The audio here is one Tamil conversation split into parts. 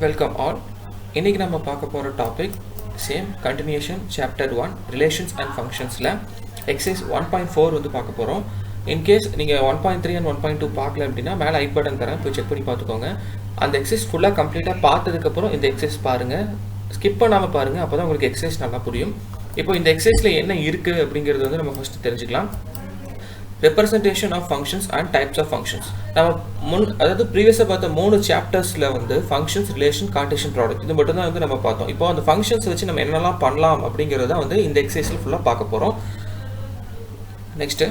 Welcome all. இன்னைக்கு நம்ம பார்க்க போற topic same continuation chapter 1 relations and ஃபங்க்ஷன்ஸ்ல எக்ஸசைஸ் 1.4 வந்து பார்க்க போறோம். இன் கேஸ் நீங்க 1.3 and 1.2 பார்க்கல அப்படின்னா மேல ஐ பட்டன் தரேன், போய் செக் பண்ணி பார்த்துக்கோங்க. அந்த எக்ஸசைஸ் ஃபுல்லா கம்ப்ளீட்டா பார்த்ததுக்கு அப்புறம் இந்த எக்ஸசைஸ் பாருங்க, ஸ்கிப் பண்ணாம பாருங்க, அப்பதான் உங்களுக்கு எக்ஸசைஸ் நல்லா புரியும். இப்போ இந்த எக்ஸசைஸ்ல என்ன இருக்கு அப்படிங்கிறது வந்து நம்ம ஃபர்ஸ்ட் தெரிஞ்சுக்கலாம். representation of functions and types of functions. நம்ம அதாவது ப்ரீவியஸாக பார்த்த 3 சாப்டர்ஸில் வந்து ஃபங்க்ஷன்ஸ், ரிலேஷன், கார்ட்டீசியன் ப்ராடக்ட் இது மட்டும் தான் வந்து நம்ம பார்த்தோம். இப்போ அந்த ஃபங்க்ஷன்ஸ் வச்சு நம்ம என்னெல்லாம் பண்ணலாம் அப்படிங்கிறத வந்து இந்த எக்ஸசைஸில் ஃபுல்லாக பார்க்க போகிறோம். நெக்ஸ்ட்டு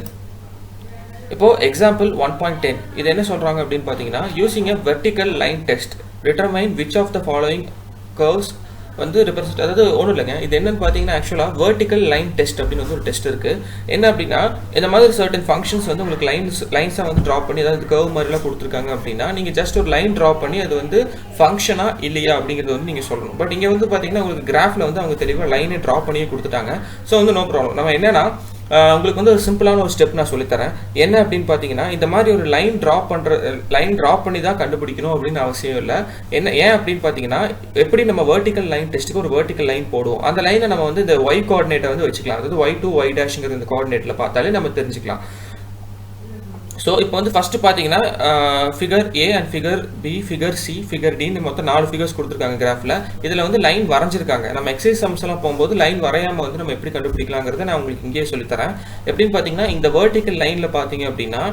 இப்போ எக்ஸாம்பிள் 1.10 இது என்ன சொல்கிறாங்க அப்படின்னு பார்த்தீங்கன்னா, using a vertical line test determine which of the following curves வந்து ரெப்ரசென்ட், அதாவது ஒன்றும் இல்லைங்க, இது என்னன்னு பார்த்தீங்கன்னா ஆக்சுவலாக வெர்டிக்கல் லைன் டெஸ்ட் அப்படின்னு வந்து ஒரு டெஸ்ட் இருக்குது. என்ன அப்படின்னா, இந்த மாதிரி சர்டன் ஃபங்க்ஷன்ஸ் வந்து உங்களுக்கு லைன்ஸாக வந்து ட்ரா பண்ணி, அதாவது கர்வ் மாதிரிலாம் கொடுத்துருக்காங்க அப்படின்னா நீங்கள் ஜஸ்ட் ஒரு லைன் ட்ரா பண்ணி அது வந்து ஃபங்க்ஷனா இல்லையா அப்படிங்கிறது வந்து நீங்கள் சொல்லணும். பட் இங்கே வந்து பார்த்தீங்கன்னா உங்களுக்கு கிராஃபில் வந்து அவங்க தெளிவாக லைனை ட்ரா பண்ணியே கொடுத்துட்டாங்க. ஸோ வந்து நோ ப்ராப்ளம். நம்ம என்னன்னா உங்களுக்கு வந்து ஒரு சிம்பிளான ஒரு ஸ்டெப் நான் சொல்லித்தரேன். என்ன அப்படின்னு பார்த்தீங்கன்னா, இந்த மாதிரி ஒரு லைன் ட்ரா பண்ணி தான் கண்டுபிடிக்கணும் அப்படின்னு அவசியம் இல்லை. ஏன் அப்படின்னு பார்த்தீங்கன்னா, எப்படி நம்ம வெர்டிக்கல் லைன் டெஸ்ட்டுக்கு ஒரு வெர்டிக்கல் லைன் போடுவோம், அந்த லைனை நம்ம வந்து இந்த ஒய் கோஆர்டினேட்டை வந்து வச்சுக்கலாம். அதாவது y2 y' இந்த கோஆர்டினேட்டில் பார்த்தாலே நம்ம தெரிஞ்சுக்கலாம். ஸோ இப்போ வந்து ஃபர்ஸ்ட் பார்த்தீங்கன்னா figure A and figure B, figure C, figure D மொத்தம் 4 ஃபிகர்ஸ் கொடுத்துருக்காங்க கிராஃபில். இதில் வந்து லைன் வரைஞ்சிருக்காங்க. நம்ம எக்ஸசைஸ் சம்ஸ் எல்லாம் போகும்போது லைன் வரையாமல் வந்து நம்ம எப்படி கண்டுபிடிக்கலாங்கிறத நான் உங்களுக்கு இங்கேயே சொல்லித்தரேன். எப்படின்னு பார்த்தீங்கன்னா, இந்த வெர்டிக்கல் லைனில் பார்த்தீங்க அப்படின்னா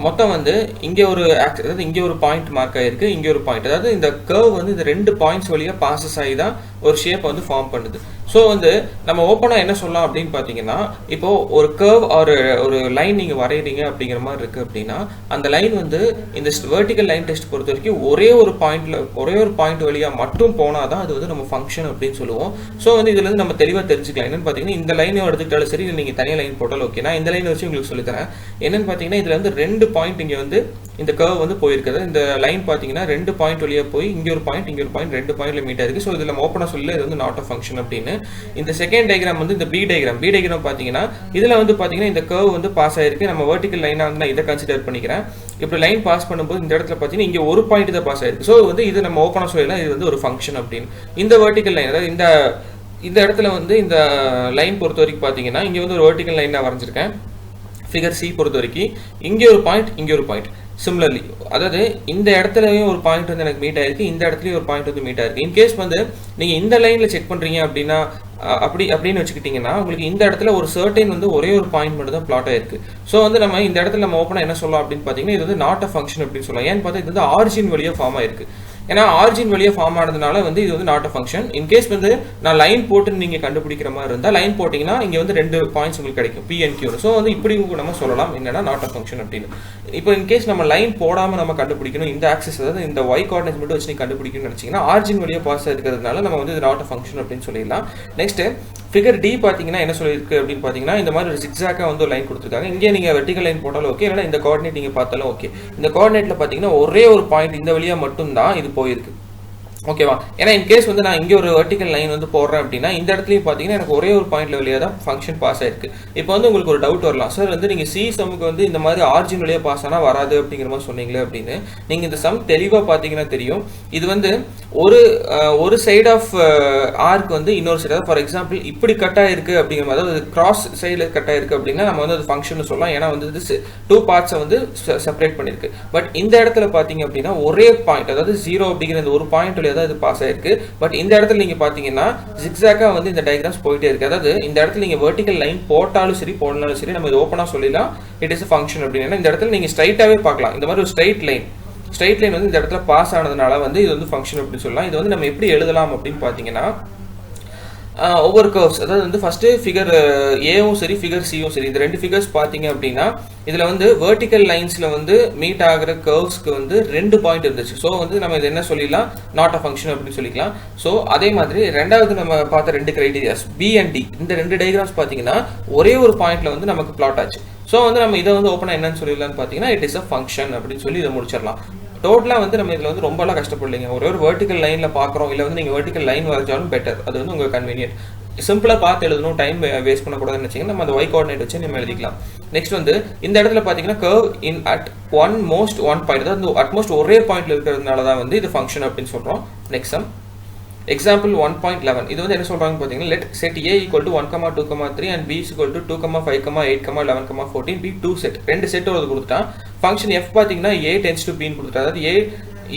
மொத்தம் வந்து இங்கே ஒரு அதாவது இங்கே ஒரு பாயிண்ட் மார்க் ஆகிருக்கு, இங்கே ஒரு பாயிண்ட், அதாவது இந்த கர்வ் வந்து இந்த 2 பாயிண்ட்ஸ் வழியாக பாசஸ் ஆகி தான் ஒரு ஷேப் வந்து ஃபார்ம் பண்ணுது. ஸோ வந்து நம்ம ஓப்பனாக என்ன சொல்லலாம் அப்படின்னு பார்த்தீங்கன்னா, இப்போ ஒரு கர்வ் ஒரு லைன் நீங்கள் வரைகிறீங்க அப்படிங்கிற மாதிரி இருக்குது அப்படின்னா, அந்த லைன் வந்து இந்த வெர்டிக்கல் லைன் டெஸ்ட் பொறுத்த வரைக்கும் ஒரே ஒரு பாயிண்ட் வழியாக மட்டும் போனால் தான் அது வந்து நம்ம ஃபங்க்ஷன் அப்படின்னு சொல்லுவோம். ஸோ வந்து இதுல இருந்து நம்ம தெளிவாக தெரிஞ்சுக்கலாம். என்னன்னு பார்த்தீங்கன்னா, இந்த லைனை எடுத்துக்கிட்டாலும் சரி, நீங்கள் தனியாக லைன் போட்டாலும் ஓகே. நான் இந்த லைன் வச்சு உங்களுக்கு சொல்லித்தரேன். என்னன்னு பார்த்தீங்கன்னா, இதில் வந்து 2 பாயிண்ட் இங்கே வந்து இந்த கர்வ் வந்து போயிருக்குது. இந்த லைன் பார்த்தீங்கன்னா 2 பாயிண்ட் வழியாக போய் இங்கே ஒரு பாயிண்ட், இங்கே ஒரு பாயிண்ட், 2 பாயிண்ட்ல மீட் ஆயிருக்கு. ஸோ இதில் நம்ம ஓப்பனாக சொல்லல இது வந்து நாட் அ ஃபங்க்ஷன் அப்படின்னு. இந்த செகண்ட் டயக்ராம் வந்து இந்த பி டயக்ராம் பார்த்தீங்கன்னா, இதில் வந்து பார்த்தீங்கன்னா இந்த கர்வ் வந்து பாஸ் ஆயிருக்கு. நம்ம வெர்டிக்கல் லைனாக வந்து நான் இதை கன்சிடர் பண்ணிக்கிறேன். இப்படி லைன் பாஸ் பண்ணும்போது இந்த இடத்துல பார்த்தீங்கன்னா இங்கே ஒரு பாயிண்ட் தான் பாஸ் ஆயிருக்கு. ஸோ வந்து இது நம்ம ஓப்பனாக சொல்லலாம் இது வந்து ஒரு ஃபங்க்ஷன் அப்படின்னு. இந்த வெர்டிக்கல் லைன், அதாவது இந்த இடத்துல வந்து இந்த லைன் பொறுத்த வரைக்கும் பார்த்தீங்கன்னா இங்கே வந்து ஒரு வெர்டிக்கல் லைன் நான் வரைஞ்சிருக்கேன். ஃபிகர் சி பொறுத்த வரைக்கும் இங்கே ஒரு பாயிண்ட், இங்கே ஒரு பாயிண்ட். சிமிலர்லி அதாவது இந்த இடத்துலயும் ஒரு பாயிண்ட் வந்து எனக்கு மீட் ஆயிருக்கு, இந்த இடத்துலயும் ஒரு பாயிண்ட் வந்து மீட் ஆயிருக்கு. இன்கேஸ் வந்து நீங்க இந்த லைன்ல செக் பண்றீங்க அப்படின்னா அப்படின்னு வச்சுக்கிட்டீங்கன்னா, உங்களுக்கு இந்த இடத்துல ஒரு சர்டைன் வந்து ஒரே ஒரு பாயிண்ட் மட்டும் தான் பிளாட் ஆயிருக்கு. ஸோ வந்து நம்ம இந்த இடத்துல நம்ம ஓப்பனா என்ன சொல்லலாம் அப்படின்னு பார்த்தீங்கன்னா, இது வந்து நாட் அ ஃபங்க்ஷன் அப்படின்னு சொல்லலாம். ஏன்னு பார்த்தா இது வந்து ஆரிஜின் வழியாக ஃபார்ம் ஆயிருக்கு. ஏன்னா ஆரிஜின் வழியாக ஃபார்ம் ஆனதுனால வந்து இது வந்து நாட் அ ஃபங்க்ஷன். இன்கேஸ் வந்து நான் லைன் போட்டு நீங்கள் கண்டுபிடிக்கிற மாதிரி இருந்தால் லைன் போட்டிங்கன்னா இங்கே வந்து 2 பாயிண்ட்ஸ் உங்களுக்கு கிடைக்கும், பி அண்ட் கியூ. ஸோ வந்து இப்படி நம்ம சொல்லலாம் என்னன்னா நாட் அ ஃபங்க்ஷன் அப்படின்னு. இப்போ இன்கேஸ் நம்ம லைன் போடாமல் நம்ம கண்டுபிடிக்கணும், இந்த ஆக்சிஸ் அதாவது இந்த ஒய் கோஆர்டினேட்ஸ் மட்டும் வச்சு நீங்கள் கண்டுபிடிக்கணும்னு நினச்சிங்கன்னா ஆரிஜின் வழியாக பாஸ் இருக்கிறதுனால நம்ம வந்து இது நாட் அ ஃபங்க்ஷன் அப்படின்னு சொல்லிடலாம். நெக்ஸ்ட் ஃபிகர் டி பார்த்தீங்கன்னா என்ன சொல்லியிருக்கு அப்படின்னு பார்த்தீங்கன்னா, இந்த மாதிரி ஒரு ஜிக்ஸாக்காக வந்து ஒரு லைன் கொடுத்துருக்காங்க. இங்கே நீங்கள் வெர்டிகல் லைன் போட்டாலும் ஓகே, இல்லைனா இந்த கோஆர்டினேட் நீங்கள் பார்த்தாலும் ஓகே. இந்த கோஆர்டினேட்டில் பார்த்தீங்கன்னா ஒரே ஒரு பாயிண்ட் இந்த வழியாக மட்டும்தான் இது போயிருக்கு, ஓகேவா? ஏன்னா இன்கேஸ் வந்து நான் இங்கே ஒரு வெர்டிக்கல் லைன் வந்து போடுறேன் அப்படின்னா இந்த இடத்துலையும் பார்த்தீங்கன்னா எனக்கு ஒரே ஒரு பாயிண்ட்ல வழியாக தான் ஃபங்க்ஷன் பாஸ் ஆயிருக்கு. இப்போ வந்து உங்களுக்கு ஒரு டவுட் வரலாம், சார் வந்து நீங்கள் சி சம்முக்கு வந்து இந்த மாதிரி ஆரிஜின் வழியாக பாஸ் ஆனால் வராது அப்படிங்கிற மாதிரி சொன்னீங்களே அப்படின்னு. நீங்கள் இந்த சம் தெளிவாக பார்த்தீங்கன்னா தெரியும், இது வந்து ஒரு சைடு ஆஃப் ஆர்க் வந்து இன்னொரு சைடு, அதாவது ஃபார் எக்ஸாம்பிள் இப்படி கட் ஆயிருக்கு அப்படிங்கிற மாதிரி, அதாவது கிராஸ் சைடில் கட் ஆயிருக்கு அப்படின்னா நம்ம வந்து அது ஃபங்க்ஷன் சொல்லலாம். ஏன்னா வந்து இது 2 பார்ட்ஸை வந்து செப்பரேட் பண்ணிருக்கு. பட் இந்த இடத்துல பார்த்தீங்க அப்படின்னா ஒரே பாயிண்ட், அதாவது 0 அப்படிங்கிற இந்த ஒரு பாயிண்ட் வழியாக தான் இது பாஸ் ஆயிருக்கு. பட் இந்த இடத்துல நீங்க பாத்தீங்கன்னா ஜிக்ஸாக்கா வந்து இந்த டயக்ராம்ஸ் போயிட்டே இருக்கு. அதாவது இந்த இடத்துல நீங்க வெர்டிக்கல் லைன் போட்டாலும் சரி போடனாலும் சரி நம்ம இது ஓப்பனா சொல்லலாம் இட் இஸ் a ஃபங்க்ஷன் அப்படின்னு. இந்த இடத்துல நீங்க ஸ்ட்ரைட்டாவே பார்க்கலாம், இந்த மாதிரி ஒரு ஸ்ட்ரைட் லைன் வந்து இந்த இடத்துல பாஸ் ஆனதுனால வந்து இது வந்து ஃபங்க்ஷன் அப்படின்னு சொல்லலாம். இது வந்து நம்ம எப்படி எழுதலாம் அப்படின்னு பாத்தீங்கன்னா, ஒவ்வொரு கர்வ்ஸ், அதாவது வந்து ஃபர்ஸ்ட் ஃபிகர் ஏவும் சரி ஃபிகர் சியும் சரி, இந்த 2 ஃபிகர்ஸ் பார்த்தீங்க அப்படின்னா இதில் வந்து வெர்டிக்கல் லைன்ஸில் வந்து மீட் ஆகிற கர்வ்ஸ்க்கு வந்து 2 பாயிண்ட் இருந்துச்சு. ஸோ வந்து நம்ம இது என்ன சொல்லிடலாம், நாட் அ ஃபங்க்ஷன் அப்படின்னு சொல்லிக்கலாம். ஸோ அதே மாதிரி ரெண்டாவது நம்ம பார்த்த 2 கிரைட்டீரியாஸ் பி அண்ட் டி, இந்த 2 டயக்ராம்ஸ் பார்த்தீங்கன்னா ஒரே ஒரு பாயிண்ட்ல வந்து நமக்கு பிளாட் ஆச்சு. ஸோ வந்து நம்ம இதை வந்து ஓப்பனாக என்னன்னு சொல்லிடலாம்னு பார்த்தீங்கன்னா இட் இஸ் அ ஃபங்க்ஷன் அப்படின்னு சொல்லி இதை முடிச்சிடலாம். டோட்டலாக வந்து நம்ம இதில் வந்து ரொம்பலாம் கஷ்டப்படலைங்க. ஒரு வெர்டிக்கல் லைனில் பார்க்குறோம், இல்லை வந்து நீங்கள் வெர்டிக்கல் லைன் வரைஞ்சாலும் பெட்டர், அது வந்து உங்களுக்கு கன்வீனியன்ட். சிம்பிளாக பார்த்து எழுதணும், டைம் வேஸ்ட் பண்ணக்கூடாதுன்னு வச்சிங்கன்னா நம்ம அந்த ஒய் கோஆர்டினேட் வச்சு நம்ம எழுதிக்கலாம். நெக்ஸ்ட் வந்து இந்த இடத்துல பார்த்தீங்கன்னா curve in at one point, அதாவது அட்மோஸ்ட் ஒரே பாயிண்ட்ல இருக்கிறதுனால தான் வந்து இது ஃபங்க்ஷன் அப்படின்னு சொல்கிறோம். Next sum. Example 1.11. இது வந்து என்ன சொல்றாங்க பாத்தீங்கன்னா, let set A equal to 1, 2, 3 and B is equal to 2, 5, 8, 11, 14 be two set. ரெண்டு செட் வருது கொடுத்துட்டான். ஃபங்க்ஷன் f பாத்தீங்கன்னா A tends to B ன்னு கொடுத்துட்டான். அதாவது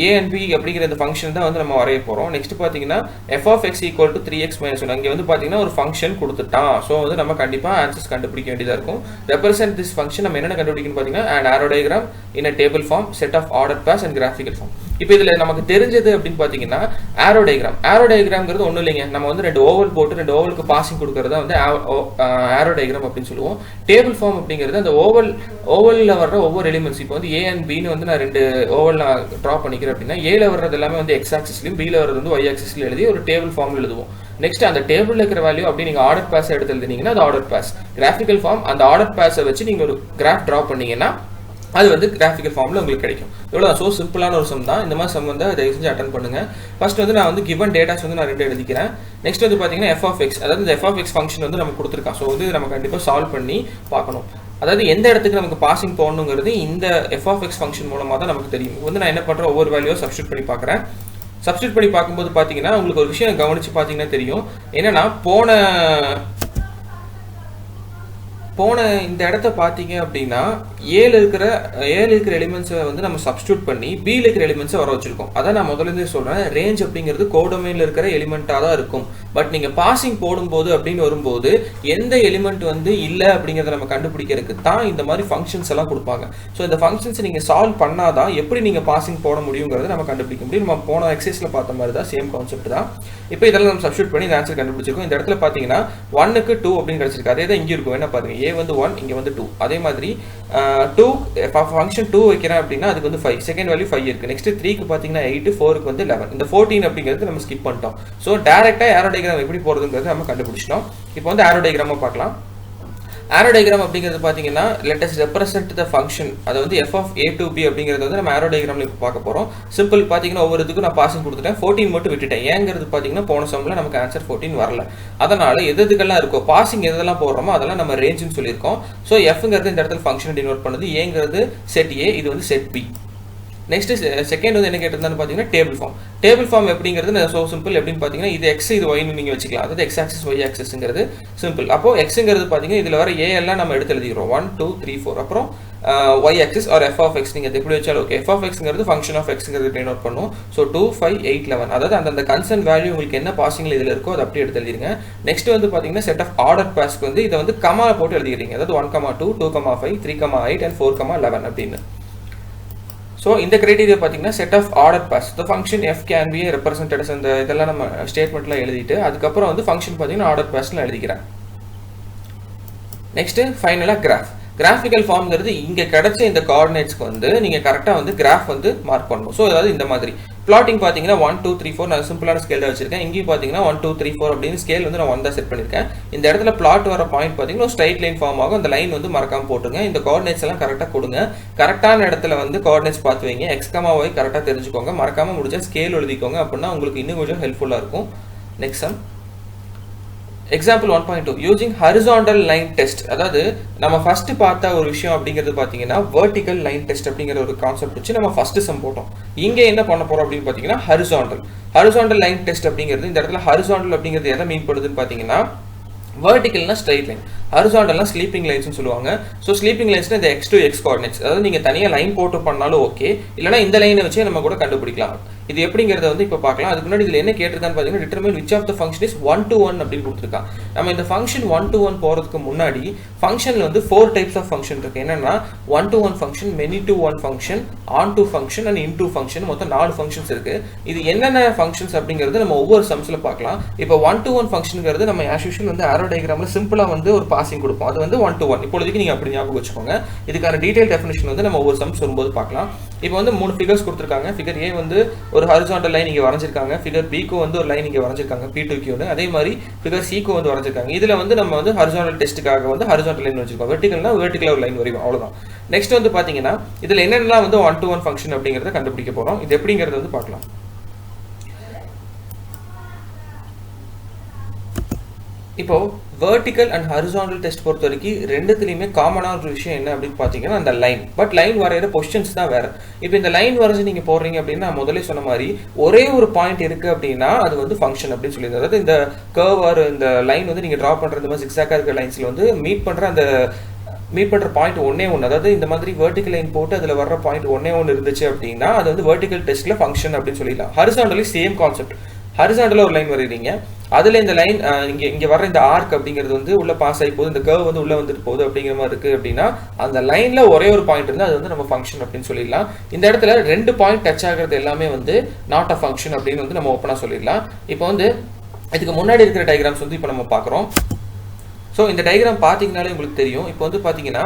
A and B அப்படிங்கிற இந்த ஃபங்க்ஷன் தான் வந்து நம்ம வரைய போறோம். நெக்ஸ்ட் பாத்தீங்கன்னா f of x equal to 3x minus 1. அங்க வந்து பாத்தீங்கன்னா ஒரு ஃபங்க்ஷன் கொடுத்துட்டான். சோ வந்து நம்ம கண்டிப்பா ஆன்சர்ஸ் கண்டுபிடிக்க வேண்டியதா இருக்கும். represent this function நம்ம என்ன கண்டுபிடிக்கணும் பாத்தீங்கன்னா an arrow diagram in a table form, set of ordered pairs and graphical form. இப்போ இதுல நமக்கு தெரிஞ்சது அப்படினு பாத்தீங்கன்னா arrow diagramங்கிறது ஒண்ணும் இல்லைங்க. நம்ம வந்து ரெண்டு ஓவல் போட்டு ரெண்டு ஓவலுக்கு பாசிங் கொடுக்கறத வந்து arrow diagram அப்படினு சொல்லுவோம். டேபிள் ஃபார்ம் அப்படிங்கிறது அந்த ஓவல்ல வர்ற ஒவ்வொரு எலிமெண்ட்ஸ். இப்போ வந்து A and B ன்னு வந்து நான் ரெண்டு ஓவல் டிரா பண்ணிக்கிறேன் அப்படின்னா A ல வர்றது எல்லாமே வந்து x ஆக்சிஸ்லயும் B ல வர்றது வந்து y ஆக்சிஸ்ல எழுதி ஒரு டேபிள் ஃபார்ம்ல எழுதுவோம். நெக்ஸ்ட் அந்த டேபிள்ல இருக்கிற வேல்யூ அப்படி நீங்க ஆர்டர் பேஸ் எடுத்து எழுதினீங்கன்னா அது ஆர்டர் பேஸ். கிராஃபிக்கல் ஃபார்ம் அந்த ஆர்டர் பேஸை வச்சு நீங்க ஒரு கிராஃப் டிரா பண்ணீங்கன்னா அது வந்து கிராஃபிக்கல் ஃபார்ம்ல உங்களுக்கு கிடைக்கும். இவ்வளவுதான். சோ சிம்பிளான ஒரு சம் தான். இந்த மாதிரி சம் வந்து தயவு செஞ்சு அட்டெண்ட் பண்ணுங்க. ஃபர்ஸ்ட் வந்து நான் வந்து given datas வந்து நான் ரெண்டு எழுதிக்கிறேன். நெக்ஸ்ட் வந்து பாத்தீங்கன்னா f of x, அதாவது இந்த f of x ஃபங்க்ஷன் வந்து நமக்கு கொடுத்திருக்கான். சோ வந்து நம்ம கண்டிப்பா சால்வ் பண்ணி பார்க்கணும். அதாவது எந்த இடத்துக்கு நமக்கு பாசிங் போகணுங்கிறது இந்த f of x ஃபங்க்ஷன் மூலமா தான் நமக்கு தெரியும். வந்து நான் என்ன பண்றேன், ஒவ்வொரு வேல்யூவை சப்ஸ்டிட்யூட் பண்ணி பார்க்கறேன். சப்ஸ்டிட்யூட் பண்ணி பார்க்கும்போது பாத்தீங்கன்னா உங்களுக்கு ஒரு விஷயம் கவனிச்சு பாத்தீங்கன்னா தெரியும். என்னன்னா போன இந்த இடத்தை பாத்தீங்க அப்படின்னா ஏல இருக்கிற எலிமெண்ட்ஸை வந்து நம்ம சப்ஸ்டிட்யூட் பண்ணி B ல இருக்கிற எலிமெண்ட்ஸை வர வச்சிருக்கோம். அதான் நான் முதல்ல இருந்தே சொல்றேன், ரேஞ்ச் அப்படிங்கிறது கோடொமைன்ல இருக்கிற எலிமெண்டா தான் இருக்கும். பட் நீங்க பாசிங் போடும்போது அப்படின்னு வரும்போது எந்த எலிமெண்ட் வந்து இல்ல அப்படிங்கறத நம்ம கண்டுபிடிக்கிறதுக்கு தான் இந்த மாதிரி ஃபங்க்ஷன்ஸ் எல்லாம் கொடுப்பாங்க. ஸோ இந்த ஃபங்க்ஷன்ஸ் நீங்க சால்வ் பண்ணாதான் எப்படி நீங்க பாசிங் போட முடியுங்கிறத நம்ம கண்டுபிடிக்க முடியும். நம்ம போன எக்ஸசைஸ்ல பார்த்த மாதிரி தான், சேம் கான்செப்ட் தான். இப்போ இதெல்லாம் நம்ம சப்ஸ்டிட்யூட் பண்ணி இந்த ஆன்சர் கண்டுபிடிச்சிருக்கோம். இந்த இடத்துல பாத்தீங்கன்னா 1க்கு 2 அப்படின்னு கிடைச்சிருக்கு. அதே தான் இங்க இருக்கும். என்ன பாருங்க, A வந்து 1, இங்க வந்து 2. அதே மாதிரி 2 ஃபங்க்ஷன் 2 வைக்கிறேன் அப்படின்னா அதுக்கு வந்து 5, செகண்ட் வேல்யூ 5 இருக்கு. நெக்ஸ்ட் 3க்கு பாத்தீங்கன்னா 8, 4க்கு வந்து 11. இந்த 14 அப்படிங்கிறது நம்ம ஸ்கிப் பண்ணிட்டோம். சோ டைரக்டா arrow diagram எப்படி போறதுங்கிறது நம்ம கண்டுபிடிச்சிட்டோம். இப்போ வந்து arrow diagram பார்க்கலாம். arrow diagram அப்படிங்கிறது பாத்தீங்கன்னா let us represent the function, அது வந்து f of a to b அப்படிங்கிறது வந்து நம்ம arrow diagramல இப்ப பார்க்க போறோம். சிம்பிள் பாத்தீங்கன்னா ஒவ்வொரு இதுக்கு நான் பாசிங் கொடுத்துட்டேன், 14 மட்டும் விட்டுட்டேன். ஏங்கிறது பாத்தீங்கன்னா போன சம்ல நமக்கு ஆன்சர் 14 வரல. அதனால எதுக்கெல்லாம் இருக்கோ பாசிங் எதெல்லாம் போடுறோமோ அதெல்லாம் நம்ம ரேஞ்ச்னு சொல்லியிருக்கோம். சோ fங்கிறது இந்த இடத்துல ஃபங்க்ஷன் டினோட் பண்ணுது, ஏங்கிறது செட் a, இது வந்து செட் b. நெக்ஸ்ட் செகண்ட் வந்து என்ன கேட்டிருந்தான்னு பாத்தீங்கன்னா டேபிள் ஃபார்ம் எப்படிங்கிறது சோ சிம்பிள். எப்படின்னு பாத்தீங்கன்னா இது x இது y ன்னு நீங்க வச்சுக்கலாம். அதாவது x ஆக்சிஸ் y ஆக்சிஸ்ங்கிறது சிம்பிள். அப்போ xங்கிறது பாத்தீங்கன்னா இதுல வர a எல்லாம் நம்ம எடுத்து எழுதிக்கிறோம். 1 2 3 4. அப்புறம் y axis or f of x நீங்க எப்படி வச்சாலும் ஓகே. f of xங்கிறது ஃபங்க்ஷன் ஆஃப் xங்கிறது டினோட் பண்ணும். சோ 2 5 8 11. அதாவது அந்த கன்சர்ன் வேல்யூ உங்களுக்கு என்ன பாசிங்ல இதுல இருக்கோ அதை அப்படியே எடுத்து எழுதிருங்க. நெக்ஸ்ட் வந்து பாத்தீங்கன்னா செட் ஆஃப் ஆர்டர் பேஸ்க்கு வந்து இத வந்து கமா போட்டு எழுதிக்கிறீங்க. அதாவது 1 2 2 5 3 8 and 4 11 அப்படின்னு. So இந்த criteria பாத்தீங்கன்னா set of ordered pairs, the function f can be represented as இந்த இதெல்லாம் நம்ம ஸ்டேட்மென்ட்ல எழுதிட்டு அதுக்கு அப்புறம் வந்து ஃபங்க்ஷன் பாத்தீங்கன்னா ordered pairsல எழுதிக்கிறேன். நெக்ஸ்ட் ஃபைனலா கிராஃபிக்கல் ஃபார்ம்ங்கிறது இங்க கிடைச்ச இந்த கோஆர்டினேட்ஸ்க்கு வந்து நீங்க கரெக்ட்டா வந்து கிராஃப் வந்து மார்க் பண்ணணும். சோ அதாவது இந்த மாதிரி பிளாட்டிங் பாத்தீங்கன்னா 1 2 3 4 நான் சிம்பிளான ஸ்கேல் தான் வச்சிருக்கேன். இங்கேயும் பாத்தீங்கன்னா 1 2 3 4 அப்படின்னு ஸ்கேல் வந்து நான் 1 தான் செட் பண்ணிருக்கேன். இந்த இடத்துல பிளாட் வர பாயிண்ட் பாத்தீங்கன்னா ஸ்ட்ரைட் லைன் ஃபார்ம் ஆகும். அந்த லைன் வந்து மறக்காம போட்டுங்க. இந்த கோஆர்டினேட்ஸ் எல்லாம் கரெக்ட்டா கொடுங்க. கரெக்ட்டான இடத்துல வந்து கோஆர்டினேட்ஸ் பார்த்து வைங்க. x, y கரெக்ட்டா தெரிஞ்சுக்கோங்க. மறக்காம முடிஞ்சா ஸ்கேல் எழுதிக்கோங்க. அப்படின்னா உங்களுக்கு இன்னும் கொஞ்சம் ஹெல்ப்ஃபுல்லா இருக்கும். Next sum Example 1.2 using horizontal line test. அதாவது நம்ம ஃபர்ஸ்ட் பார்த்த ஒரு விஷயம் அப்படிங்கிறது பாத்தீங்கன்னா vertical line test அப்படிங்கிற ஒரு கான்செப்ட் வச்சு நம்ம ஃபர்ஸ்ட் சம் போட்டோம். இங்க என்ன பண்ண போறோம் அப்படின்னு பாத்தீங்கன்னா horizontal line test அப்படிங்கிறது இந்த இடத்துல horizontal அப்படிங்கிறது எதை மீன் பண்ணுதுன்னு பாத்தீங்கன்னா verticalனா straight line, horizontalனா sleeping lines னு சொல்லுவாங்க. சோ sleeping linesனா இந்த x to x coordinates. அதாவது நீங்க தனியா லைன் போட்டு பண்ணாலும் ஓகே, இல்லனா இந்த லைனை வச்சே நம்ம கூட கண்டுபிடிக்கலாம். இது எப்படிங்கறத வந்து இப்ப பார்க்கலாம். அதுக்கு முன்னாடி இதுல என்ன கேட்டிருக்கான்னு பாத்தீங்கன்னா determine which of the function is 1 to 1 அப்படி கொடுத்திருக்கான். நம்ம இந்த ஃபங்க்ஷன் 1 to 1 போறதுக்கு முன்னாடி ஃபங்க்ஷன்ல வந்து 4 டைப்ஸ் ஆஃப் ஃபங்க்ஷன் இருக்கு. என்னன்னா 1 to 1 function, many to 1 function, on to function and into function. மொத்தம் 4 ஃபங்க்ஷன்ஸ் இருக்கு. இது என்னென்ன ஃபங்க்ஷன்ஸ் அப்படிங்கறது நம்ம ஒவ்வொரு சம்ஸ்ல பார்க்கலாம். இப்போ 1 to 1 ஃபங்க்ஷன்ங்கிறது நம்ம as usual வந்து arrow diagramல சிம்பிளா வந்து ஒரு பாசிங் கொடுப்போம். அது வந்து 1 to 1. இப்போதைக்கு நீங்க அப்படி ஞாபகம் வச்சுக்கோங்க. இதுக்கான டீடைல் டெஃபினிஷன் வந்து நம்ம ஒவ்வொரு சம்ஸ் வரும்போது பார்க்கலாம். இப்போ வந்து மூணு ஃபிகர்ஸ் கொடுத்திருக்காங்க. ஃபிகர் A வந்து ஒரு ஹாரிசான்டல் லைன் இங்க வரைஞ்சிருக்காங்க. ஃபிகர் B க்கு வந்து ஒரு லைன் இங்க வரைஞ்சிருக்காங்க, P2Q னு. அதே மாதிரி ஃபிகர் C க்கு வந்து வரைஞ்சிருக்காங்க. இதுல வந்து நம்ம வந்து ஹாரிசான்டல் டெஸ்ட்காக வந்து ஹாரிசான்டல் லைன் வச்சிருக்கோம். வெர்டிகல்னா வெர்டிகலா ஒரு லைன் வரையும், அவ்வளவுதான். நெக்ஸ்ட் வந்து பாத்தீங்கன்னா இதுல என்னென்னலாம் வந்து 1 to 1 ஃபங்க்ஷன் அப்படிங்கறத கண்டுபிடிக்க போறோம். இது எப்படிங்கறது வந்து பார்க்கலாம். இப்போ வெர்டிக்கல் அண்ட் ஹரிசாண்டல் டெஸ்ட் பொறுத்த வரைக்கும் ரெண்டுத்துலையுமே காமனான ஒரு விஷயம் என்ன அப்படின்னு பார்த்தீங்கன்னா அந்த லைன். பட் லைன் வரைகிற பொசிஷன்ஸ் தான் வேறு. இப்போ இந்த லைன் வரைஞ்சி நீங்கள் போடுறீங்க அப்படின்னா நான் முதலே சொன்ன மாதிரி ஒரே ஒரு பாயிண்ட் இருக்குது அப்படின்னா அது வந்து ஃபங்க்ஷன் அப்படின்னு சொல்லியிருந்தது. அதாவது இந்த கர்வ் ஆர் இந்த லைன் வந்து நீங்கள் ட்ரா பண்ணுற இந்த மாதிரி சிக்ஸாக்காக இருக்கிற லைன்ஸில் வந்து மீட் பண்ணுற பாயிண்ட் ஒன்னே ஒன்று, அதாவது இந்த மாதிரி வெர்டிக்கல் லைன் போட்டு அதில் வர்ற பாயிண்ட் ஒன்னே ஒன்று இருந்துச்சு அப்படின்னா அது வந்து வெர்டிக்கல் டெஸ்ட்டில் ஃபங்க்ஷன் அப்படின்னு சொல்லிடலாம். Horizontally same concept. ஹரிசாண்டலாக ஒரு லைன் வரைகிறீங்க, அதில் இந்த லைன் இங்கே வர இந்த ஆர்க் அப்படிங்கிறது வந்து உள்ள பாஸ் ஆகி போகுது, இந்த கர்வ் வந்து உள்ளே வந்துட்டு போகுது அப்படிங்கிற மாதிரி இருக்குது அப்படின்னா அந்த லைனில் ஒரே ஒரு பாயிண்ட் இருந்தால் அது வந்து நம்ம ஃபங்க்ஷன் அப்படின்னு சொல்லிடலாம். இந்த இடத்துல 2 பாயிண்ட் டச் ஆகிறது எல்லாமே வந்து நாட் அ ஃபங்க்ஷன் அப்படின்னு வந்து நம்ம ஓப்பனாக சொல்லிடலாம். இப்போ வந்து இதுக்கு முன்னாடி இருக்கிற டயக்ராம்ஸ் வந்து இப்போ நம்ம பார்க்குறோம். ஸோ இந்த டயக்ராம் பார்த்தீங்கனாலே உங்களுக்கு தெரியும். இப்போ வந்து பார்த்தீங்கன்னா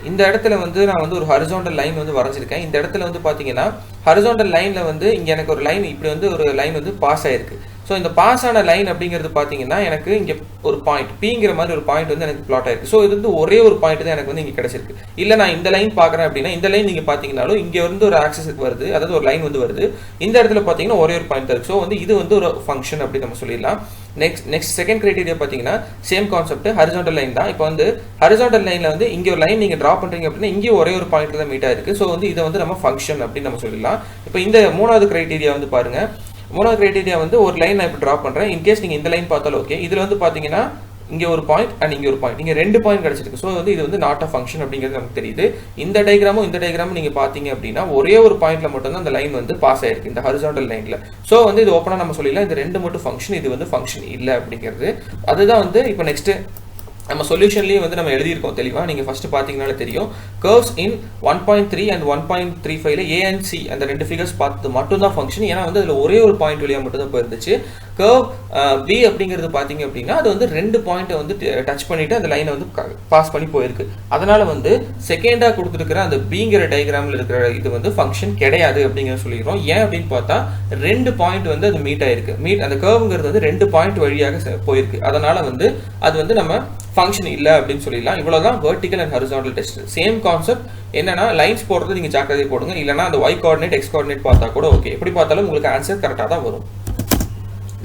இந்த இடத்துல வந்து நான் வந்து ஒரு ஹரிசாண்டல் லைன் வந்து வரைஞ்சிருக்கேன். இந்த இடத்துல வந்து பார்த்தீங்கன்னா ஹரிசாண்டல் லைனில் வந்து இங்கே எனக்கு ஒரு லைன் இப்படி வந்து ஒரு லைன் வந்து பாஸ் ஆயிருக்கு. ஸோ இந்த பாஸ் ஆன லைன் அப்படிங்கிறது பார்த்தீங்கன்னா எனக்கு இங்கே ஒரு பாயிண்ட் பிங்கிற மாதிரி ஒரு பாயிண்ட் வந்து எனக்கு பிளாட் ஆயிருக்கு. ஸோ இது வந்து ஒரே ஒரு பாயிண்ட் தான் எனக்கு வந்து இங்கே கிடைச்சிருக்கு. இல்லை நான் இந்த லைன் பார்க்குறேன் அப்படின்னா இந்த லைன் நீங்கள் பார்த்தீங்கன்னாலும் இங்கே வந்து ஒரு ஆக்சஸ் வருது, அதாவது ஒரு லைன் வந்து வருது. இந்த இடத்துல பார்த்தீங்கன்னா ஒரே ஒரு பாயிண்ட் தான் இருக்குது. ஸோ வந்து இது வந்து ஒரு ஃபங்க்ஷன் அப்படின்னு நம்ம சொல்லிடலாம். நெக்ஸ்ட் செகண்ட் கிரைட்டீரியா பார்த்தீங்கன்னா சேம் கான்செப்ட், ஹரிசாண்டல் லைன் தான். இப்போ வந்து ஹரிசாண்டல் லைனில் வந்து இங்கே ஒரு லைன் நீங்கள் ட்ரா பண்ணுறீங்க அப்படின்னா இங்கே ஒரே ஒரு பாயிண்ட் தான் மீட் ஆயிருக்கு. ஸோ வந்து இதை வந்து நம்ம ஃபங்க்ஷன் அப்படின்னு நம்ம சொல்லிடலாம். இப்போ இந்த மூணாவது கிரைட்டீரியா வந்து பாருங்க. மூணாவது கிரைட்டீரியா வந்து ஒரு லைன் நான் இப்போ ட்ரா பண்ணுறேன். இன்கேஸ் நீங்கள் இந்த லைன் பார்த்தாலும் ஓகே, இதில் வந்து பார்த்தீங்கன்னா இங்கே ஒரு பாயிண்ட் அண்ட் இங்கே ஒரு பாயிண்ட், இங்கே 2 பாயிண்ட் கிடைச்சிருக்கு. ஸோ வந்து இது வந்து நாட் அ ஃபங்க்ஷன் அப்படிங்கிறது நமக்கு தெரியுது. இந்த டயக்ராமும் நீங்கள் பார்த்தீங்க அப்படின்னா ஒரே ஒரு பாயிண்ட்ல மட்டும் தான் அந்த லைன் வந்து பாஸ் ஆயிருக்கு இந்த ஹரிசாண்டல் லைன்ல. ஸோ வந்து இது ஓப்பனாக நம்ம சொல்லிடலாம் இது 2 மட்டும் ஃபங்க்ஷன், இது வந்து ஃபங்க்ஷன் இல்லை அப்படிங்கிறது. அதுதான் வந்து இப்போ நெக்ஸ்ட் நம்ம சொல்யூஷன்லேயே வந்து நம்ம எழுதியிருக்கோம் தெளிவாக. நீங்கள் ஃபஸ்ட்டு பார்த்தீங்கனாலே தெரியும் கர்வ்ஸ் இன் 1.3 அண்ட் 1.35ல ஏ அண்ட் சி அந்த 2 ஃபிகர்ஸ் பார்த்து மட்டும் தான் ஃபங்க்ஷன். ஏன்னா வந்து அதில் ஒரே ஒரு பாயிண்ட் வழியாக மட்டும் தான் போயிருந்துச்சு. கர்வ் பி அப்படிங்கிறது பார்த்தீங்க அப்படின்னா அது வந்து 2 பாயிண்ட்டை வந்து டச் பண்ணிட்டு அந்த லைனை வந்து பாஸ் பண்ணி போயிருக்கு. அதனால வந்து செகண்டாக கொடுத்துருக்கிற அந்த பிங்கிற டயக்ராமில் இருக்கிற இது வந்து ஃபங்க்ஷன் கிடையாது அப்படிங்கிற சொல்லிடுறோம். ஏன் அப்படின்னு பார்த்தா 2 பாயிண்ட் வந்து அது மீட் ஆயிருக்கு. அந்த கர்வ்ங்கிறது வந்து 2 பாயிண்ட் வழியாக போயிருக்கு. அதனால வந்து அது வந்து நம்ம ஃபங்க்ஷன் இல்லை அப்படின்னு சொல்லிடலாம். இவ்வளோதான் vertical and horizontal test. Same concept. என்னன்னா லைன்ஸ் போடுறது நீங்கள் ஜாக்கிரதை போடுங்க, இல்லைனா அந்த y கோஆர்டினேட் x கோஆர்டினேட் பார்த்தா கூட ஓகே. எப்படி பார்த்தாலும் உங்களுக்கு ஆன்சர் கரெக்டாக தான் வரும்.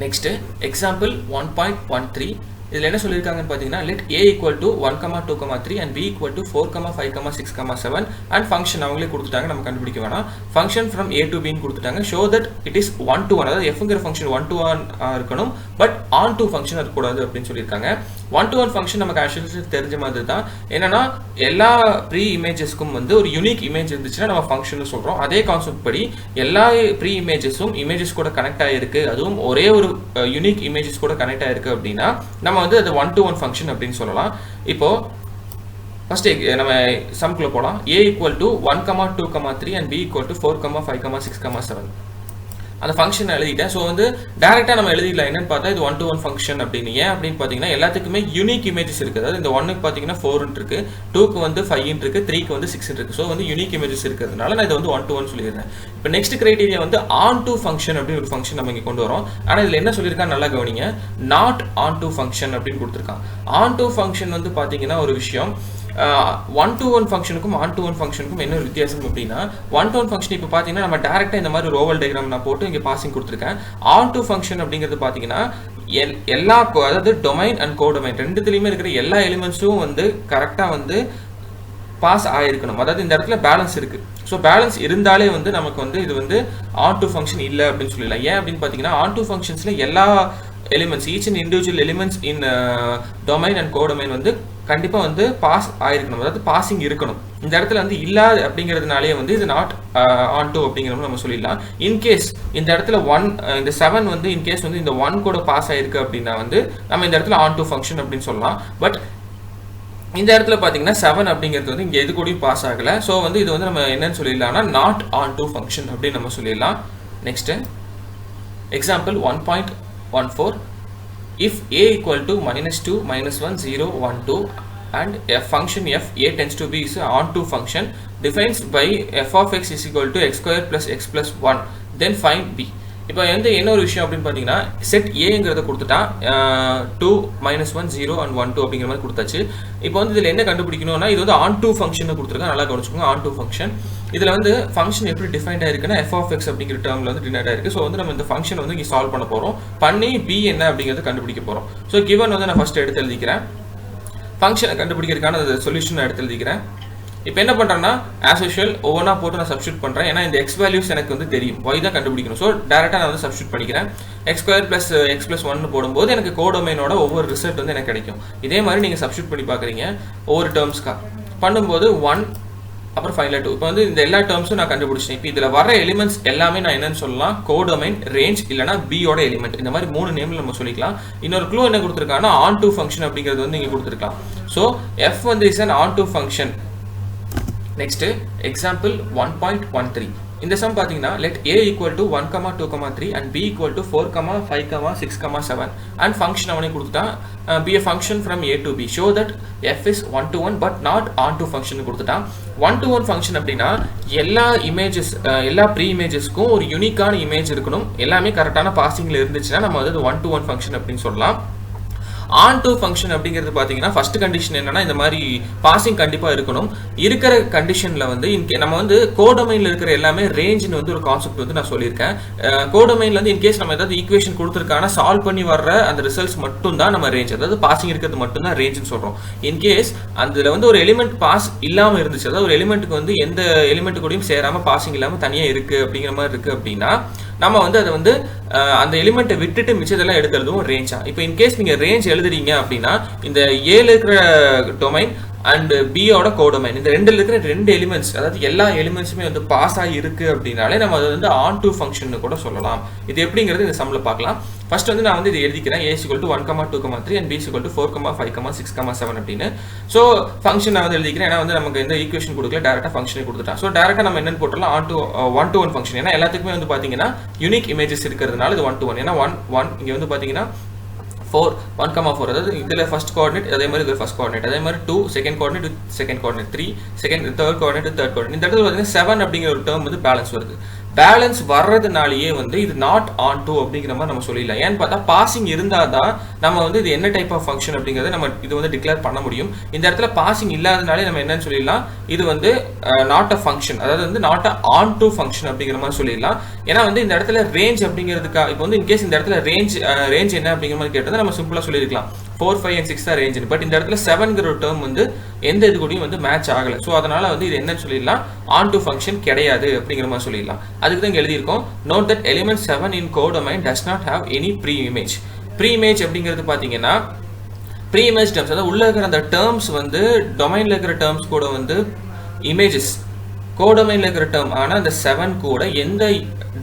Next example 1.13. இதில் என்ன சொல்லியிருக்காங்கன்னு பார்த்தீங்கன்னா let a equal to 1,2,3 and b equal to 4,5,6,7 and function அவங்களே கொடுத்துட்டாங்க, நம்ம கண்டுபிடிக்க வேணாம். Function from a to b கொடுத்துட்டாங்க. Show that it is 1 to 1, அதாவது fங்கிற ஃபங்க்ஷன் 1 to 1 இருக்கணும், பட் on to ஃபங்க்ஷன் இருக்கக்கூடாது அப்படின்னு சொல்லியிருக்காங்க. 1 to 1 ஃபங்க்ஷன் நமக்கு ஆக்சுவலி தெரிஞ்ச மாதிரி தான். என்னன்னா எல்லா ப்ரீ இமேஜஸ்க்கும் வந்து ஒரு யூனிக் இமேஜ் இருந்துச்சுன்னா நம்ம ஃபங்க்ஷன் சொல்கிறோம். அதே கான்செப்ட் படி எல்லா ப்ரீ இமேஜஸும் இமேஜஸ் கூட கனெக்ட் ஆகிருக்கு, அதுவும் ஒரே ஒரு யூனிக் இமேஜஸ் கூட கனெக்ட் ஆகிருக்கு அப்படின்னா நம்ம வந்து அது 1 to 1 ஃபங்க்ஷன் அப்படின்னு சொல்லலாம். இப்போ ஃபர்ஸ்ட் நம்ம சம்குள்ள போகலாம். a equal to 1,2,3 and b equal to 4,5,6,7 அந்த ஃபங்க்ஷன் எழுதிட்டேன். ஸோ வந்து டேரெக்டாக நம்ம எழுதிடலாம். என்னன்னு பார்த்தா இது 1 to 1 ஃபங்க்ஷன் அப்படின்னு. ஏன் அப்படின்னு பார்த்தீங்கன்னா எல்லாத்துக்குமே யூனிக் இமேஜஸ் இருக்குது. அதாவது இந்த 1க்கு பார்த்தீங்கன்னா 4 இருக்கு, 2க்கு வந்து 5 இருக்கு, 3க்கு வந்து 6 இருக்கு. ஸோ வந்து யூனிக் இமேஜஸ் இருக்கிறதுனால நான் இதை வந்து 1 to 1 சொல்லிடுறேன். இப்போ நெக்ஸ்ட் கிரைட்டீரியா வந்து ஆன் டு ஃபங்க்ஷன் அப்படின்னு ஒரு ஃபங்க்ஷன் நம்ம இங்கே கொண்டு வரோம். ஆனால் இதில் என்ன சொல்லியிருக்காங்க நல்லா கவனிங்க, நாட் ஆன் டு ஃபங்க்ஷன் அப்படின்னு கொடுத்துருக்கான். ஆன் டு ஃபங்க்ஷன் வந்து பார்த்தீங்கன்னா ஒரு விஷயம் 1 to 1 ஃபங்க்ஷனுக்கும் ஆன் டு 1 ஃபங்க்ஷனுக்கும் என்ன வித்தியாசம் அப்படின்னா 1 to 1 ஃபங்க்ஷன் இப்போ பார்த்தீங்கன்னா நம்ம டேரெக்டாக இந்த மாதிரி ஒரு ஓவல் டயக்ராம் நான் போட்டு இங்கே பாசிங் கொடுத்துருக்கேன். ஆன் டு ஃபங்க்ஷன் அப்படிங்கிறது பார்த்தீங்கன்னா எல்லா அதாவது டொமைன் அண்ட் கோடொமைன் ரெண்டுத்துலையுமே இருக்கிற எல்லா எலிமெண்ட்ஸும் வந்து கரெக்டாக வந்து பாஸ் ஆகிருக்கணும். அதாவது இந்த இடத்துல பேலன்ஸ் இருக்குது. ஸோ பேலன்ஸ் இருந்தாலே வந்து நமக்கு வந்து இது வந்து ஆன் டு ஃபங்க்ஷன் இல்லை அப்படின்னு சொல்லலாம். ஏன் அப்படின்னு பார்த்தீங்கன்னா ஆன் டு ஃபங்க்ஷன்ஸில் எல்லா elements each and individual elements in domain and codomain வந்து கண்டிப்பாக வந்து பாஸ் ஆயிருக்கணும், அதாவது பாசிங் இருக்கணும். இந்த இடத்துல வந்து இல்லாது அப்படிங்கிறதுனாலே வந்து இது நாட் ஆன் டூ அப்படிங்கிறத நம்ம சொல்லிடலாம். இன்கேஸ் இந்த இடத்துல 1 இந்த 7 வந்து இன்கேஸ் வந்து இந்த 1 கூட பாஸ் ஆயிருக்கு அப்படின்னா வந்து நம்ம இந்த இடத்துல ஆன் டூ ஃபங்க்ஷன் அப்படின்னு சொல்லலாம். பட் இந்த இடத்துல பார்த்தீங்கன்னா 7 அப்படிங்கிறது வந்து இங்கே எது கூடயும் பாஸ் ஆகலை. ஸோ வந்து இது வந்து நம்ம என்னன்னு சொல்லிடலாம்னா நாட் ஆன் டூ ஃபங்க்ஷன் அப்படின்னு நம்ம சொல்லிடலாம். Next example 1.14. If a equal to -2, -1, 0, 1, 2 and f function f a tends to be is onto function defines by f of x is equal to x square plus x plus 1, then find b. இப்போ வந்து என்ன ஒரு விஷயம் அப்படின்னு பார்த்தீங்கன்னா செட் ஏங்கிறத கொடுத்துட்டா 2 -1 0 and 1 2 அப்படிங்கிற மாதிரி கொடுத்தாச்சு. இப்போ வந்து இதில் என்ன கண்டுபிடிக்கணும்னா இது வந்து ஆன் டூ ஃபங்க்ஷன் கொடுத்துருக்கேன், நல்லா கவனிச்சுக்கோங்க. ஆன் டூ ஃபங்க்ஷன் இதில் வந்து ஃபங்க்ஷன் எப்படி டிஃபைன்ட் ஆயிருக்குன்னா f of x அப்படிங்கிற டேர்மில் வந்து டிஃபைன்ட் ஆயிருக்கு. ஸோ வந்து நம்ம இந்த ஃபங்க்ஷன் வந்து இங்கே சால்வ் பண்ண போகிறோம், பண்ணி b என்ன அப்படிங்கிறத கண்டுபிடிக்க போகிறோம். ஸோ கிவன் வந்து நான் ஃபர்ஸ்ட் எடுத்து எழுதிக்கிறேன், ஃபங்க்ஷனை கண்டுபிடிக்கிறதுக்கான சொல்யூஷன் எடுத்து எழுதிக்கிறேன். இப்போ என்ன பண்ணுறேன்னா ஆஸ் யூஷுவல் ஒவ்வொன்றா போட்டு நான் சப்ஸ்டியூட் பண்ணுறேன். ஏன்னா இந்த எக்ஸ் வேல்யூஸ் எனக்கு வந்து தெரியும், y தான் கண்டுபிடிக்கணும். ஸோ டேரெக்டாக நான் வந்து சப்ஸ்டியூட் பண்ணிக்கிறேன். x² + x + 1 போடும்போது எனக்கு கோடொமைனோட ஒவ்வொரு ரிசல்ட் வந்து எனக்கு கிடைக்கும். இதே மாதிரி நீங்கள் சப்ஸ்டியூட் பண்ணி பார்க்குறீங்க ஒவ்வொரு டேர்ம்ஸ்க்காக பண்ணும்போது 1 அப்புறம் ஃபைனலாக 2. இப்போ வந்து இந்த எல்லா டேர்ம்ஸும் நான் கண்டுபிடிச்சேன். இப்போ இதில் வர எலிமெண்ட்ஸ் எல்லாமே நான் என்னன்னு சொல்லலாம், கோடொமைன், ரேஞ்ச் இல்லைனா பியோட எலிமெண்ட், இந்த மாதிரி 3 நேமில் நம்ம சொல்லிக்கலாம். இன்னொரு க்ளூ என்ன கொடுத்துருக்காங்கன்னா ஆன் டூ ஃபங்க்ஷன் அப்படிங்கிறது வந்து இங்கே கொடுத்துருக்கலாம். ஸோ f வந்து is an onto function. Next example 1.13. இந்த சம் பார்த்தீங்கன்னா let a equal to 1, 2, 3 and b equal to 4, 5, 6, 7 and function அவனே கொடுத்துட்டா be a function from a to b. Show that f is 1 to 1 but not on to function கொடுத்துட்டா. 1 to 1 function அப்படின்னா எல்லா இமேஜஸ் எல்லா ப்ரீ இமேஜஸ்க்கும் ஒரு யூனிக்கான இமேஜ் இருக்கணும், எல்லாமே கரெக்டான பாசிங்ல இருந்துச்சுன்னா நம்ம வந்து 1 to 1 ஃபங்க்ஷன் அப்படின்னு சொல்லலாம். ஆன் டூ ஃபங்க்ஷன் அப்படிங்கிறது பார்த்தீங்கன்னா ஃபர்ஸ்ட் கண்டிஷன் என்னன்னா இந்த மாதிரி பாசிங் கண்டிப்பாக இருக்கணும். இருக்கிற கண்டிஷனில் வந்து நம்ம வந்து கோடொமைனில் இருக்கிற எல்லாமே ரேஞ்சுன்னு வந்து ஒரு கான்செப்ட் வந்து நான் சொல்லியிருக்கேன். கோடொமைனில் வந்து இன்கேஸ் நம்ம ஏதாவது ஈக்குவேஷன் கொடுத்துருக்கான சால்வ் பண்ணி வர்ற அந்த ரிசல்ட்ஸ் மட்டும் தான் நம்ம ரேஞ்ச், அதாவது பாசிங் இருக்கிறது மட்டும் தான் ரேஞ்சுன்னு சொல்கிறோம். இன்கேஸ் அதில் வந்து ஒரு எலிமெண்ட் பாஸ் இல்லாமல் இருந்துச்சு, அதாவது ஒரு எலிமெண்ட்டுக்கு வந்து எந்த எலிமெண்ட் கூடயும் சேராமல் பாசிங் இல்லாமல் தனியாக இருக்குது அப்படிங்கிற மாதிரி இருக்குது அப்படின்னா நம்ம வந்து அதை வந்து அந்த எலிமெண்ட்டை விட்டுட்டு மிச்சதெல்லாம் எடுக்கிறதும் ரேஞ்சா. இப்போ இன்கேஸ் நீங்கள் ரேஞ்ச் எழுதுறீங்க அப்படின்னா இந்த ஏல இருக்கிற டொமைன் அண்ட் பியோட கோடொமைன் இந்த ரெண்டில் இருக்கிற 2 எலிமெண்ட்ஸ், அதாவது எல்லா எலிமெண்ட்ஸுமே வந்து பாஸ் ஆகி இருக்கு அப்படின்னாலே நம்ம அதை வந்து ஆன் டூ ஃபங்க்ஷன் கூட சொல்லலாம். இது எப்படிங்கிறது இந்த சம்மில் பார்க்கலாம். ஃபர்ஸ்ட் வந்து நான் வந்து இது எழுதிக்கிறேன் a = 1, 2, 3 and b = 4, 5, 6, 7 அப்படின்னு. ஸோ ஃபங்க்ஷன் நான் வந்து எழுதிக்கிறேன். ஏன்னா வந்து நமக்கு எந்த ஈக்குவேஷன் கொடுக்கல, டேரெக்டாக ஃபங்க்ஷனே கொடுத்துட்டான். ஸோ டேரெக்டாக நம்ம என்னன்னு போட்டலாம், 1 to 1 ஃபங்க்ஷன். ஏன்னா எல்லாத்துக்குமே வந்து பார்த்தீங்கன்னா யூனிக் இமேஜஸ் இருக்கிறதுனால இது 1 to 1. ஏன்னா 1 இங்கே வந்து பார்த்தீங்கன்னா 4 1, 4, அதாவது இதில் ஃபர்ஸ்ட் கோஆர்டினேட், அதே மாதிரி இதில் ஃபர்ஸ்ட் கோஆர்டினேட், அதே மாதிரி 2 second coordinate, second coordinate 3 third coordinate, third coordinate. இந்த இடத்துல பார்த்தீங்கன்னா 7 அப்படிங்கிற ஒரு டேர்ம் வந்து பேலன்ஸ் வருது. பேலன்ஸ் வர்றதுனாலேயே வந்து இது நாட் ஆன் டூ அப்படிங்கிற மாதிரி நம்ம சொல்லிடலாம். ஏன்னு பார்த்தா பாசிங் இருந்தால் தான் நம்ம வந்து இது என்ன டைப் ஆஃப் ஃபங்க்ஷன் அப்படிங்கிறத நம்ம இது வந்து டிக்ளேர் பண்ண முடியும். இந்த இடத்துல பாசிங் இல்லாதனாலே நம்ம என்னன்னு சொல்லிடலாம், இது வந்து நாட் அ ஃபங்க்ஷன், அதாவது வந்து not a onto function அப்படிங்கிற மாதிரி சொல்லிடலாம். ஏன்னா வந்து இந்த இடத்துல ரேஞ்ச் அப்படிங்கிறதுக்காக இப்போ வந்து இன்கேஸ் இந்த இடத்துல ரேஞ்ச் என்ன அப்படிங்கிற மாதிரி கேட்டதை நம்ம சிம்பிளாக சொல்லியிருக்கலாம் 4, 5 and 6 தான் ரேஞ்ச். பட் இந்த இடத்துல 7ங்கிற ஒரு டேர்ம் வந்து எந்த இது கூடயும் வந்து மேட்ச் ஆகலை. ஸோ அதனால வந்து இது என்னன்னு சொல்லிடலாம், ஆன் டூ ஃபங்க்ஷன் கிடையாது அப்படிங்கிற மாதிரி சொல்லிடலாம். அதுக்கு தான் இங்கே எழுதியிருக்கோம், note that element 7 in codomain does not have any pre image. Pre image அப்படிங்கிறது பார்த்தீங்கன்னா ப்ரீ இமேஜ் டேர்ம்ஸ், அதாவது உள்ள இருக்கிற அந்த டேர்ம்ஸ் வந்து டொமைனில் இருக்கிற டேர்ம்ஸ் கூட வந்து இமேஜஸ், கோடொமைனில் இருக்கிற டேர்ம் ஆனால் அந்த 7 கூட எந்த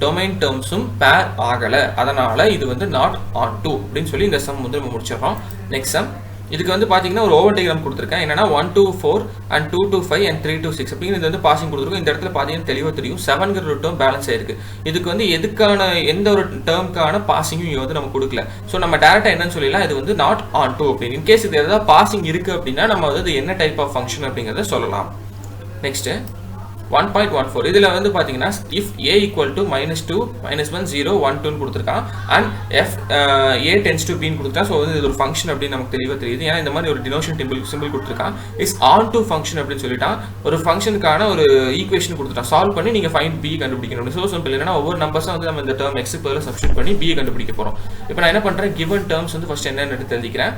டொமைன் டேர்ம்ஸும் பேர் ஆகலை, அதனால இது வந்து நாட் ஆன் டூ அப்படின்னு சொல்லி இந்த சம் வந்து நம்ம முடிச்சிடறோம். நெக்ஸ்ட் சம், இதுக்கு வந்து பார்த்தீங்கன்னா ஒரு ஓவர் டயக்ராம் கொடுத்துருக்கேன். என்னன்னா 1 to 4 and 2 to 5 and 3 to 6 அப்படிங்கிறது வந்து பாசிங் கொடுத்துருக்கோம். இந்த இடத்துல பார்த்தீங்கன்னா தெளிவாக தெரியும் 7ங்கிற ஒரு டேர்ம் பேலன்ஸ் ஆயிருக்கு. இதுக்கு வந்து எதுக்கான எந்த ஒரு டேர்முக்கான பாசிங்கும் இங்கே வந்து நம்ம கொடுக்கல. ஸோ நம்ம டேரக்டாக என்னன்னு சொல்லலாம், இது வந்து நாட் ஆன் டூ அப்படின்னு. இன்கேஸ் இது எதாவது பாசிங் இருக்கு அப்படின்னா நம்ம வந்து என்ன டைப் ஆஃப் ஃபங்க்ஷன் அப்படிங்கிறத சொல்லலாம். நெக்ஸ்ட் 1.14 இதில் வந்து பார்த்தீங்கன்னா if a equal to -2, -1, 0, 1, 2 கொடுத்துருக்கான் and f a tends to b கொடுத்துருக்கான். ஸோ வந்து இது ஒரு ஃபங்க்ஷன் அப்படின்னு நமக்கு தெளிவாக தெரியுது. ஏன்னா இந்த மாதிரி ஒரு டினோஷன் சிம்பிள் கொடுத்துருக்கான். இஸ் ஆன் டு ஃபங்க்ஷன் அப்படின்னு சொல்லிட்டான். ஒரு ஃபங்க்ஷனுக்கான ஒரு ஈக்குவேஷன் கொடுத்துட்டான். சால்வ் பண்ணி நீங்கள் ஃபைண்ட் b கண்டுபிடிக்கணும். ஸோ சிம்பிள், என்னன்னா ஒவ்வொரு நம்பர்ஸும் வந்து நம்ம இந்த டேர்ம் x பதில் சப்ஸ்டிட் பண்ணி b கண்டுபிடிக்க போகிறோம். இப்போ நான் என்ன பண்ணுறேன், கிவன் டேர்ம்ஸ் வந்து ஃபர்ஸ்ட் என்னன்னு எடுத்து எழுதிக்கிறேன்.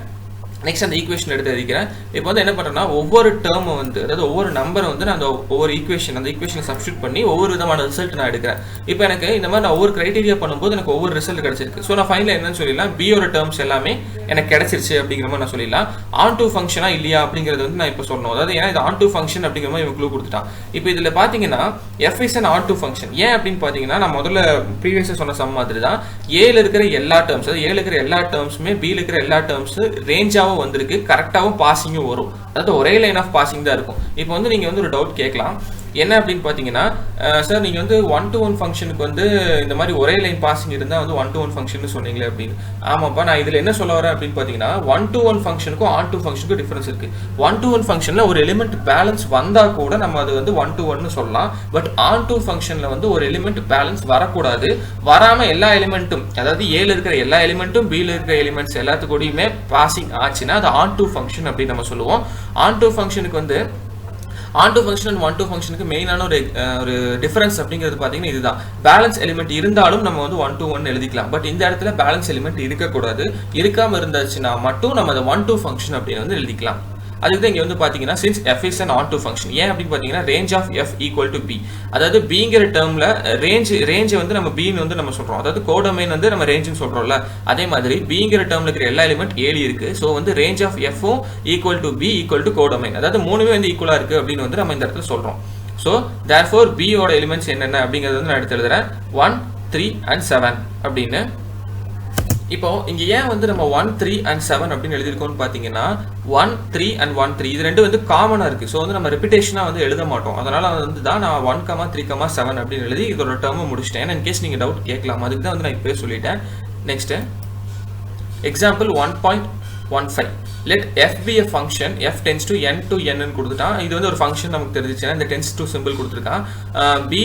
நெக்ஸ்ட் அந்த ஈக்குவேஷன் எடுத்து எழுதிக்கிறேன். இப்போ வந்து என்ன பண்ணுறேன்னா ஒவ்வொரு டேர்மை வந்து, அதாவது ஒவ்வொரு நம்பரை வந்து நான் அந்த ஒவ்வொரு ஈக்குவேஷன் அந்த ஈக்குவேஷனை சப்ஸ்டிட் பண்ணி ஒவ்வொரு விதமான ரிசல்ட் நான் எடுக்கிறேன். இப்போ எனக்கு இந்த மாதிரி நான் ஒவ்வொரு கிரைட்டீரியா பண்ணும்போது எனக்கு ஒவ்வொரு ரிசல்ட் கிடைச்சிருக்கு. ஸோ நான் ஃபைனலாக என்னன்னு சொல்லிடலாம், பியோட டேர்ம்ஸ் எல்லாமே எனக்கு கிடைச்சிருச்சு அப்படிங்கிற மாதிரி நான் சொல்லிடலாம். ஆன் டூ ஃபங்க்ஷனா இல்லையா அப்படிங்கிறது வந்து நான் இப்போ சொல்லணும். அதாவது ஏன்னா இது ஆன் டூ ஃபங்க்ஷன் அப்படிங்கிற மாதிரி இவங்க க்ளூ கொடுத்துட்டான். இப்போ இதில் பார்த்தீங்கன்னா f is an onto function. ஏன் அப்படின்னு பார்த்தீங்கன்னா நான் முதல்ல ப்ரீவியஸாக சொன்ன சம் மாதிரி தான் ஏல இருக்கிற எல்லா டேர்ம்ஸ், அதாவது ஏல இருக்கிற எல்லா டேர்ம்ஸுமே பியில் இருக்கிற எல்லா டேர்ம்ஸ் ரேஞ்சாகவும் வந்திருக்கு, கரெக்டாகவும் பாசிங்கும் வரும். அதாவது ஒரே லைன் ஆஃப் பாசிங் தான் இருக்கும். இப்போ வந்து நீங்கள் வந்து ஒரு டவுட் கேட்கலாம், என்ன அப்படின்னு பார்த்தீங்கன்னா சார் நீங்கள் வந்து 1-to-1 ஃபங்க்ஷனுக்கு வந்து இந்த மாதிரி ஒரே லைன் பாசிங் இருந்தால் வந்து 1-to-1 ஃபங்க்ஷன் சொன்னீங்களே அப்படின்னு. ஆமாப்பா, நான் இதில் என்ன சொல்ல வரேன் அப்படின்னு பார்த்தீங்கன்னா 1-to-1 ஃபங்க்ஷனுக்கும் on-to ஃபங்க்ஷனுக்கும் டிஃபரன்ஸ் இருக்குது. 1-to-1 ஃபங்க்ஷனில் ஒரு எலிமெண்ட் பேலன்ஸ் வந்தால் கூட நம்ம அது வந்து 1-to-1 சொல்லலாம். பட் on-to ஃபங்க்ஷனில் வந்து ஒரு எலிமெண்ட் பேலன்ஸ் வரக்கூடாது. வராமல் எல்லா எலிமெண்ட்டும், அதாவது ஏல இருக்கிற எல்லா எலிமெண்ட்டும் பியில் இருக்கிற எலிமெண்ட்ஸ் எல்லாத்துக்கூடயுமே பாசிங் ஆச்சுன்னா அது on-to ஃபங்க்ஷன் அப்படின்னு நம்ம சொல்லுவோம். on-to ஃபங்க்ஷனுக்கு வந்து on-to ஃபங்க்ஷன் அண்ட் 1-to ஃபங்க்ஷனுக்கு மெயினான ஒரு டிஃபரன்ஸ் அப்படிங்கிறது பார்த்தீங்கன்னா இதுதான். பேலன்ஸ் எலிமெண்ட் இருந்தாலும் நம்ம வந்து 1-to-1 எழுதிக்கலாம். பட் இந்த இடத்துல பேலன்ஸ் எலிமெண்ட் இருக்கக்கூடாது. இருக்காமல் இருந்துச்சுன்னா மட்டும் நம்ம அதை 1-to ஃபங்க்ஷன் அப்படின்னு வந்து எழுதிக்கலாம். அதுக்கு தான் இங்கே வந்து பார்த்தீங்கன்னா since f is an on-to function. ஏன் அப்படின்னு பார்த்தீங்கன்னா range of f equal to b. அதாவது bங்கிற டேர்மில் ரேஞ்சை வந்து நம்ம bன்னு வந்து நம்ம சொல்கிறோம். அதாவது கோடொமைன் வந்து நம்ம ரேஞ்சுன்னு சொல்கிறோம்ல, அதே மாதிரி bங்கிற டேர்மில் இருக்கிற எல்லா எலிமெண்ட் ஏழு இருக்குது. ஸோ வந்து range of f-ம் equal to b equal to codomain. அதாவது மூணுமே வந்து ஈக்குவலாக இருக்குது அப்படின்னு வந்து நம்ம இந்த இடத்துல சொல்கிறோம். ஸோ therefore b-யோட எலிமெண்ட்ஸ் என்னென்ன அப்படிங்கிறது வந்து நான் எடுத்து எழுதுறேன் 1, 3 and 7 அப்படின்னு. இப்போ இங்க ஏன் வந்து நம்ம 1, 3 and 7 அப்படின்னு எழுதிருக்கோம்னு பாத்தீங்கன்னா 1, 3 and 1, 3 இது ரெண்டு வந்து காமனா இருக்கு. ஸோ வந்து நம்ம ரெபிடேஷனா வந்து எழுத மாட்டோம். அதனால வந்து தான் நான் 1, 3, 7 அப்படின்னு எழுதி இதோட டேர்மை முடிச்சிட்டேன். இன்கேஸ் நீங்க டவுட் கேட்கலாம், அதுக்கு தான் வந்து நான் இப்போ சொல்லிட்டேன். Next example 1.15. let f be a function f tends to n to n ன்னு கொடுத்துட்டான். இது வந்து ஒரு ஃபங்க்ஷன் நமக்கு தெரிஞ்சிச்சுன்னா இந்த tends to சிம்பிள் கொடுத்துருக்கான். b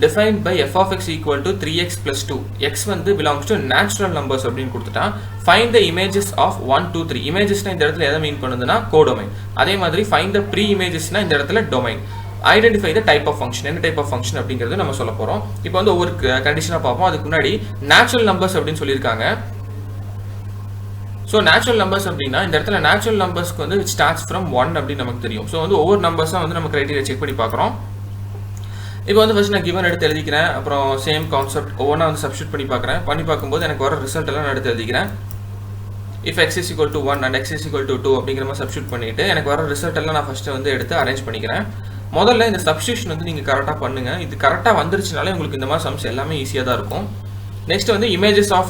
defined by f of x equal to 3x plus 2. x வந்து belongs to natural numbers அப்படின்னு கொடுத்துட்டான். find the images of 1, 2, 3. இமேஜஸ்னா இந்த இடத்துல எதை மீன் பண்ணுதுன்னா கோடொமைன். அதே மாதிரி find the pre imagesனா இந்த இடத்துல domain. Identify the type of function. என்ன டைப் ஆஃப் ஃபங்க்ஷன் அப்படிங்கிறது நம்ம சொல்ல போகிறோம். இப்போ வந்து ஒவ்வொரு கண்டிஷனாக பார்ப்போம். அதுக்கு முன்னாடி நேச்சுரல் நம்பர்ஸ் அப்படின்னு சொல்லியிருக்காங்க. ஸோ நேச்சுரல் நம்பர்ஸ் அப்படின்னா இந்த இடத்துல நேச்சுரல் நம்பர்ஸ்க்கு வந்து விச் ஸ்டார்ட்ஸ் ஃப்ரம் 1 அப்படின்னு நமக்கு தெரியும். ஸோ வந்து ஒவ்வொரு நம்பர்ஸாக வந்து நம்ம கிரைட்டீரியா செக் பண்ணி பார்க்குறோம். இப்போ வந்து ஃபர்ஸ்ட் நான் கிவன் எடுத்து எழுதிக்கிறேன். அப்புறம் சேம் கான்செப்ட் ஒவ்வொன்றா வந்து சப்ஸ்டியூட் பண்ணி பார்க்குறேன். பண்ணி பார்க்கும்போது எனக்கு வர ரிசல்ட் எல்லாம் நான் எடுத்து எழுதிக்கிறேன். If x is equal to 1 and x is equal to 2 அப்படிங்கிற மாதிரி சப்ஸ்டியூட் பண்ணிட்டு எனக்கு வர ரிசல்ட் எல்லாம் நான் ஃபர்ஸ்ட் வந்து எடுத்து அரேஞ்ச் பண்ணிக்கிறேன். முதல்ல இந்த சப்ஸ்டியூஷன் வந்து நீங்கள் கரெக்டாக பண்ணுங்க. இது கரெக்டாக வந்துருச்சுனாலே உங்களுக்கு இந்த மாதிரி சம்ஸ் எல்லாமே ஈஸியாக தான் இருக்கும். நெக்ஸ்ட் வந்து இமேஜஸ் ஆஃப்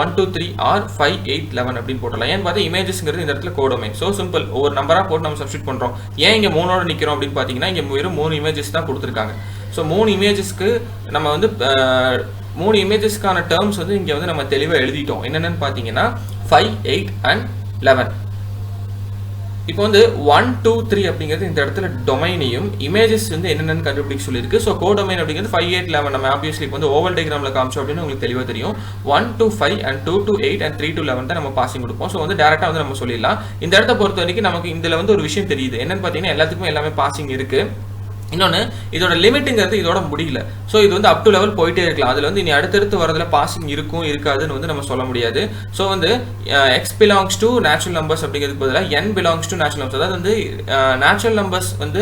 1, 2, 3 ஆர் 5, 8, 11 அப்படின்னு போட்டலாம். ஏன்னு பார்த்தா இமேஜஸ்ங்கிறது இந்த இடத்துல கோடொமைன். ஸோ சிம்பிள் ஒவ்வொரு நம்பராக போட்டு நம்ம சப்ஸ்டியூட் பண்ணுறோம். ஏன் இங்கே 3ஓட நிற்கிறோம் அப்படின்னு பார்த்தீங்கன்னா இங்கே வெறும் 3 இமேஜஸ் தான் கொடுத்துருக்காங்க. ஸோ 3 இமேஜஸ்க்கு நம்ம வந்து 3 இமேஜஸ்க்கான டேர்ம்ஸ் வந்து இங்கே வந்து நம்ம தெளிவாக எழுதிட்டோம். என்னென்னு பார்த்தீங்கன்னா 5, 8 and 11. இப்போ வந்து 1, 2, 3 அப்படிங்கிறது இந்த இடத்துல டொமைனையும் இமேஜஸ் வந்து என்னென்னு கண்டுபிடிக்க சொல்லியிருக்கு. ஸோ கோடொமைன் அப்படிங்கிறது 5, 8, 11 நம்ம ஆப்வியஸ்லி இப்போ வந்து ஓவல் டயக்ராமில் காமிச்சோம் அப்படின்னு உங்களுக்கு தெளிவாக தெரியும். 1 to 5 and 2 to 8 and 3 to 11 தான் நம்ம பாசிங் கொடுப்போம். ஸோ வந்து டேரெக்டாக வந்து நம்ம சொல்லிடலாம். இந்த இடத்த பொறுத்த வரைக்கும் நமக்கு இதில் வந்து ஒரு விஷயம் தெரியுது. என்னன்னு பார்த்தீங்கன்னா எல்லாத்துக்கும் எல்லாமே பாசிங் இருக்குது. இன்னொன்று இதோட லிமிட்டுங்கிறது இதோட முடியல. ஸோ இது வந்து அப் டு லெவல் போயிட்டே இருக்கலாம். அதில் வந்து இனி அடுத்தடுத்து வரதுல பாசிங் இருக்கும் இருக்காதுன்னு வந்து நம்ம சொல்ல முடியாது. ஸோ வந்து X belongs to natural numbers அப்படிங்கிறதுக்கு பதிலாக என் பிலாங்ஸ் டு நேச்சுரல் நம்பர்ஸ். அதாவது வந்து நேச்சுரல் நம்பர்ஸ் வந்து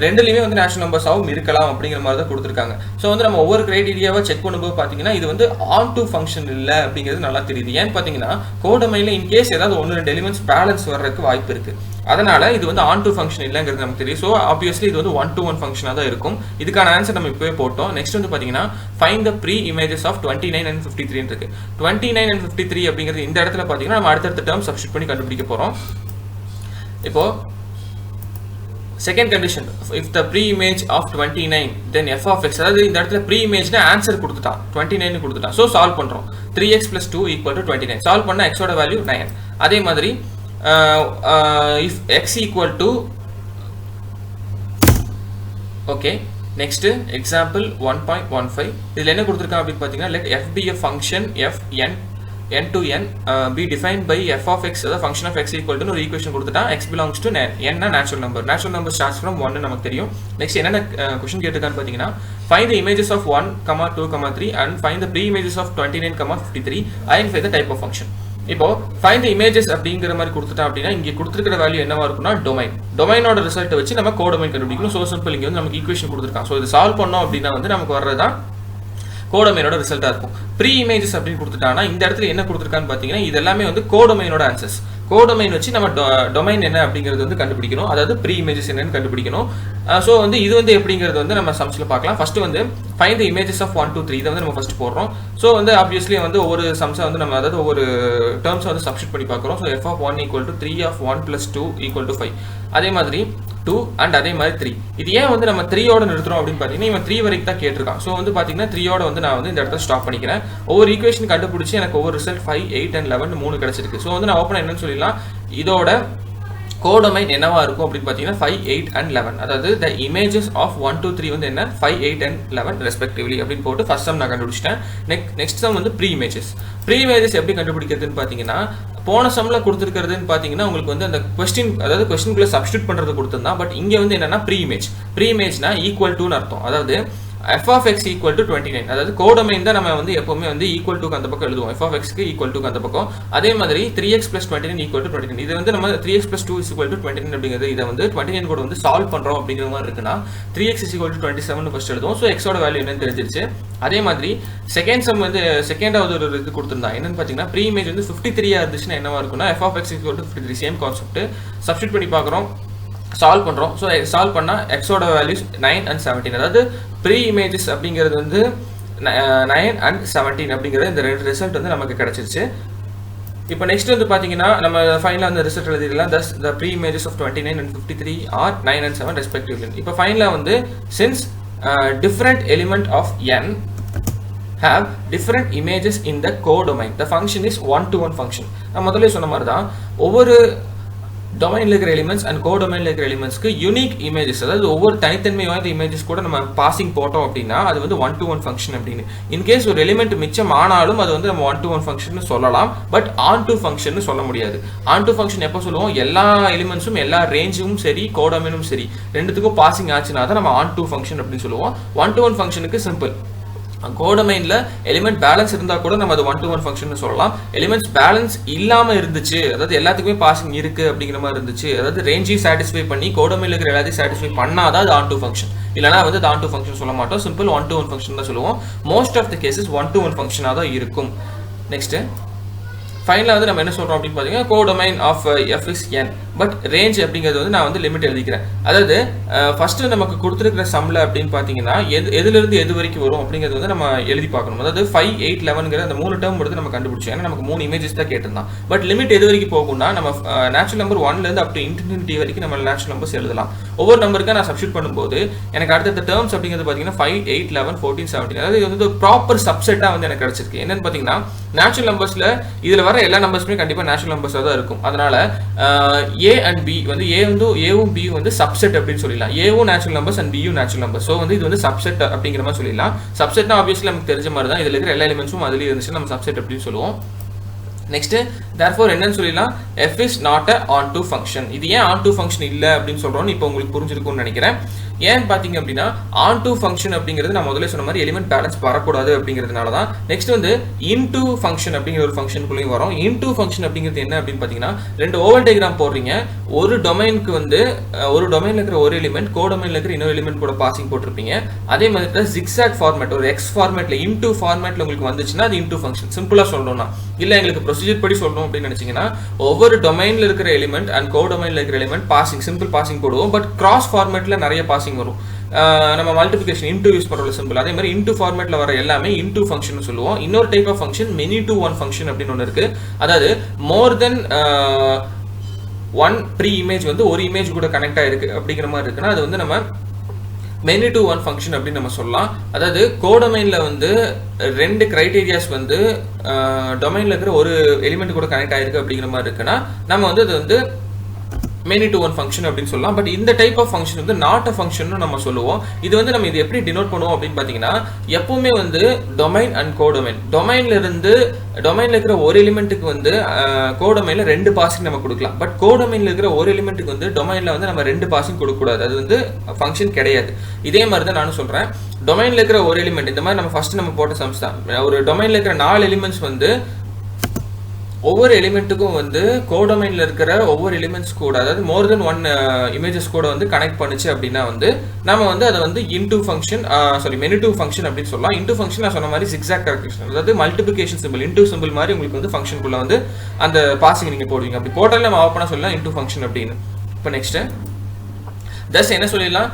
ரெண்டுலேயுமே வந்து நேச்சுரல் நம்பர்ஸாகவும் இருக்கலாம் அப்படிங்கிற மாதிரி தான் கொடுத்துருக்காங்க. ஸோ வந்து நம்ம ஒவ்வொரு கிரைட்டீரியாவை செக் பண்ணும்போது பார்த்தீங்கன்னா இது வந்து ஆன் டு ஃபங்க்ஷன் இல்லை அப்படிங்கிறது நல்லா தெரியுது. ஏன்னு பார்த்தீங்கன்னா கோடொமைனில் இன்கேஸ் ஏதாவது 1-2 எலிமெண்ட்ஸ் பேலன்ஸ் வர்றதுக்கு வாய்ப்பு இருக்குது. அதனால இது வந்து ஆன் டு ஃபங்க்ஷன் இல்லைங்கிறது நமக்கு தெரியும். ஸோ ஆப்வியஸ்லி இது வந்து 1-to-1 ஃபங்க்ஷனாக தான் இருக்கும். இதுக்கான ஆன்சர் நம்ம இப்போவே போட்டோம். நெக்ஸ்ட் வந்து பார்த்தீங்கன்னா find the pre images of 29 and 53 இருக்கு. 29 and 53 அப்படிங்கிறது இந்த இடத்துல பார்த்தீங்கன்னா நம்ம அடுத்தடுத்த டேர்ம் சப்ஸ்டியூட் பண்ணி கண்டுபிடிக்க போகிறோம். இப்போ second condition if the pre image of 29 then f of x. அதாவது இந்த இடத்துல ப்ரீ இமேஜ்னா ஆன்சர் கொடுத்துட்டான் 29 கொடுத்துட்டான். ஸோ சால்வ் பண்ணுறோம். 3x plus 2 equal to 29. Solve பண்ணால் x ஓட வேல்யூ 9. அதே மாதிரி if x equal to okay next example 1.15. இதில் என்ன கொடுத்துருக்காங்க அப்படின்னு பார்த்தீங்கன்னா let f be a function f n to n be defined by f of x. அதாவது function of x equal to ஒரு ஈக்குவேஷன் கொடுத்துட்டான். x belongs to n னா natural number starts from 1 நமக்கு தெரியும். நெக்ஸ்ட் என்னென்ன கொஸ்டின் கேட்டிருக்கான்னு பார்த்தீங்கன்னா find the images of 1, 2, 3 and find the pre-images of 29, 53. Identify the type of function. இப்போ find the images அப்படிங்கிற மாதிரி கொடுத்துட்டா அப்படின்னா இங்கே கொடுத்துருக்கிற வேல்யூ என்னவா இருக்குன்னா டொமைனோட ரிசல்ட்டை வச்சு நம்ம கோடொமைன் கண்டுபிடிக்கணும். ஸோ சிம்பிள் இங்கே வந்து நமக்கு ஈக்குவேஷன் கொடுத்துருக்கான். ஸோ இது சால்வ் பண்ணோம் அப்படின்னா வந்து நமக்கு வர்றதுதான் கோடொமைனோட ரிசல்ட்டாக இருக்கும். ப்ரீ இமேஜஸ் அப்படின்னு கொடுத்துட்டாங்கன்னா இந்த இடத்துல என்ன கொடுத்துருக்கான்னு பார்த்தீங்கன்னா இது எல்லாமே வந்து கோடொமைனோட ஆன்சர்ஸ். கோடொமைன் வச்சு நம்ம டொமைன் என்ன அப்படிங்கிறது வந்து கண்டுபிடிக்கணும், அதாவது ப்ரீ இமேஜஸ் என்னன்னு கண்டுபிடிக்கணும். ஸோ வந்து இது வந்து எப்படிங்கிறது வந்து நம்ம சம்ஸில் பார்க்கலாம். ஃபர்ஸ்ட் வந்து ஃபைண்ட் தி இமேஜஸ் ஆஃப் 1 2 3 இதை வந்து நம்ம ஃபர்ஸ்ட் போடுறோம். ஸோ வந்து ஆப்வியஸ்லி வந்து ஒவ்வொரு சம்ஸை வந்து நம்ம அதாவது ஒவ்வொரு டேர்ம்ஸை வந்து சப்ஸ்டிட் பண்ணி பார்க்குறோம். So f of 1 equal to 3 of 1 plus 2 equal to 5, அதே மாதிரி 2 அண்ட் அதே மாதிரி 3. இது ஏன் வந்து நம்ம 3யோட நிறுத்துறோம் அப்படின்னு பார்த்தீங்கன்னா இவன் 3 வரைக்கும் தான் கேட்டிருக்கான். ஸோ வந்து பார்த்தீங்கன்னா 3யோட வந்து நான் வந்து இந்த இடத்துல ஸ்டாப் பண்ணிக்கிறேன். ஒவ்வொரு ஈக்குவேஷன் கண்டுபிடிச்சி எனக்கு ஒவ்வொரு ரிசல்ட் 5 8 and 11 3 கிடைச்சிருக்கு. ஸோ வந்து நான் ஓப்பன் என்னன்னு சொல்லிடலாம், இதோட கோடொமைன் என்னவா இருக்கும் அப்படின்னு பார்த்தீங்கன்னா 5 8 and 11, அதாவது the images of 1 2 3 வந்து என்ன 5 8 and 11 ரெஸ்பெக்டிவ்லி அப்படின்னு போட்டு ஃபர்ஸ்ட் சம் நான் கண்டுபிடிச்சிட்டேன். நெக்ஸ்ட் சம் வந்து ப்ரீ இமேஜஸ். ப்ரீ இமேஜஸ் எப்படி கண்டுபிடிக்கிறதுன்னு பார்த்தீங்கன்னா போன சம்ல கொடுத்துருக்கிறதுன்னு பார்த்தீங்கன்னா உங்களுக்கு வந்து அந்த கொஸ்டின், அதாவது கொஸ்டின்குள்ள சப்ஸ்டியூட் பண்றது கொடுத்துருந்தான். பட் இங்கே வந்து என்னன்னா ப்ரீ இமேஜ்னா ஈக்குவல் டுன்னு அர்த்தம். அதாவது f of x equal to 29, அதாவது கோடொமைன் தான் நம்ம வந்து எப்பவுமே வந்து ஈக்குவல் டு அந்த பக்கம் எழுதுவோம். f of x க்கு ஈக்குவல் டு அந்த பக்கம். அதே மாதிரி 3x plus 29 equal to 29. இது வந்து நம்ம 3x plus 2 is equal to 29 அப்படிங்கிறது இதை வந்து 29 கூட வந்து சால்வ் பண்றோம் அப்படிங்கிற மாதிரி இருக்குன்னா 3x is equal to 27 first எழுதுவோம். ஸோ x ஓட வேல்யூ என்னன்னு தெரிஞ்சிருச்சு. அதே மாதிரி செகண்ட் சம் வந்து செகண்டாவது ஒரு இது கொடுத்துருந்தா என்னன்னு பார்த்தீங்கன்னா ப்ரீ இமேஜ் வந்து 53 இருந்துச்சுன்னா என்னவா இருக்குன்னா f of x equal to 53, same concept. Substitute பண்ணி பார்க்குறோம், சால்வ் பண்ணுறோம். ஸோ சால்வ் பண்ணால் எக்ஸோட வேல்யூஸ் 9 and 17, அதாவது ப்ரீ இமேஜஸ் அப்படிங்கிறது வந்து 9 and 17 அப்படிங்கிறது இந்த ரெண்டு ரிசல்ட் வந்து நமக்கு கிடைச்சிருச்சு. இப்போ நெக்ஸ்ட் வந்து பார்த்தீங்கன்னா நம்ம ஃபைனலாக அந்த ரிசல்ட் எழுதிடலாம். thus the pre images of 29 and 53 are 9 and 7 respectively. இப்போ ஃபைனலாக வந்து since different element of n have different images in the codomain, the function is 1-to-1 function. நான் முதல்ல சொன்ன மாதிரி தான் ஒவ்வொரு டொமைன்ல இருக்கிற எலிமெண்ட்ஸ் அண்ட் கோடொமைன்ல இருக்கிற எலிமெண்ட்ஸ்க்கு யூனிக் இமேஜஸ், அதாவது ஒவ்வொரு தனித்தன்மை வாய்ந்த இமேஜஸ் கூட நம்ம பாசிங் போட்டோம் அப்படின்னா அது வந்து 1-to-1 ஃபங்க்ஷன் அப்படின்னு. இன்கேஸ் ஒரு எலிமெண்ட் மிச்சம் ஆனாலும் அது வந்து நம்ம 1-to-1 ஃபங்க்ஷன் சொல்லலாம், பட் ஆன்-டு ஃபங்க்ஷன் சொல்ல முடியாது. ஆன்-டு ஃபங்க்ஷன் எப்போ சொல்லுவோம், எல்லா எலிமெண்ட்ஸும் எல்லா ரேஞ்சும் சரி கோடொமைனும் சரி ரெண்டுத்துக்கும் பாசிங் ஆச்சுன்னா தான் நம்ம ஆன்-டு ஃபங்க்ஷன் அப்படின்னு சொல்லுவோம். 1-to-1 ஃபங்க்ஷனுக்கு சிம்பிள், கோடொமைன்ல எலிமெண்ட் பேலன்ஸ் இருந்தா கூட நம்ம அது 1-to-1 ஃபங்க்ஷன் சொல்லலாம். எலிமெண்ட்ஸ் பேலன்ஸ் இல்லாம இருந்துச்சு, அதாவது எல்லாத்துக்குமே பாசிங் இருக்கு அப்படிங்கிற மாதிரி இருந்துச்சு, அதாவது ரேஞ்சையும் சாட்டிஸ்ஃபை பண்ணி கோடொமைன்ல இருக்கிற எல்லாத்தையும் சாட்டிஸ்ஃபை பண்ணாதான் அது ஆன்-டு ஃபங்க்ஷன், இல்லைனா வந்து ஆன்-டு ஃபங்க்ஷன் சொல்ல மாட்டோம். சிம்பிள் 1-to-1 ஃபங்க்ஷன் தான் சொல்லுவோம். Most of the cases 1-to-1 ஃபங்க்ஷனாக தான் இருக்கும். நெக்ஸ்ட் ஃபைனலாக வந்து நம்ம என்ன சொல்றோம் அப்படின்னு பார்த்தீங்கன்னா codomain of f is n, but range அப்படிங்கிறது வந்து நான் வந்து லிமிட் எழுதிக்கிறேன். அதாவது ஃபர்ஸ்ட் நமக்கு கொடுத்துருக்கிற சம்ல அப்படின்னு பார்த்தீங்கன்னா எதுலேருந்து எது வரைக்கும் வரும் அப்படிங்கிறது வந்து நம்ம எழுதி பார்க்கணும். அதாவது 5 8 11ங்கிற அந்த 3 டேர்ம் எடுத்து நம்ம கண்டுபிடிச்சோம், ஏன்னா நமக்கு 3 இமேஜஸ் தான் கேட்டிருந்தான். பட் லிமிட் எது வரைக்கும் போகும்னா நம்ம நேச்சுரல் நம்பர் 1லேருந்து அப் டு இன்ஃபினிட்டி வரைக்கும் நம்ம நேச்சுரல் நம்பர்ஸ் எழுதலாம். ஒவ்வொரு நம்பருக்கு நான் சப்ஸ்டியூட் பண்ணும்போது எனக்கு அடுத்த டேர்ம்ஸ் அப்படிங்கிறது பார்த்தீங்கன்னா 5 8 11 14 17, அதாவது இது வந்து ப்ராப்பர் சப்செட்டாக வந்து எனக்கு கிடைச்சிருக்கு. என்னன்னு பார்த்தீங்கன்னா நேச்சுரல் நம்பர்ஸ்ல இதில் வர எல்லா நம்பர்ஸுமே கண்டிப்பாக நேச்சுரல் நம்பர்ஸாக தான் இருக்கும். அதனால A and B வந்து ஏவும் B வந்து சப்செட் அப்படின்னு சொல்லிடலாம். ஏவும் நேச்சுரல் நம்பர்ஸ் அண்ட் பியும் நேச்சுரல் நம்பர்ஸ். ஸோ வந்து இது வந்து சப்செட் அப்படிங்கிற மாதிரி சொல்லிடலாம். சப்செட்னா ஆப்வியஸ்லி நமக்கு தெரிஞ்ச மாதிரி தான், இதில் இருக்கிற எல்லா எலிமெண்ட்ஸும் அதுலேயே இருந்துச்சு நம்ம சப்செட் அப்படின்னு சொல்லுவோம். நெக்ஸ்ட் therefore என்னன்னு சொல்லிடலாம், f is not a on-to function. இது ஏன் on-to function இல்லை அப்படின்னு சொல்றோம்னு இப்போ உங்களுக்கு புரிஞ்சிருக்கும்னு நினைக்கிறேன். ஏன் பார்த்தீங்க அப்படின்னா on-to function அப்படிங்கிறது நான் முதல்ல சொன்ன மாதிரி எலிமெண்ட் பேலன்ஸ் வரக்கூடாது அப்படிங்கிறதுனால தான். நெக்ஸ்ட் வந்து into function அப்படிங்கிற ஒரு ஃபங்க்ஷனுக்குள்ளேயும் வரும். into function அப்படிங்கிறது என்ன அப்படின்னு பார்த்தீங்கன்னா ரெண்டு ஓவல் டயக்ராம் போடுறீங்க, ஒரு டொமைனுக்கு வந்து ஒரு டொமைன்ல இருக்கிற ஒரு எலிமெண்ட் கோடொமைன்ல இருக்கிற இன்னொரு எலிமெண்ட் கூட பாசிங் போட்டிருப்பீங்க. அதே மாதிரி தான் ஜிக்ஸாக் ஃபார்மேட் ஒரு எக்ஸ் ஃபார்மேட்ல into ஃபார்மேட்ல உங்களுக்கு வந்துச்சுன்னா அது into function. சிம்பிளா சொல்லணும்னா இல்ல எங்களுக்கு ப்ரொசீஜர் படி சொல்லணும் அப்படின்னு நினைச்சீங்கன்னா ஒவ்வொரு டொமைன்ல இருக்கிற எலிமெண்ட் அண்ட் கோடொமைன்ல இருக்கிற எலிமெண்ட் பாசிங் சிம்பிள் பாசிங் போடுவோம். பட் கிராஸ் ஃபார்மேட்ல நிறைய பாசிங் வரும். நம்ம மல்டிபிகேஷன் இன்டூ யூஸ் பண்றது சிம்பிள். அதே மாதிரி இன்டூ ஃபார்மேட்ல வர எல்லாமே இன்டூ ஃபங்க்ஷன் சொல்லுவோம். இன்னொரு type of function many to one function அப்படின்னு ஒன்று இருக்கு. அதாவது more than one pre image வந்து ஒரு இமேஜ் கூட கனெக்ட் ஆயிருக்கு அப்படிங்கிற மாதிரி இருக்குன்னா அது வந்து நம்ம மெனி டு ஒன் ஃபங்க்ஷன் அப்படின்னு நம்ம சொல்லலாம். அதாவது கோடொமைன்ல வந்து ரெண்டு கிரைட்டீரியாஸ் வந்து டொமைன்ல இருக்கிற ஒரு எலிமெண்ட் கூட கனெக்ட் ஆயிருக்கு அப்படிங்கிற மாதிரி இருக்குன்னா நம்ம வந்து அது வந்து மெனி டு ஒன் ஃபங்க்ஷன் அப்படின்னு சொல்லலாம். பட் இந்த டைப் ஆஃப் ஃபங்க்ஷன் வந்து நாட் அ ஃபங்க்ஷன் நம்ம சொல்லுவோம். இது வந்து நம்ம இது எப்படி டினோட் பண்ணுவோம் அப்படின்னு பார்த்தீங்கன்னா எப்பவுமே வந்து டொமைன் அண்ட் கோடொமைன், டொமைன்ல இருக்கிற ஒரு எலிமெண்ட்டுக்கு வந்து கோடொமைன்ல ரெண்டு பாசிங் நம்ம கொடுக்கலாம். பட் கோடொமைன்ல இருக்கிற ஒரு எலிமெண்ட்டுக்கு வந்து டொமைன்ல வந்து நம்ம ரெண்டு பாசிங் கொடுக்கக்கூடாது, அது வந்து ஃபங்க்ஷன் கிடையாது. இதே மாதிரி தான் நானும் சொல்றேன். டொமைன்ல இருக்கிற ஒரு எலிமெண்ட் இந்த மாதிரி நம்ம ஃபர்ஸ்ட் நம்ம போட்ட சம்ஸ் தான். ஒரு டொமைன்ல இருக்கிற 4 எலிமெண்ட்ஸ் வந்து ஒவ்வொரு எலிமெண்ட்டுக்கும் வந்து கோடொமைன்ல இருக்கிற ஒவ்வொரு எலிமெண்ட்ஸ் கூட, அதாவது மோர் தென் ஒன் இமேஜஸ் கூட வந்து கனெக்ட் பண்ணுச்சு அப்படின்னா வந்து நம்ம வந்து அதை வந்து into function, many to function அப்படின்னு சொல்லலாம். இன்டூ ஃபங்க்ஷன் நான் சொன்ன மாதிரி சிக்ஸாக் கேல்குலேஷன், அதாவது மல்டிபிகேஷன் சிம்பிள் இன்டூ சிம்பிள் மாதிரி உங்களுக்கு வந்து ஃபங்க்ஷனுக்குள்ள வந்து அந்த பாசிங் நீங்க போடுவீங்க. அப்படி போட்டாலும் நம்ம ஆஃப் பண்ண சொல்லலாம் இன்டூ ஃபங்க்ஷன் அப்படின்னு. இப்போ நெக்ஸ்ட் thus என்ன சொல்லிடலாம்,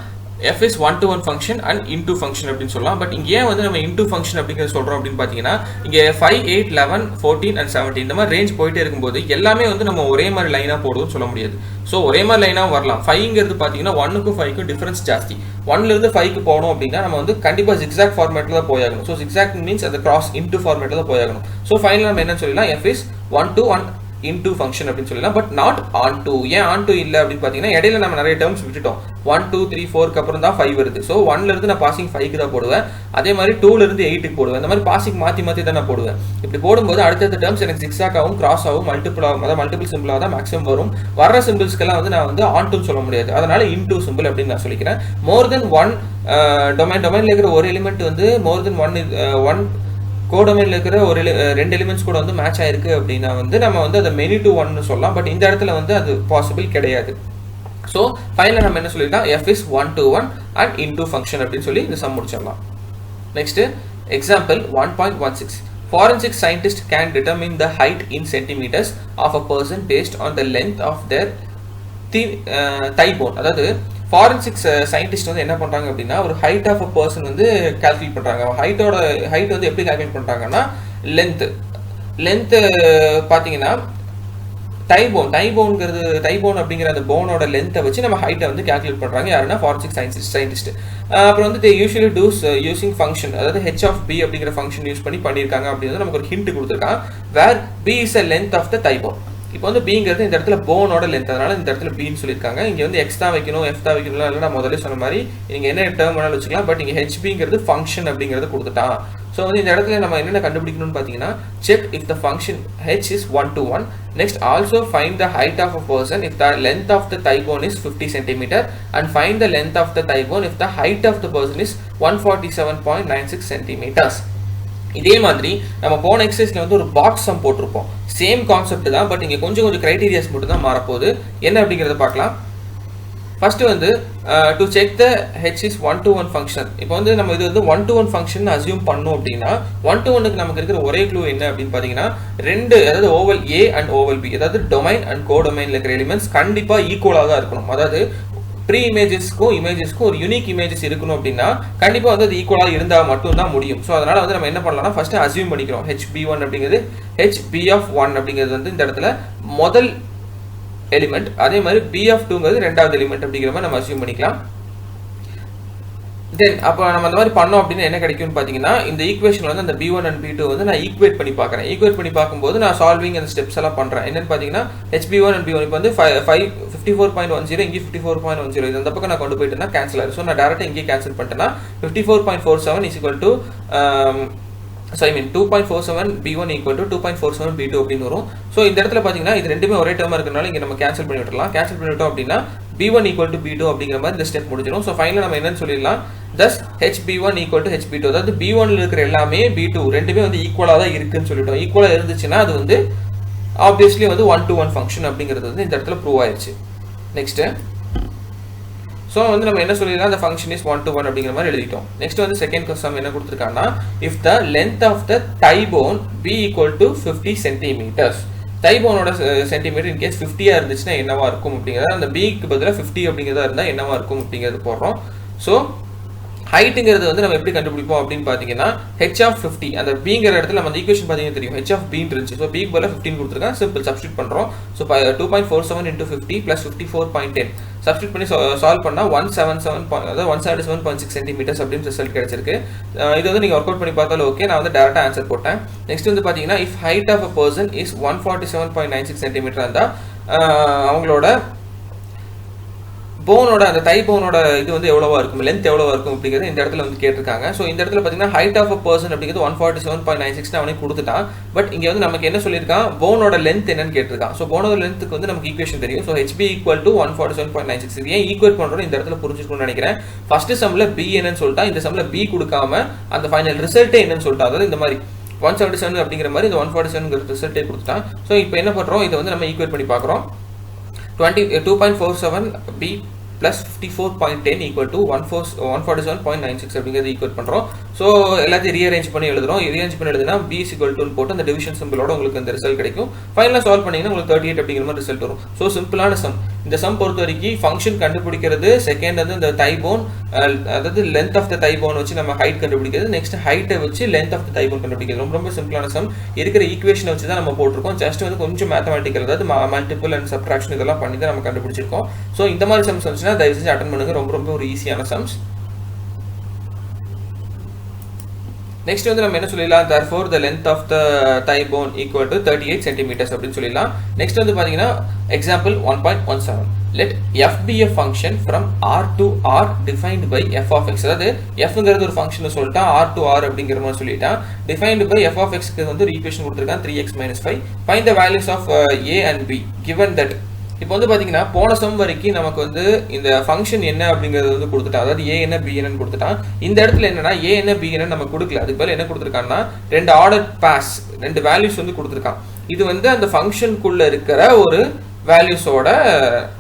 f is one to one function and into function அப்படின்னு சொல்லலாம். பட் இங்க ஏன் வந்து நம்ம into function அப்படிங்கறது சொல்றோம் அப்படின்னு பாத்தீங்கன்னா, இங்க 5 8 11 14 and 17 இந்த மாதிரி ரேஞ்ச் போயிட்டே இருக்கும்போது எல்லாமே வந்து நம்ம ஒரே மாதிரி லைனா போடுவோம்னு சொல்ல முடியாது. சோ ஒரே மாதிரி லைனா வரலாம். 5ங்கிறது பாத்தீங்கன்னா 1க்கும் 5க்கும் டிஃபரன்ஸ் ஜாஸ்தி. 1ல இருந்து 5க்கு போறோம் அப்படின்னா நம்ம வந்து கண்டிப்பா zigzag ஃபார்மேட்ல தான் போயாகணும். சோ zigzag மீன்ஸ் அந்த cross into ஃபார்மேட்ல தான் போயாகணும். சோ ஃபைனலா நம்ம என்ன சொல்லலாம், f is 1 to 1 into function அப்படின்னு சொல்லலாம். But not on to. ஏன் on to இல்ல அப்படின்னு பாத்தீங்கன்னா, இடையில நம்ம நிறைய டேர்ம்ஸ் விட்டுட்டோம். 1 2 3 4க்கு அப்புறம் தான் 5 வருது. சோ 1ல இருந்து நான் பாசிங் 5க்கு தான் போடுவேன். அதே மாதிரி 2ல இருந்து 8க்கு போடுவேன். இந்த மாதிரி பாசிங் மாத்தி மாத்தி தான் நான் போடுவேன். இப்படி போடும்போது அடுத்த டேர்ம்ஸ் எனக்கு zigzag ஆகும், கிராஸ் ஆகும், மல்டிபிள் ஆகும், அதாவது மல்டிபிள் சிம்பிளா தான் மேக்ஸிமம் வரும். வர்ற சிம்பிள்ஸ்க்கெல்லாம் வந்து நான் வந்து on to சொல்ல முடியாது. அதனால into சிம்பிள் அப்படின்னு நான் சொல்லிக்கிறேன். மோர் தென் ஒன் டொமைன்ல இருக்கிற ஒரு எலிமெண்ட் வந்து மோர் தென் ஒன் கோடொமைன்ல இருக்கிற ஒரு ரெண்டு எலிமெண்ட்ஸ் கூட வந்து மேட்ச் ஆயிருக்கு அப்படின்னா வந்து நம்ம வந்து அதை மெனி டு ஒன்னு சொல்லலாம். பட் இந்த இடத்துல வந்து அது பாசிபிள் கிடையாது. ஸோ ஃபைனலாக நம்ம என்ன சொல்லிடலாம், f is 1 to 1 and into function அப்படின்னு சொல்லி இந்த சம் முடிச்சிடலாம். Next example 1.16. Forensic scientist can determine the height in centimeters of a person based on the length of their thigh bone. அதாவது ஃபாரன்சிக்ஸ் சயின்டிஸ்ட் வந்து என்ன பண்றாங்க அப்படின்னா, ஒரு ஹைட் ஆஃப் அ பர்சன் வந்து கால்குலேட் பண்றாங்க. ஹைட் வந்து எப்படி கால்குலேட் பண்றாங்கன்னா, லென்த் பாத்தீங்கன்னா டைபோன் அப்படிங்கிற அந்த போனோட லென்த்தை வச்சு நம்ம ஹைட்டை வந்து கால்குலேட் பண்றாங்க. யாருன்னா ஃபாரன்சிக் சயின்டிஸ்ட். அப்புறம் வந்து they usually do using function, அதாவது h of b அப்படிங்கிற ஃபங்க்ஷன் யூஸ் பண்ணிருக்காங்க அப்படிங்கிறது நமக்கு ஒரு ஹிண்ட் கொடுத்துருக்கான். where b is a length of the thigh bone. இப்போ வந்து பிங்கிறது இந்த இடத்துல போனோட லென்த், அதனால இந்த இடத்துல பின்னு சொல்லியிருக்காங்க. இங்க வந்து எக்ஸ் தான் வைக்கணும், எஃப் தான் வைக்கணும், இல்லை நான் முதல்ல சொன்ன மாதிரி நீங்க என்ன டேர்ம் வேணாலும் வச்சுக்கலாம். பட் இங்க ஹெச்பிங்கிறது ஃபங்க்ஷன் அப்படிங்கிறது கொடுத்துட்டான். ஸோ வந்து இந்த இடத்துல நம்ம என்னென்ன கண்டுபிடிக்கணும்னு பார்த்தீங்கன்னா, check if the function h is 1 to 1. Next also find the height of a person if the length of the thigh bone is 50 cm and find the length of the thigh bone if the height of the person is 147.96 cm. இதே மாதிரி நம்ம போன எக்ஸசைஸ்ல வந்து ஒரு பாக்ஸ் சம் போட்டிருப்போம். சேம் கான்செப்ட் தான், பட் இங்க கொஞ்சம் கிரைட்டீரியாஸ் மட்டும் தான் மாறப்போகுது. என்ன அப்படிங்கறத பார்க்கலாம். ஃபர்ஸ்ட் வந்து to check the h is 1 to 1 function. இப்போ வந்து நம்ம இது வந்து 1 to 1 ஃபங்க்ஷன் அசியூம் பண்ணோம் அப்படின்னா 1 to 1க்கு நமக்கு இருக்கிற ஒரே க்ளூ என்ன அப்படின்னு பாத்தீங்கன்னா, ரெண்டு, அதாவது oval a and oval b, அதாவது டொமைன் அண்ட் கோடொமைன்ல இருக்கிற எலிமெண்ட்ஸ் கண்டிப்பா ஈக்குவலா தான் இருக்கணும். அதாவது ப்ரீ இமேஜஸ்க்கும் ஒரு யூனிக் இமேஜஸ் இருக்கணும் அப்படின்னா கண்டிப்பா வந்து அது ஈக்குவலா இருந்தா மட்டும் தான் முடியும். ஸோ அதனால வந்து நம்ம என்ன பண்ணலாம்னா, ஃபர்ஸ்ட் அசியூம் பண்ணிக்கிறோம் hb1 அப்படிங்கிறது hb(1) அப்படிங்கிறது வந்து இந்த இடத்துல முதல் எலிமெண்ட், அதே மாதிரி b(2)ங்கிறது ரெண்டாவது எலிமெண்ட் அப்படிங்கிற மாதிரி நம்ம அசியூம் பண்ணிக்கலாம். தென் அப்போ நம்ம அந்த மாதிரி பண்ணோம் அப்படின்னா என்ன கிடைக்கும்னு பார்த்தீங்கன்னா, இந்த ஈக்குவேஷன் வந்து அந்த b1 and b2 வந்து நான் ஈக்குவேட் பண்ணி பார்க்குறேன். ஈக்குவேட் பண்ணி பார்க்கும்போது நான் சால்விங் அந்த ஸ்டெப்ஸ் எல்லாம் பண்ணுறேன். என்னன்னு பார்த்தீங்கன்னா, hb1 and b1 இப்போ வந்து 54.10 இங்கே 54.10 இது அந்த பக்கம் நான் கொண்டு போயிட்டேன்னா கேன்சல் ஆயிடும். ஸோ நான் டேரக்டாக இங்கே கேன்சல் பண்ணிட்டேன்னா 54.47 is equal to 2.47 b1 equal to 2.47 b2 அப்படின்னு வரும். ஸோ இந்த இடத்துல பார்த்தீங்கன்னா இது ரெண்டுமே ஒரே டேர்மா இருக்கிறனால இங்கே நம்ம கேன்சல் பண்ணி விட்டுலாம். கேன்சல் பண்ணிவிட்டோம் அப்படின்னா b1 equal to b2 அப்படிங்கிற மாதிரி இந்த ஸ்டெப் முடிஞ்சிடும். ஸோ ஃபைனலாக நம்ம என்னன்னு சொல்லிடலாம், thus hb1 equal to hb2, அதாவது b1ல இருக்கிற எல்லாமே b2 ரெண்டுமே வந்து ஈக்குவலா தான் இருக்குன்னு சொல்லிட்டோம். ஈக்குவலா இருந்துச்சுன்னா அது வந்து ஆப்வியஸ்லி வந்து 1 to 1 ஃபங்க்ஷன் அப்படிங்கிறது வந்து இந்த இடத்துல ப்ரூவ் ஆயிடுச்சு. நெக்ஸ்ட் ஸோ வந்து நம்ம என்ன சொல்லிடலாம், அந்த ஃபங்க்ஷன் இஸ் 1 to 1 அப்படிங்கிற மாதிரி எழுதிட்டோம். நெக்ஸ்ட் வந்து செகண்ட் கொஸ்டின் என்ன கொடுத்துருக்காங்கன்னா, if the length of the thigh bone be equal to 50 centimeters. thigh boneோட சென்டிமீட்டர் இன்கேஸ் 50 இருந்துச்சுன்னா என்னவா இருக்கும் அப்படிங்கிறத, அந்த பிக்கு பதிலாக 50 அப்படிங்கிறதா இருந்தால் என்னவா இருக்கும் அப்படிங்கிறது போடுறோம். ஸோ ஹைட்டுங்கிறது வந்து நம்ம எப்படி கண்டுபிடிப்போம் அப்படின்னு பார்த்தீங்கன்னா, h of 50 அந்த பிங்கிற இடத்துல நம்ம அந்த ஈக்குவேஷன் பார்த்தீங்கன்னா தெரியும், h of b இருந்துச்சு. ஸோ பிக்கு பதிலாக 15 கொடுத்துருக்காங்க, சிம்பிள் சப்ஸ்டியூட் பண்ணுறோம். ஸோ 2.47 into 50 plus 54.10 சப்ஸ்டியூட் பண்ணி சால்வ் பண்ணால் 177.6 சென்டிமீட்டர்ஸ் அப்படின்னு ரிசல்ட் கிடைச்சிருக்கு. இது வந்து நீங்கள் ஒர்க் அவுட் பண்ணி பார்த்தாலும் ஓகே. நான் வந்து டேரக்டாக ஆன்சர் போட்டேன். நெக்ஸ்ட் வந்து பார்த்தீங்கன்னா, if height of a person is 147.96 centimeter இருந்தால் அவங்களோட போனோட அந்த thigh போனோட இது வந்து எவ்வளவா இருக்கும், லென்த் எவ்வளவா இருக்கும் அப்படிங்கிறது இந்த இடத்துல வந்து கேட்டிருக்காங்க. ஸோ இந்த இடத்துல பார்த்தீங்கன்னா ஹைட் ஆஃப் அ பர்சன் அப்படிங்கிறது 147.96 அவனே கொடுத்துட்டான். பட் இங்கே வந்து நமக்கு என்ன சொல்லியிருக்கான், போனோட லென்த் என்னன்னு கேட்டிருக்கான். ஸோ போனோட லென்த்துக்கு வந்து நமக்கு ஈக்குவேஷன் தெரியும். So hb equal to 147.96. ஏன் ஈக்குவேட் பண்ணுறோம் இந்த இடத்துல புரிஞ்சுக்கணும்னு நினைக்கிறேன். ஃபர்ஸ்ட் சம்ல b என்னன்னு சொல்லிட்டா, இந்த சம்ல b கொடுக்காம அந்த ஃபைனல் ரிசல்ட்டே என்னன்னு சொல்லிட்டா, அதாவது இந்த மாதிரி 177 அப்படிங்கிற மாதிரி இந்த 147 ரிசல்ட்டே கொடுத்துட்டான். ஸோ இப்போ என்ன பண்ணுறோம், இதை வந்து நம்ம ஈக்குவேட் பண்ணி பார்க்குறோம். 2.47 b plus 54.10 equal to 147.96 அப்படிங்கிறது ஈக்குவேட் பண்ணுறோம். ஸோ எல்லாத்தையும் ரீஅரேஞ்ச் பண்ணி எழுதுறோம். ரீஅரேஞ்ச் பண்ணி எழுதுனா b is equal to போட்டு அந்த டிவிஷன் சிம்பிளோட உங்களுக்கு இந்த ரிசல்ட் கிடைக்கும். ஃபைனலாக சால்வ் பண்ணிங்கன்னா உங்களுக்கு 38 அப்படிங்கிற மாதிரி ரிசல்ட் வரும். ஸோ சிம்பிளான சம். இந்த சம் பொறுத்த வரைக்கும் ஃபங்க்ஷன் கண்டுபிடிக்கிறது, செகண்ட் வந்து இந்த தை போன், அதாவது length of the thigh bone வச்சு நம்ம ஹைட் கண்டுபிடிக்கிறது, நெக்ஸ்ட் ஹைட்டை வச்சு length of the thigh bone கண்டுபிடிக்கிறது. ரொம்ப ரொம்ப சிம்பிளான சம். இருக்கிற ஈக்குவேஷனை வச்சு தான் நம்ம போட்டிருக்கோம். ஜஸ்ட் வந்து கொஞ்சம் மேத்தமெட்டிக்கல், அதாவது மல்டிபிள் அண்ட் சப்ட்ராக்ஷன் இதெல்லாம் பண்ணி தான் நம்ம கண்டுபிடிச்சிருக்கோம். ஸோ இந்த மாதிரி சம்ஸ் வந்துச்சுன்னா தயவு செஞ்சு அட்டன் பண்ணுங்க. ரொம்ப ரொம்ப ஒரு ஈஸியான சம்ஸ். நெக்ஸ்ட் வந்து நம்ம என்ன சொல்லிடலாம், therefore the length of the thigh bone equal to 38 centimeters அப்படின்னு சொல்லிடலாம். நெக்ஸ்ட் வந்து பாத்தீங்கன்னா example 1.17. let f be a function from r to r defined by f of x. அதாவது fங்கிறது ஒரு ஃபங்க்ஷன் சொல்லிட்டா, r to r அப்படிங்கிற மாதிரி சொல்லிட்டா, defined by f of x க்கு வந்து ஒரு equation கொடுத்திருக்கான் 3x - 5. find the values of a and b given that. இப்போ வந்து பாத்தீங்கன்னா போன சம் வரைக்கும் நமக்கு வந்து இந்த ஃபங்க்ஷன் என்ன அப்படிங்கிறது வந்து கொடுத்துட்டான். அதாவது a என்ன b என்னன்னு கொடுத்துட்டான். இந்த இடத்துல என்னன்னா a என்ன b என்ன நம்ம கொடுக்கல. அதுக்கு பதில் என்ன கொடுத்துருக்கான்னா ரெண்டு ஆர்டர் பாஸ், ரெண்டு வேல்யூஸ் வந்து கொடுத்துருக்கான். இது வந்து அந்த ஃபங்க்ஷனுக்குள்ள இருக்கிற ஒரு வேல்யூஸோட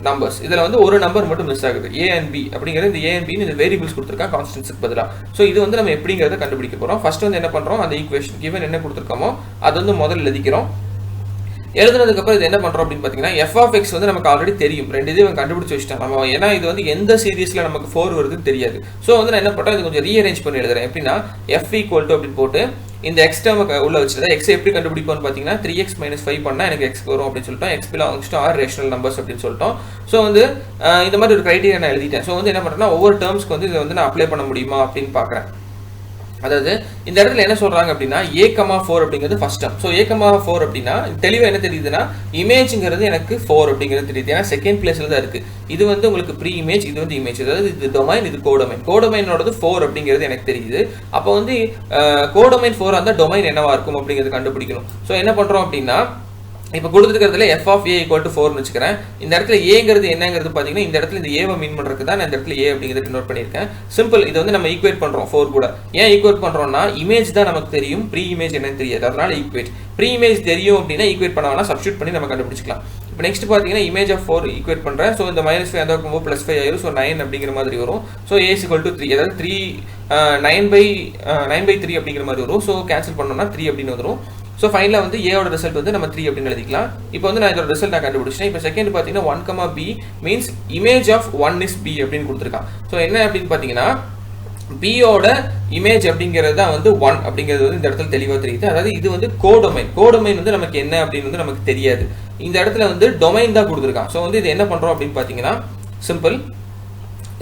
நம்பர்ஸ். இதில் வந்து ஒரு நம்பர் மட்டும் மிஸ் ஆகுது, a and b அப்படிங்கிறது. இந்த a and b இந்த வேரியபிள்ஸ் கொடுத்துருக்கான் கான்ஸ்டன்ட்ஸ்க்கு பதிலாக. ஸோ இது வந்து நம்ம எப்படிங்கிறத கண்டுபிடிக்க போகிறோம். ஃபர்ஸ்ட் வந்து என்ன பண்ணுறோம், அந்த ஈக்குவேஷன் கிவன் என்ன கொடுத்துருக்கோமோ அது வந்து முதல்ல எழுதிக்கிறோம். எழுதுனதுக்கு அப்புறம் இது என்ன பண்றோம் அப்படின்னு பாத்தீங்கன்னா f of x வந்து நமக்கு ஆல்ரெடி தெரியும். ரெண்டு இதையும் கண்டுபிடிச்சு வச்சிட்டோம் நம்ம. ஏன்னா இது வந்து எந்த சீரிஸ்ல நமக்கு 4 வருதுன்னு தெரியாது. ஸோ வந்து நான் என்ன பண்றேன், இது கொஞ்சம் ரீஅரேஞ்ச் பண்ணி எழுதுறேன். எப்படின்னா f equal to அப்படின்னு போட்டு இந்த எக்ஸ் டேர்ம் உள்ள வச்சுட்டு x எப்படி கண்டுபிடிப்போம்னு பாத்தீங்கன்னா 3x - 5 பண்ணா எனக்கு x வரும் அப்படின்னு சொல்லிட்டோம். x belongs to r rational numbers அப்படின்னு சொல்லிட்டோம். ஸோ வந்து இந்த மாதிரி ஒரு கிரைட்டீரியா நான் எழுதிட்டேன். ஸோ வந்து என்ன பண்றேன்னா ஒவ்வொரு டேர்ம்ஸ்க்கு வந்து இதை வந்து நான் அப்ளை பண்ண முடியுமா அப்படின்னு பாக்குறேன். அதாவது இந்த இடத்துல என்ன சொல்றாங்க அப்படின்னா a,4 அப்படிங்கிறது ஃபர்ஸ்ட் டேர்ம். ஸோ a,4 அப்படின்னா தெளிவாக என்ன தெரியுதுன்னா இமேஜ்ங்கிறது எனக்கு 4 அப்படிங்கிறது தெரியுது. ஏன்னா செகண்ட் பிளேஸ்ல தான் இருக்கு. இது வந்து உங்களுக்கு ப்ரீ இமேஜ், இது வந்து இமேஜ். அதாவது இது டொமைன், இது கோடொமைன். கோடொமைனோடது 4 அப்படிங்கிறது எனக்கு தெரியுது. அப்போ வந்து கோடொமைன் 4 அந்த டொமைன் என்னவா இருக்கும் அப்படிங்கிறது கண்டுபிடிக்கணும். ஸோ என்ன பண்றோம் அப்படின்னா இப்போ கொடுத்துருக்கிறதுல f of a equal to 4 வச்சுக்கிறேன். இந்த இடத்துல ஏங்கிறது என்னங்கிறது பார்த்தீங்கன்னா இந்த இடத்துல இந்த ஏவை மீன் பண்ணுறதுக்கு தான் நான் இந்த இடத்துல a அப்படிங்கிறது நோட் பண்ணியிருக்கேன். சிம்பிள். இது வந்து நம்ம ஈக்குவேட் பண்ணுறோம் 4 கூட. ஏன் ஈக்குவேட் பண்ணுறோம்னா இமேஜ் தான் நமக்கு தெரியும், ப்ரீ இமேஜ் என்னன்னு தெரியாது. அதனால ஈக்குவேட். ப்ரீ இமேஜ் தெரியும் அப்படின்னா ஈக்குவேட் பண்ணாங்கன்னா சப்ஸ்டியூட் பண்ணி நம்ம கண்டுபிடிச்சிக்கலாம். இப்போ நெக்ஸ்ட் பார்த்தீங்கன்னா இமேஜ் ஆஃப் 4 ஈக்குவேட் பண்ணுறேன். ஸோ இந்த -5 அந்த பக்கம் +5 ஆயிரும். ஸோ 9 அப்படிங்கிற மாதிரி வரும். So a is equal to 3, அதாவது 9/3 அப்படிங்கிற மாதிரி வரும். ஸோ கேன்சல் பண்ணோம்னா 3 அப்படின்னு வந்துடும். ஸோ ஃபைனலாக வந்து ஏவோட ரிசல்ட் வந்து நம்ம 3 அப்படின்னு எழுதிக்கலாம். இப்போ வந்து நான் இதோட ரிசல்ட் நான் கண்டுபிடிச்சேன். இப்போ செகண்ட் பார்த்தீங்கன்னா 1, b means image of 1 is b அப்படின்னு கொடுத்துருக்கான். ஸோ என்ன அப்படின்னு பார்த்தீங்கன்னா பியோட இமேஜ் அப்படிங்கிறது தான் வந்து 1 அப்படிங்கிறது வந்து இந்த இடத்துல தெளிவாக தெரியுது. அதாவது இது வந்து கோடொமைன். கோடொமைன் வந்து நமக்கு என்ன அப்படின்னு வந்து நமக்கு தெரியாது. இந்த இடத்துல வந்து டொமைன் தான் கொடுத்துருக்கான். ஸோ வந்து இது என்ன பண்ணுறோம் அப்படின்னு பார்த்தீங்கன்னா சிம்பிள்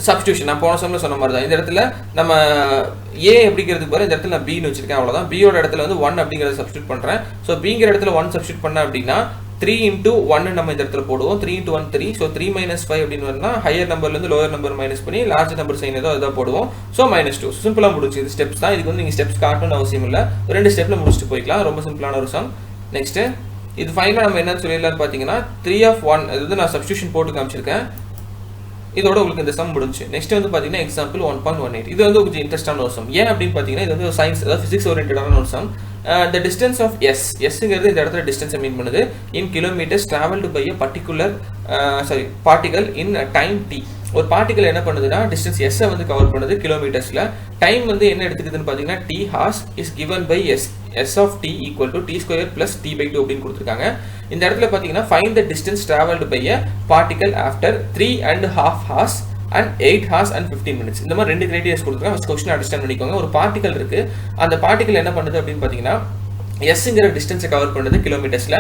சப்ஸ்டியூஷன். நான் போன சம்ல சொன்ன மாதிரி தான் இந்த இடத்துல நம்ம a அப்படிங்கிறதுக்கு பதிலா இந்த இடத்துல நான் b னு வச்சிருக்கேன். அவ்வளவுதான். b யோட இடத்துல வந்து 1 அப்படிங்கறத சப்ஸ்டியூட் பண்றேன். சோ bங்கிற இடத்துல 1 சப்ஸ்டியூட் பண்ண அப்படின்னா 3 into 1 நம்ம இந்த இடத்துல போடுவோம். 3 into 1 3. ஸோ 3 - 5 அப்படின்னு வரனா ஹையர் நம்பர்ல இருந்து லோயர் நம்பர் மைனஸ் பண்ணி லார்ஜ் நம்பர் சைன் ஏதோ அதான் போடுவோம். ஸோ -2. சிம்பிளா முடிச்சு. இது ஸ்டெப்ஸ் தான். இதுக்கு வந்து நீங்க ஸ்டெப்ஸ் காட்டணும்னு அவசியம் இல்லை. 2 ஸ்டெப்ல முடிச்சுட்டு போய்க்கலாம். ரொம்ப சிம்பிளான ஒரு சம். நெக்ஸ்ட் இது ஃபைனலா நம்ம என்ன சொல்லிடலாம்னு பாத்தீங்கன்னா 3 of 1 அது வந்து நான் சப்ஸ்டியூஷன் போட்டு காமிச்சிருக்கேன். இதோட உங்களுக்கு இந்த சம் முடிஞ்சு. நெக்ஸ்ட் வந்து பாத்தீங்கன்னா எக்ஸாம்பிள் 1.18. இது வந்து கொஞ்சம் இன்ட்ரெஸ்டான ஒரு சம். ஏன் அப்படின்னு பாத்தீங்கன்னா இது வந்து சயின்ஸ், அதாவது பிசிக்ஸ் ஓரியன்டான ஒரு சம். the distance of sங்கிறது இந்த இடத்துல டிஸ்டன்ஸை மீன் பண்ணுது. In kilometres traveled by a particular particle in time t. ஒரு பார்ட்டிகல் என்ன பண்ணுதுன்னா டிஸ்டன்ஸ் s வந்து கவர் பண்ணுது கிலோமீட்டர்ஸ்ல. டைம் வந்து என்ன எடுத்துக்குதுன்னு பாத்தீங்கன்னா t hours is given by s of t equal to t² plus t/2 அப்படின்னு கொடுத்துருக்காங்க. இந்த இடத்துல பாத்தீங்கன்னா find the distance traveled by a particle after 3.5 hours and 8 hours and 15 minutes. இந்த மாதிரி ரெண்டு கிரைட்டீரியாஸ் கொடுத்துருக்காங்க. ஃபர்ஸ்ட் क्वेश्चन அண்டர்ஸ்டாண்ட் பண்ணிக்கோங்க. ஒரு பார்ட்டிகல் இருக்கு. அந்த பார்ட்டிகல் என்ன பண்ணுது அப்படின்னு பாத்தீங்கன்னா எஸ்ங்கிற டிஸ்டன்ஸை கவர் பண்ணுது கிலோமீட்டர்ஸ்ல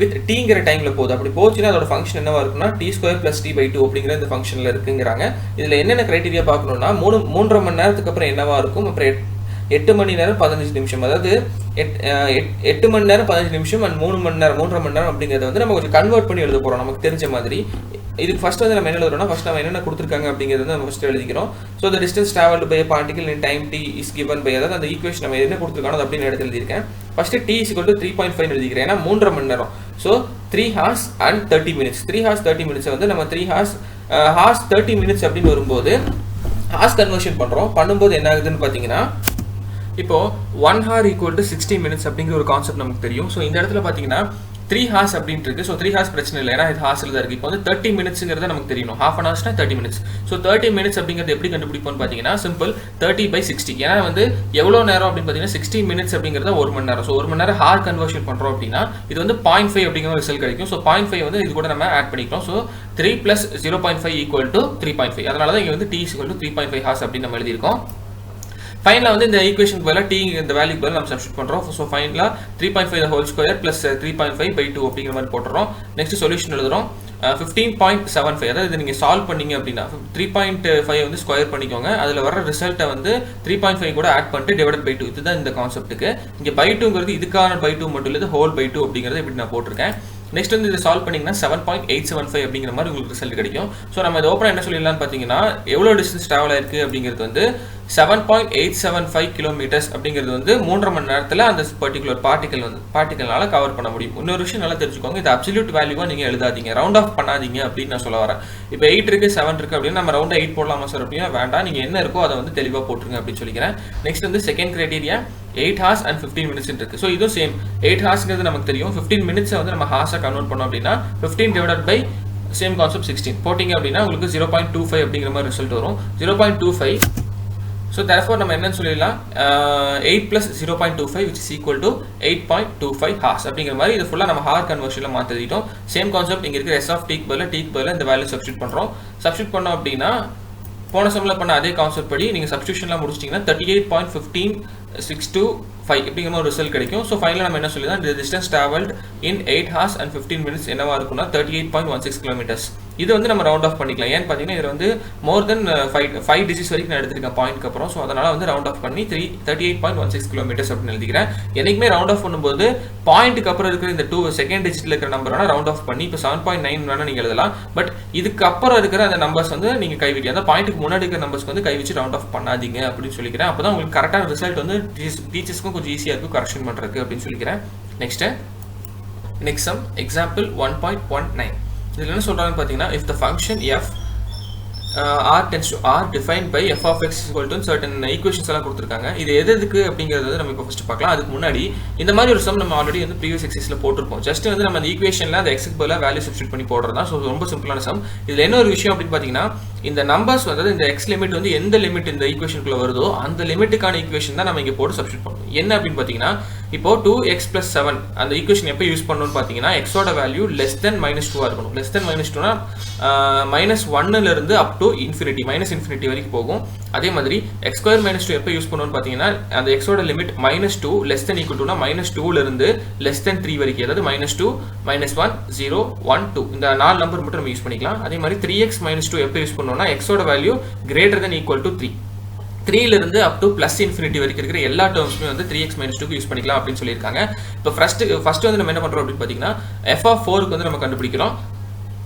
வித் டீங்கிற டைம்ல போகுது. அப்படி போச்சுன்னா அதோட ஃபங்க்ஷன் என்னவா இருக்குன்னா t² plus t/2 அப்படிங்கிற இந்த ஃபங்க்ஷன்ல இருக்குங்கிறாங்க. இதுல என்னென்ன கிரைட்டீரியா பார்க்கணும்னா 3.5 மணி நேரத்துக்கு அப்புறம் என்னவா இருக்கும், அப்புறம் 8 மணி நேரம் 15 நிமிஷம், அதாவது 8 மணி நேரம் 15 நிமிஷம் அண்ட் 3 மணி நேரம் 3.5 மணி நேரம் அப்படிங்கிறத வந்து நம்ம கொஞ்சம் கன்வெர்ட் பண்ணி எழுத போறோம் நமக்கு தெரிஞ்ச மாதிரி. இதுக்கு ஃபர்ஸ்ட் வந்து நம்ம என்ன எழுதுறோம்னா ஃபர்ஸ்ட் நம்ம என்னென்ன கொடுத்துருக்காங்க அப்படிங்கிறது நம்ம ஃபர்ஸ்ட் எழுதிக்கிறோம். So the distance traveled by a particle in time t is given by, அதாவது அந்த ஈக்குவேஷன் நம்ம என்ன கொடுத்துருக்கானோ அது அப்படின்னு எடுத்து எழுதியிருக்கேன். First t is equal to 3.5 எழுதிக்கிறேன். ஏன்னா 3.5 மணி நேரம். So 3 hours and 30 minutes. 3 hours 30 minutes வந்து நம்ம 3 hours 30 minutes அப்படின்னு வரும்போது ஹார்ஸ் கன்வர்ஷன் பண்றோம். பண்ணும்போது என்ன ஆகுதுன்னு பாத்தீங்கன்னா இப்போ 1 hour equal to 60 minutes அப்படிங்கிற ஒரு கான்செப்ட் நமக்கு தெரியும். ஸோ இந்த இடத்துல பார்த்தீங்கன்னா 3 hours அப்படின்ட்டு இருக்கு. ஸோ 3 hours பிரச்சனை இல்லை, ஏன்னா இது ஹார்ஸில் தான் இருக்குது. இப்போ வந்து 30 minutesங்கிறத நமக்கு தெரியணும். half an hourனா 30 minutes. So 30 minutes அப்படிங்கிறது எப்படி கண்டுபிடிப்போம்னு பார்த்தீங்கன்னா சிம்பிள் 30/60. ஏன்னா வந்து எவ்வளோ நேரம் அப்படின்னு பார்த்தீங்கன்னா 60 minutes அப்படிங்கிறத 1 மணி நேரம். ஸோ 1 மணி நேரம் ஹார் கன்வர்ஷன் பண்ணுறோம் அப்படின்னா இது வந்து 0.5 அப்படிங்கிற ரிசல்ட் கிடைக்கும். ஸோ 0.5 வந்து இது கூட நம்ம ஆட் பண்ணிக்கிறோம். ஸோ 3 + 0.5 = 3.5. அதனால தான் இங்கே வந்து t = 3.5 hours அப்படின்னு நம்ம எழுதியிருக்கோம். ஃபைனலாக வந்து இந்த ஈக்குவேஷனுக்கு பதிலாக டி இந்த வேல்யூக்கு பதிலாக நம்ம சப்ஸ்டிட் பண்ணுறோம். ஸோ ஃபைனலாக 3.5 ஹோல் ஸ்கொயர் ப்ளஸ் 3.5/2 அப்படிங்கிற மாதிரி போட்டுறோம். நெக்ஸ்ட் சொல்யூஷன் எழுதுறோம். 15.75. அதாவது இது நீங்கள் சால்வ் பண்ணீங்க அப்படின்னா 3.5 வந்து ஸ்கொயர் பண்ணிக்கோங்க. அதில் வர ரிசல்ட்டை வந்து 3.5 கூட ஆட் பண்ணிட்டு /2. இதுதான் இந்த கான்செப்ட்டுக்கு. இங்கே /2ங்கிறது இதுக்கான /2 மட்டும் இல்லை, ஹோல் /2 அப்படிங்கிறத இப்படி நான் போட்டிருக்கேன். நெக்ஸ்ட் வந்து இதை சால்வ் பண்ணிங்கன்னா 7.875 அப்படிங்கிற மாதிரி உங்களுக்கு ரிசல்ட் கிடைக்கும். ஸோ நம்ம இது ஓப்பனாக என்ன சொல்லிடலாம்னு பார்த்தீங்கன்னா எவ்வளோ டிஸ்டன்ஸ் ட்ராவல் ஆயிருக்கு அப்படிங்கிறது வந்து 7.875 கிலோமீட்டர்ஸ் அப்படிங்கிறது வந்து 3.5 மணி நேரத்தில் அந்த பர்டிகுலர் பார்ட்டிகல்னால கவர் பண்ண முடியும். இன்னொரு விஷயம் நல்லா தெரிஞ்சுக்கோங்க, இது அப்சல்யூட் வேல்யூவாக நீங்கள் எழுதாதீங்க, ரவுண்ட் ஆஃப் பண்ணாதீங்க அப்படின்னு நான் சொல்ல வரேன். இப்போ 8 இருக்குது 7 இருக்குது அப்படின்னு நம்ம ரவுண்டாக 8 போடலாமா சார் அப்படின்னா வேண்டாம், நீங்கள் என்ன இருக்கோ அதை வந்து தெளிவாக போட்டுருங்க அப்படின்னு சொல்லிக்கிறேன். நெக்ஸ்ட் வந்து second criteria 8 hours and 15 minutes இருக்கு. ஸோ இதுவும் சேம் 8 hoursங்கிறது நமக்கு தெரியும். 15 minutes வந்து நம்ம ஹார்ஸாக கன்வெர்ட் பண்ணோம் அப்படின்னா 15 / சேம் கான்செப்ட் 16 போட்டிங்க அப்படின்னா உங்களுக்கு 0.25 அப்படிங்கிற மாதிரி ரிசல்ட் வரும். 0.25. ஸோ therefore நம்ம என்னன்னு சொல்லிடலாம் 8 + 0.25 which is equal to 8.25 hours அப்படிங்கிற மாதிரி இது ஃபுல்லாக நம்ம ஹார் கன்வர்ஷனில் மாற்றிட்டோம். சேம் கான்செப்ட் இங்கே இருக்கிற s of t க்கு பதிலாக இந்த வேல்யூ சப்ஸ்டிட் பண்ணுறோம். சப்ஸ்டிட் பண்ணோம் அப்படின்னா போன சம்மில் பண்ண அதே கான்செப்ட் படி நீங்கள் சப்ஸ்டியூஷன்லாம் முடிச்சிட்டிங்கன்னா 38.15625 அப்படிங்கிற ஒரு ரிசல்ட் கிடைக்கும். ஸோ ஃபைனலாக நம்ம என்ன சொல்லிதான் இந்த distance travelled in 8 hours and 15 minutes என்னவா இருக்குன்னா 38.16 kilometers. இது வந்து நம்ம ரவுண்ட் ஆஃப் பண்ணிக்கலாம். ஏன்னு பார்த்தீங்கன்னா இதில் வந்து மோர் தென் 5 டிஜிட்ஸ் வரைக்கும் நான் எடுத்திருக்கேன் பாயிண்ட்க்கு அப்புறம். ஸோ அதனால் வந்து ரவுண்ட் ஆஃப் பண்ணி 38.16 kilometers அப்படின்னு எழுதிக்கிறேன். என்றைக்குமே ரவுண்ட் ஆஃப் பண்ணும்போது பாயிண்ட்டுக்கு அப்புறம் இருக்கிற இந்த 2 செகண்ட் டிஜிட்டில் இருக்கிற நம்பர் வேணால் ரவுண்ட் ஆஃப் பண்ணி இப்போ 7.9 வேணால் நீங்கள் எழுதலாம். பட் இதுக்கு அப்புறம் இருக்கிற அந்த நம்பர்ஸ் வந்து நீங்கள் கைவிட்டி அந்த பாயிண்ட்டுக்கு முன்னாடி இருக்கிற நம்பர்ஸ்க்கு வந்து கை வச்சு ரவுண்ட் ஆஃப் பண்ணாதீங்க அப்படின்னு சொல்லிக்கிறேன். அப்போ தான் உங்களுக்கு கரெக்டான ரிசல்ட் வந்து டீச்சர்ஸ்க்கும் கொஞ்சம் ஈஸியாக இருக்கும் கரெக்ஷன் பண்ணுறதுக்கு அப்படின்னு சொல்லிக்கிறேன். Next sum example 1.19. இதில் என்ன சொல்கிறாங்கன்னு பார்த்தீங்கன்னா if the function f r tends to r defined by f of x equal to certain equations எல்லாம் கொடுத்துருக்காங்க. இது எதுக்கு அப்படிங்கிறது நம்ம இப்போ ஃபஸ்ட்டு பார்க்கலாம். அதுக்கு முன்னாடி இந்த மாதிரி ஒரு சம் நம்ம ஆல்ரெடி வந்து ப்ரீவியஸ் எக்ஸைஸில் போட்டிருப்போம். ஜஸ்ட் வந்து நம்ம அந்த ஈக்குவேஷனில் அந்த எக்ஸுக்கு பதிலாக வேல்யூ சப்ஸ்டிட் பண்ணி போடுறது தான். ஸோ ரொம்ப சிம்பிளான சம். இதில் என்ன ஒரு விஷயம் அப்படின்னு பார்த்தீங்கன்னா இந்த நம்பர்ஸ் வந்து இந்த எக்ஸ் லிமிட் வந்து எந்த லிமிட் இந்த ஈக்குவேஷனுக்குள்ள வருதோ அந்த லிமிட்டுக்கான ஈக்குவேஷன் தான் நம்ம இங்கே போட்டு சப்ஸ்டிட் பண்ணணும். என்ன அப்படின்னு பார்த்தீங்கன்னா இப்போ 2x + 7 அந்த ஈக்குவேஷன் எப்போ யூஸ் பண்ணணும்னு பார்த்தீங்கன்னா எக்ஸோட வேல்யூ லெஸ் தென் -2 இருக்கணும். லெஸ் தென் -2னா -1லேருந்து அப் டு இன்ஃபினிட்டி -infinity வரைக்கும் போகும். அதே மாதிரி x² - 2 எப்போ யூஸ் பண்ணணும்னு பார்த்தீங்கன்னா அந்த எக்ஸோட லிமிட் -2 லெஸ் தென் ஈக்குவல் டுனா -2லேருந்து லெஸ் தென் 3 வரைக்கும், அதாவது -2 -1 0 1 2 இந்த 4 நம்பர் மட்டும் நம்ம யூஸ் பண்ணிக்கலாம். அதே மாதிரி 3x - 2 எப்போ யூஸ் பண்ணணும்னா எக்ஸோட value greater than equal to 3 3லேருந்து அப் டு +∞ வரைக்கும் இருக்கிற எல்லா டேர்ம்ஸுமே வந்து 3x - 2க்கு யூஸ் பண்ணிக்கலாம் அப்படின்னு சொல்லியிருக்காங்க. இப்போ ஃபர்ஸ்ட் வந்து நம்ம என்ன பண்ணுறோம் அப்படின்னு பார்த்தீங்கன்னா f of 4க்கு வந்து நம்ம கண்டுபிடிக்கிறோம்.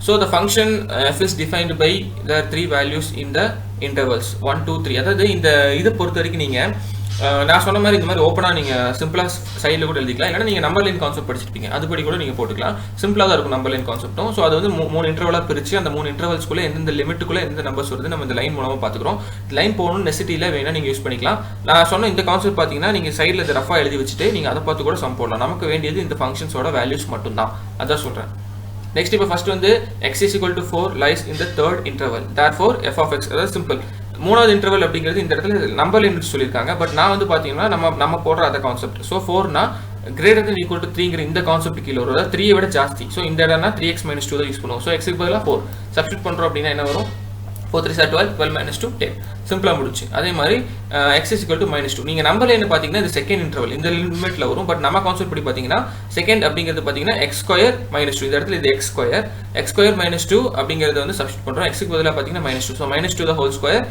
So the function f is defined by the 3 values in the intervals 1 2 3. அதாவது இந்த இதை பொறுத்த வரைக்கும் நீங்கள் நான் சொன்ன மாதிரி இந்த மாதிரி ஓப்பனாக நீங்கள் சிம்பிளாக சைடில் கூட எழுதிக்கலாம். இல்லைனா நீங்கள் நம்பர் லைன் கான்செப்ட் படிச்சிருப்பீங்க, அதுபடி கூட நீங்கள் போட்டுக்கலாம். சிம்பிளாக தான் இருக்கும் நம்பர் லைன் கான்செப்ட்டும். ஸோ அது வந்து 3 இன்டர்வலாக பிரித்து அந்த 3 இன்டர்வல்ஸ்க்குள்ளே எந்தெந்த லிமிட்டுக்குள்ளே எந்த நம்பர்ஸ் வருது நம்ம இந்த லைன் மூலமாக பார்த்துக்கிறோம். லைன் போகணும்னு நெசிட்டியில் வேணால் நீங்கள் யூஸ் பண்ணிக்கலாம். நான் சொன்ன இந்த கான்செப்ட் பார்த்தீங்கன்னா நீங்கள் சைடில் இதை ரஃபாக எழுதி வச்சுட்டு நீங்கள் அதை பார்த்து கூட சம் போடலாம். நமக்கு வேண்டியது இந்த ஃபங்க்ஷன்ஸோட வேல்யூஸ் மட்டும்தான், அதான் சொல்கிறேன். நெக்ஸ்ட் இப்போ ஃபர்ஸ்ட் வந்து x = 4 lies in the third interval. Therefore f of x, அதாவது சிம்பிள். மூணாவது இன்டர்வல் அப்படிங்கிறது இந்த இடத்துல நம்பர் லிமிட் சொல்லியிருக்காங்க. பட் நான் வந்து பார்த்தீங்கன்னா நம்ம போடுற அந்த கான்செப்ட். ஸோ 4னா கிரேட்டர் தென் ஈக்குவல் டு 3ங்கிற இந்த கான்செப்ட் கீழே வரும். அதாவது 3 விட ஜாஸ்தி. ஸோ இந்த இடம்னா 3x - 2 தான் யூஸ் பண்ணுவோம். ஸோ எக்ஸுக்கு பதிலாக 4 சப்ஸ்டிட் பண்ணுறோம் அப்படின்னா என்ன வரும் 4 3 12 12 - 2 10 சிம்பிளாக முடிச்சு. அதே மாதிரி x = -2 நீங்கள் நம்பர் லைன் பார்த்தீங்கன்னா இது செகண்ட் இன்டர்வல் இந்த லிமிட்டில் வரும். பட் நம்ம கான்செப்ட் படி பார்த்தீங்கன்னா செகண்ட் அப்படிங்கிறது பார்த்தீங்கன்னா x² - 2 இந்த இடத்துல இது x² - 2 அப்படிங்கிறத வந்து சப்ஸ்டிட் பண்ணுறோம். எக்ஸுக்கு பதிலாக பார்த்தீங்கன்னா -2. So -2 the whole square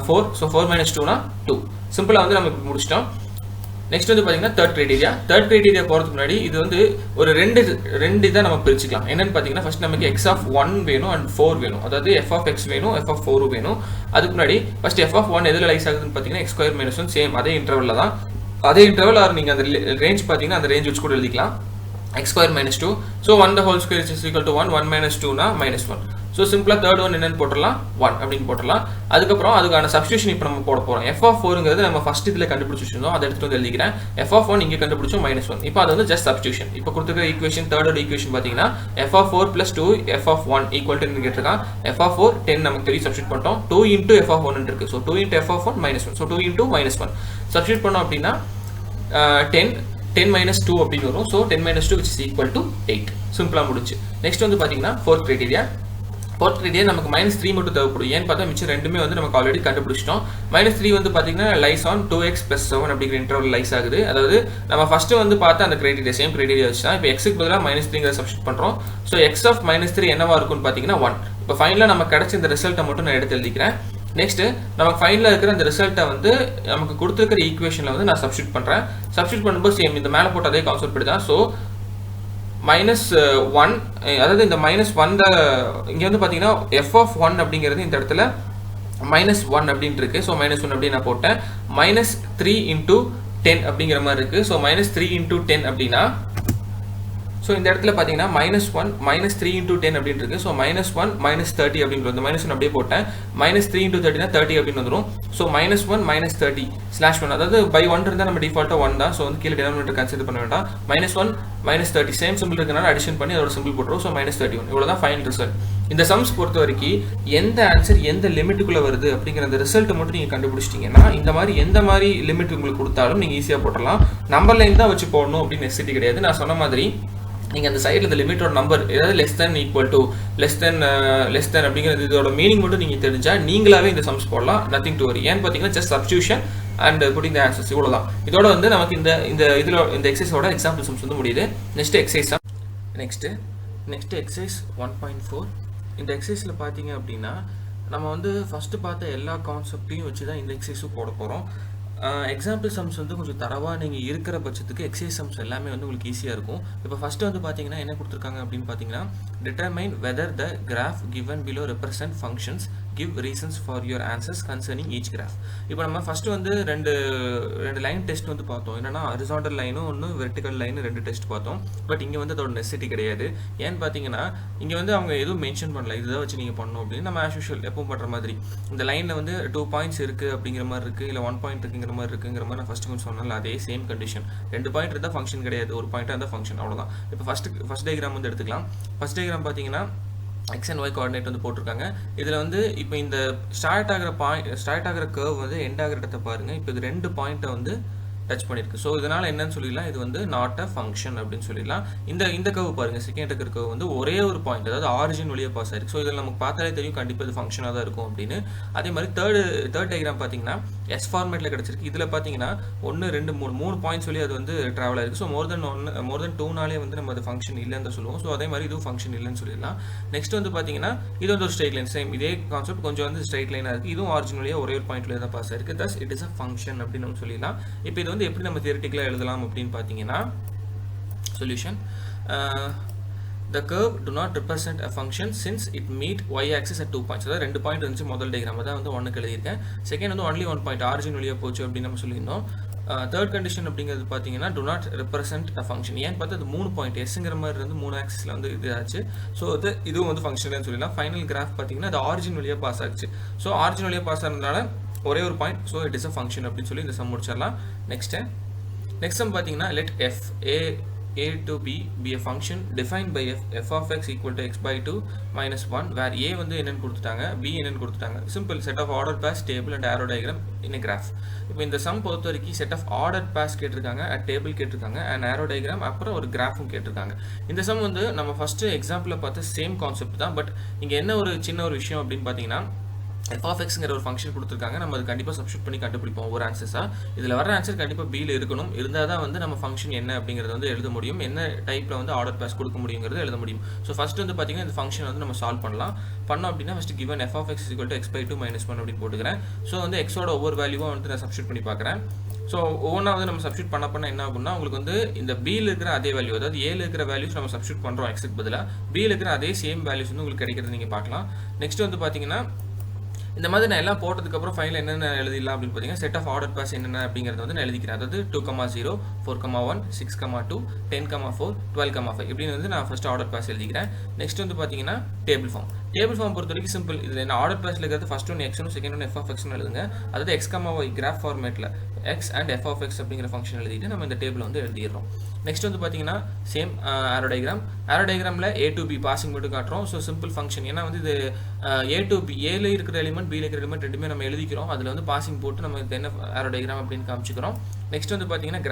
4. So 4 - 2னா 2. சிம்பிளாக வந்து நம்ம இப்போ முடிச்சிட்டோம். நெக்ஸ்ட் வந்து பார்த்தீங்கன்னா தேர்ட் கிரைட்டீரியா போகிறதுக்கு முன்னாடி இது வந்து ஒரு ரெண்டு இதாக நம்ம பிரிச்சுக்கலாம். என்னன்னு பார்த்தீங்கன்னா ஃபர்ஸ்ட் நமக்கு x of 1 வேணும் அண்ட் 4 வேணும். அதாவது f of x வேணும், f of 4 வேணும். அதுக்கு முன்னாடி ஃபர்ஸ்ட் f of 1 எதில் லைஸ் ஆகுதுன்னு பார்த்தீங்கன்னா x² - 1 சேம் அதே இன்டர்வலில் தான். அதே இன்டர்வல் ஆர் நீங்கள் அந்த ரேஞ்ச் பார்த்தீங்கன்னா அந்த ரேஞ்ச் வச்சு கூட எழுதிக்கலாம். x² - 2. So 1 the whole square is equal to 1 1 - 2னா -1. So சிம்பிளாக தேர்ட் ஒன் என்னன்னு போட்டுடலாம் 1 அப்படின்னு போட்டுடலாம். அதுக்கப்புறம் அதுக்கான சப்ஸ்டியூஷன் இப்போ நம்ம போட போகிறோம். f(4)ங்கிறது நம்ம ஃபர்ஸ்ட் இதில் கண்டுபிடிச்சி வச்சிருந்தோம், அதை எடுத்துட்டு வந்து எழுதிக்கிறேன். f(1) இங்கே கண்டுபிடிச்சோம் -1. இப்போ அது வந்து ஜஸ்ட் சப்ஸ்டியூஷன். இப்போ கொடுத்துருக்க ஈக்குவேஷன் தேர்ட் ஈக்குவேஷன் பார்த்தீங்கன்னா f(4) + 2 f(1) = கேட்டிருக்கான். f(4) 10 நமக்கு தெரியும், சப்ஸ்டியூட் பண்ணிட்டோம். 2 × f(1) இருக்கு. So 2 × f(1) -1. ஸோ 2 × -1 சப்ஸ்டியூட் பண்ணோம் அப்படின்னா 10 minus 2 அப்படின்னு வரும். So 10 minus 2 which is equal to 8. சிம்பிளாக முடிச்சு. நெக்ஸ்ட் வந்து பார்த்தீங்கன்னா ஃபோர்த் கிரைட்டீரியா நமக்கு -3 மட்டும் தேவைப்படும். ஏன்னு பார்த்தா மிச்சம் ரெண்டுமே வந்து நமக்கு ஆல்ரெடி கண்டுபிடிச்சிட்டோம். -3 வந்து பார்த்தீங்கன்னா லைஸ் ஆன் 2x + 7 அப்படிங்கிற இன்டர்வல் லைஸ் ஆகுது. அதாவது நம்ம ஃபர்ஸ்ட் வந்து பார்த்தா அந்த கிரைட்டீரியா சேம் கிரைட்டீரியா வச்சு தான் இப்போ எக்ஸுக்கு பதிலாக -3 சப்ஸ்டியூட் பண்ணுறோம். ஸோ x of -3 என்னவா இருக்கும்னு பார்த்தீங்கன்னா 1. இப்போ ஃபைனலாக நமக்கு கிடைச்ச இந்த ரிசல்ட்டை மட்டும் நான் எடுத்து எழுதிக்கிறேன். நெக்ஸ்ட் நமக்கு ஃபைனலாக இருக்கிற அந்த ரிசல்ட்டை வந்து நமக்கு கொடுத்துருக்கிற ஈக்குவேஷனில் வந்து நான் சப்ஸ்டியூட் பண்ணுறேன். சப்ஸ்டியூட் பண்ணும்போது சேம் இந்த மேலே போட்ட அதே கான்செப்ட் படி தான். ஸோ -1, அதாவது இந்த -1 இங்கே வந்து பார்த்தீங்கன்னா f(1) அப்படிங்கிறது இந்த இடத்துல -1 அப்படின்னு இருக்கு. ஸோ -1 அப்படின்னு நான் போட்டேன். -3 × 10 அப்படிங்கிற மாதிரி இருக்கு. ஸோ -3 × 10 அப்படின்னா ஸோ இந்த இடத்துல பார்த்தீங்கன்னா -1 -3 × 10 அப்படின்னு இருக்கு. ஸோ -1 -30 அப்படின்னு வந்து -1 அப்படியே போட்டேன். -3 × 30 30 அப்படின்னு வந்துடும். ஸோ -1 -30 /1, அதாவது by 1 இருந்தால் நம்ம டிஃபால்ட்டாக 1 தான். ஸோ வந்து கீழே டினாமினேட்டர் கன்சிடர் பண்ண வேண்டாம். -1 -30 சேம் சிம்பிள் இருக்கனால அடிஷன் பண்ணி அதோட சிம்பிள் போட்டுரும். ஸோ -31 இவ்வளோ தான் ஃபைனல் ரிசல்ட். இந்த சம்ஸ் பொறுத்த வரைக்கும் எந்த ஆன்சர் எந்த லிமிட்டுக்குள்ளே வருது அப்படிங்கிற அந்த ரிசல்ட் மட்டும் நீங்கள் கண்டுபிடிச்சிட்டிங்கன்னா இந்த மாதிரி எந்த மாதிரி லிமிட் உங்களுக்கு கொடுத்தாலும் நீங்கள் ஈஸியாக போட்டலாம். நம்பர் லைன் தான் வச்சு போடணும் அப்படின்னு நெசிட்டி கிடையாது. நான் சொன்ன மாதிரி நீங்கள் அந்த சைடில் இந்த லிமிட்டோட நம்பர் ஏதாவது லெஸ் தென் அப்படிங்கிறது இதோட மீனிங் மட்டும் நீங்கள் தெரிஞ்சால் நீங்களாவே இந்த சம்ஸ் போடலாம். Nothing to worry. ஏன்னு பார்த்தீங்கன்னா just substitution and putting the answers இவ்வளோதான். இதோட வந்து நமக்கு இந்த எக்ஸசைஸோட எக்ஸாம்பிள் சம்ஸ் வந்து முடியுது. Next exercise next exercise 1.4. இந்த எக்ஸசைஸில் பார்த்தீங்க அப்படின்னா நம்ம வந்து ஃபஸ்ட்டு பார்த்த எல்லா கான்செப்டையும் வச்சு தான் இந்த எக்ஸசைஸும் போட போகிறோம். எக்ஸாம்பிள் சம்ஸ் வந்து கொஞ்சம் தரவாக நீங்கள் இருக்கிற பட்சத்துக்கு எக்ஸசைஸ் சம்ஸ் எல்லாமே வந்து உங்களுக்கு ஈஸியாக இருக்கும். இப்போ ஃபஸ்ட்டு வந்து பார்த்தீங்கன்னா என்ன கொடுத்துருக்காங்க அப்படின்னு பார்த்தீங்கன்னா determine whether the graph given below represent functions, give reasons for your answers concerning each graph. இப்போ நம்ம ஃபஸ்ட்டு வந்து ரெண்டு லைன் டெஸ்ட் வந்து பார்த்தோம். என்னன்னா ஹரிசாண்டல் லைனும் ஒன்று வெர்டிக்கல் லைனு 2 டெஸ்ட் பார்த்தோம். பட் இங்கே வந்து அதோட நெசிட்டி கிடையாது. ஏன்னு பார்த்தீங்கன்னா இங்கே வந்து அவங்க எதுவும் மென்ஷன் பண்ணல, இதுதான் வச்சு நீங்கள் பண்ணணும் அப்படின்னு. நம்ம ஆஸ் யூஷுவல் எப்பவும் பண்ணுற மாதிரி இந்த லைனில் வந்து 2 பாயிண்ட்ஸ் இருக்குது அப்படிங்கிற மாதிரி இருக்குது, இல்லை 1 பாயிண்ட் இருக்குங்கிற மாதிரி இருக்குங்கிற மாதிரி நான் ஃபஸ்ட்டு கொஞ்சம் சொன்னால அதே சேம் கண்டிஷன். 2 பாயிண்ட் இருந்தால் ஃபங்க்ஷன் கிடையாது, 1 பாயிண்ட்டாக இருந்தால் ஃபங்க்ஷன், அவ்வளோதான். இப்போ ஃபஸ்ட் டயக்ராம் வந்து எடுத்துக்கலாம். ஃபஸ்ட் டயக்ராம் பார்த்தீங்கன்னா x and y கோஆர்டினேட் வந்து போட்டிருக்காங்க. இதில் வந்து இப்போ இந்த ஸ்டார்ட் ஆகிற கர்வ் வந்து எண்ட் ஆகிற இடத்தை பாருங்கள். இப்போ இது 2 பாயிண்ட்டை வந்து டச் பண்ணியிருக்கு. ஸோ இதனால் என்னன்னு சொல்லிடலாம், இது வந்து நாட் அ ஃபங்க்ஷன் அப்படின்னு சொல்லிடலாம். இந்த கர்வ் பாருங்கள், செகண்ட் இருக்கிற கர்வ் வந்து ஒரே ஒரு பாயிண்ட், அதாவது ஆரிஜின் வழியாக பாஸ் ஆயிருக்கு. ஸோ இதில் நமக்கு பார்த்தாலே தெரியும் கண்டிப்பாக இது ஃபங்க்ஷனாக தான் இருக்கும் அப்படின்னு. அதே மாதிரி தேர்ட் டயக்ராம் பார்த்தீங்கன்னா எஸ் ஃபார்மேட்டில் கிடச்சிருக்கு. இதில் பார்த்தீங்கன்னா 1 2 3 பாயிண்ட்ஸ் சொல்லி அது வந்து ட்ராவல் ஆயிருக்கு. ஸோ மோர் தென் 2 வந்து நம்ம அது ஃபங்க்ஷன் இல்லைன்னு தான் சொல்லுவோம். ஸோ அதே மாதிரி இதுவும் ஃபங்க்ஷன் இல்லைன்னு சொல்லிடலாம். நெக்ஸ்ட் வந்து பார்த்தீங்கன்னா இது வந்து ஒரு ஸ்ட்ரைட் லைன், சேம் இதே கான்செப்ட், கொஞ்சம் வந்து ஸ்ட்ரைட் லைனாக இருக்குது. இதுவும் ஆரிஜின் வழியாக ஒரே ஒரு பாயிண்ட் வழியாக தான் பாஸ் ஆயிருக்கு. Thus it is a function அப்படின்னு நம்ம சொல்லிடலாம். இப்போ இது வந்து எப்படி நம்ம தியரிட்டிக்கலாக எழுதலாம் அப்படின்னு பார்த்தீங்கன்னா solution the curve do not represent a function since it meet y axis at 2 points. அதாவது 2 பாயிண்ட் இருந்துச்சு முதல் டயக்ராம், அதான் வந்து 1க்கு எழுதியிருக்கேன். செகண்ட் வந்து only 1 பாயிண்ட் ஆரிஜின் வழியாக போச்சு அப்படின்னு நம்ம சொல்லியிருந்தோம். தேர்ட் கண்டிஷன் அப்படிங்கிறது பார்த்தீங்கன்னா do not represent a function. ஏன்னு பார்த்தா அது 3 பாயிண்ட் எஸ்ங்கிற மாதிரி இருந்து 3 ஆக்சிஸில் வந்து இது ஆச்சு. ஸோ இதுவும் வந்து ஃபங்க்ஷன் சொல்லலாம். ஃபைனல் கிராஃப் பார்த்தீங்கன்னா அது ஆரிஜின் வழியாக பாஸ் ஆச்சு. ஸோ ஆரிஜின் வழியாக பாஸ் ஆனதுனால ஒரே ஒரு point, so it is a function அப்படின்னு சொல்லி இந்த சம் முடிச்சிடலாம். நெக்ஸ்ட் சம் பார்த்தீங்கன்னா let f a to b be a function defined by f of x equal to x by 2 minus 1 where a வந்து என்னன்னு கொடுத்துட்டாங்க, b என்னன்னு கொடுத்துட்டாங்க. Simple set of order pairs table and arrow diagram in graph. இப்போ இந்த சம் பொறுத்த வரைக்கும் செட் ஆஃப் ஆர்டர் பாஸ் கேட்டிருக்காங்க, டேபிள் கேட்டிருக்காங்க, அண்ட் ஆரோ டயக்ராம், அப்புறம் ஒரு கிராஃபும் கேட்டிருக்காங்க. இந்த சம் வந்து நம்ம ஃபஸ்ட்டு எக்ஸாம்பிளில் பார்த்த சேம் கான்செப்ட் தான். பட் இங்கே என்ன ஒரு சின்ன ஒரு விஷயம் அப்படின்னு பார்த்தீங்கன்னா f of xங்கிற ஒரு ஃபங்க்ஷன் கொடுத்துருக்காங்க. நம்ம அது கண்டிப்பாக சப்ஸ்டியூட் பண்ணி கண்டுபிடிப்போம் ஒரு ஆன்சர்ஸாக. இதில் வர ஆன்சர் கண்டிப்பாக பியில் இருக்கணும், இருந்தால் தான் வந்து நம்ம ஃபங்க்ஷன் என்ன அப்படிங்கிறத வந்து எழுத முடியும், என்ன டைப்பில் வந்து ஆர்டர் பாஸ் கொடுக்க முடியுங்கிறது எழுத முடியும். ஸோ ஃபஸ்ட்டு வந்து பார்த்தீங்கன்னா இந்த ஃபங்க்ஷன் வந்து நம்ம சால்வ் பண்ணோம் அப்படின்னா first given f of x equal to x by 2 minus 1 அப்படின்னு போட்டுக்கிறேன். ஸோ வந்து எக்ஸோட ஒவ்வொரு வேல்யூவாக வந்து நான் சப்ஸ்டியூட் பண்ணி பார்க்குறேன். ஸோ ஒவ்வொன்றா வந்து நம்ம சப்ஸ்டியூட் பண்ண என்ன ஆகும்னா உங்களுக்கு வந்து இந்த பியில் இருக்கிற அதே வேல்யூ, அதாவது ஏல இருக்கிற வேல்யூஸ் நம்ம சப்ஸ்டியூட் பண்ணுறோம் எக்ஸுக்கு பதிலாக, பியில் இருக்கிற அதே சேம் வேல்யூஸ் வந்து உங்களுக்கு கிடைக்கிறது நீங்கள் பார்க்கலாம். நெக்ஸ்ட் வந்து பார்த்தீங்கன்னா இந்த மாதிரி நான் எல்லாம் போட்டதுக்கப்புறம் ஃபைனல் என்னென்ன எழுதிடலாம் அப்படின்னு பார்த்தீங்கன்னா செட் ஆஃப் ஆர்டர் பாஸ் என்னென்ன அப்படிங்கிறது வந்து நான் எழுதிக்கிறேன். அதாவது 2,0, 4,1, 6,2, 10,4, 12,5 இப்படின்னு வந்து நான் ஃபஸ்ட் ஆர்டர் பாஸ் எழுதிக்கிறேன். நெக்ஸ்ட் வந்து பார்த்தீங்கன்னா டேபிள் ஃபார்ம். டேபிள் ஃபார்ம் பொறுத்த வரைக்கும் சிம்பிள். இது என்ன ஆர்டர் பேஸ்ல இருக்கிறது first one x1 second one f of x னு எழுதுங்க. அதாவது x, y கிராஃப் ஃபார்மேட்ல x and f of x அப்படிங்கிற ஃபங்க்ஷன் எழுதிட்டு நம்ம இந்த டேபிள் வந்து எழுதிடுறோம். நெக்ஸ்ட் வந்து பார்த்தீங்கன்னா சேம் ஆரோ டயக்ராம். ஆரோ டயக்ராமில் a to b பாசிங் மட்டும் காட்டுறோம். So simple function. ஏன்னா வந்து இது a to b, ஏல இருக்கிற எலிமெண்ட் பியில் இருக்கிற எலிமெண்ட் ரெண்டுமே நம்ம எழுதிக்கிறோம். அதில் வந்து பாசிங் போட்டு நம்ம இது என்ன ஆரோ டயக்ராம் அப்படின்னு காமிச்சிக்கிறோம். நெக்ஸ்ட் வந்து பார்த்தீங்கன்னா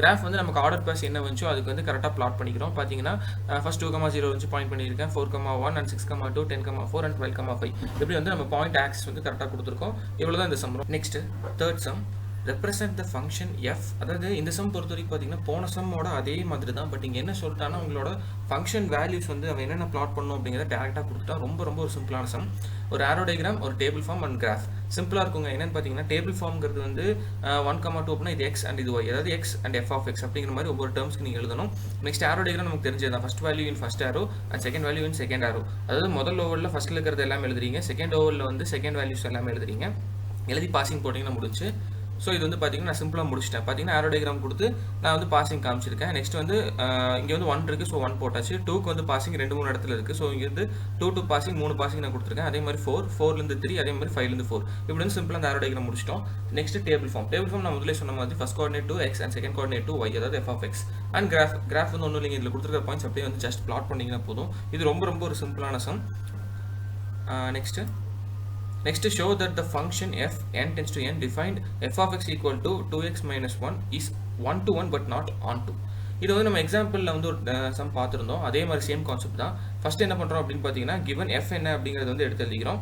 கிராஃப் வந்து நமக்கு ஆர்டர் பேஸ் என்ன வந்துச்சோ அதுக்கு வந்து கரெக்டாக பிளாட் பண்ணிக்கிறோம். பார்த்தீங்கன்னா ஃபர்ஸ்ட் 2,0 வந்து பாயிண்ட் பண்ணியிருக்கேன், 4,1 and 6,2 10,4 and 12,5 இப்படி வந்து நம்ம பாயிண்ட் ஆக்சிஸ் வந்து கரெக்டாக கொடுத்துருக்கோம். இவ்வளோ தான் இந்த sum. Next third sum, represent the function f. அதாவது இந்த சம் பொறுத்த வரைக்கும் பார்த்தீங்கன்னா போன சம்மோட அதே மாதிரி தான். பட் இங்கே என்ன சொல்லிட்டான்னா உங்களோட ஃபங்க்ஷன் வேல்யூஸ் வந்து அவன் என்னென்ன பிளாட் பண்ணணும் அப்படிங்கிறத டேரெக்டாக கொடுத்துட்டா. ரொம்ப ஒரு சிம்பிளான சம். ஒரு ஆரோ டயக்ராம், ஒரு டேபிள் ஃபார்ம் அண்ட் கிராஃப். சிம்பிளாக இருக்குங்க. என்னென்னு பார்த்தீங்கன்னா டேபிள் ஃபார்ம்ங்கிறது வந்து 1,2 அப்படின்னா இது x அண்ட் இது y, அதாவது x and f of x அப்படிங்கிற மாதிரி ஒவ்வொரு டேர்ம்ஸ்க்கு நீங்கள் எழுதணும். நெக்ஸ்ட் ஆரோ டயக்ராம் நமக்கு தெரிஞ்சது தான். First value in first arrow and second value in second arrow. அதாவது முதல் ஓவரில் ஃபர்ஸ்ட்டில் இருக்கிறது எல்லாமே எழுதுறீங்க, செகண்ட் ஓவரில் வந்து செகண்ட் வேல்யூஸ் எல்லாமே எழுதுறீங்க. எழுதி பாசிங் போட்டிங்கன்னா முடிச்சு. ஸோ இது வந்து பார்த்தீங்கன்னா நான் சிம்பிளாக முடிச்சிட்டேன். பார்த்தீங்கன்னா ஆரோ டயக்ராம் கொடுத்து நான் வந்து பாசிங் காமிச்சிருக்கேன். நெக்ஸ்ட் வந்து இங்கே வந்து 1 இருக்குது, ஸோ 1 போட்டாச்சு. 2க்கு வந்து பாசிங் 2-3 இடத்துல இருக்குது. ஸோ இங்கே வந்து 2 பாசிங் 3 பாசிங் நான் கொடுத்துருக்கேன். அதே மாதிரி 4லேருந்து 3, அதே மாதிரி 5லேருந்து 4 இப்படி வந்து சிம்பிளாக அந்த ஆரோ டயக்ராம் முடிச்சிட்டோம். நெக்ஸ்ட் டேபிள் ஃபார்ம் நான் முதல்ல சொன்ன மாதிரி first coordinate 2x and second coordinate 2y, அதாவது f of x. And graph வந்து ஒன்றும் இல்லைங்க, இதில் கொடுத்துருக்க பாயிண்ட்ஸ் அப்படியே வந்து ஜஸ்ட் பிளாட் பண்ணிங்கன்னா போதும். இது ரொம்ப ஒரு சிம்பிளான some. Next, show that the function f n tends to n defined f of x equal to 2x minus 1 is 1 to 1 but not on 2. இது வந்து நம்ம எக்ஸாம்பிளில் வந்து ஒரு சம் பார்த்துருந்தோம். அதே மாதிரி சேம் கான்செப்ட் தான். ஃபர்ஸ்ட் என்ன பண்ணுறோம் அப்படின்னு பார்த்தீங்கன்னா கிவன் f என்ன அப்படிங்கிறது வந்து எடுத்து எழுதிக்கிறோம்.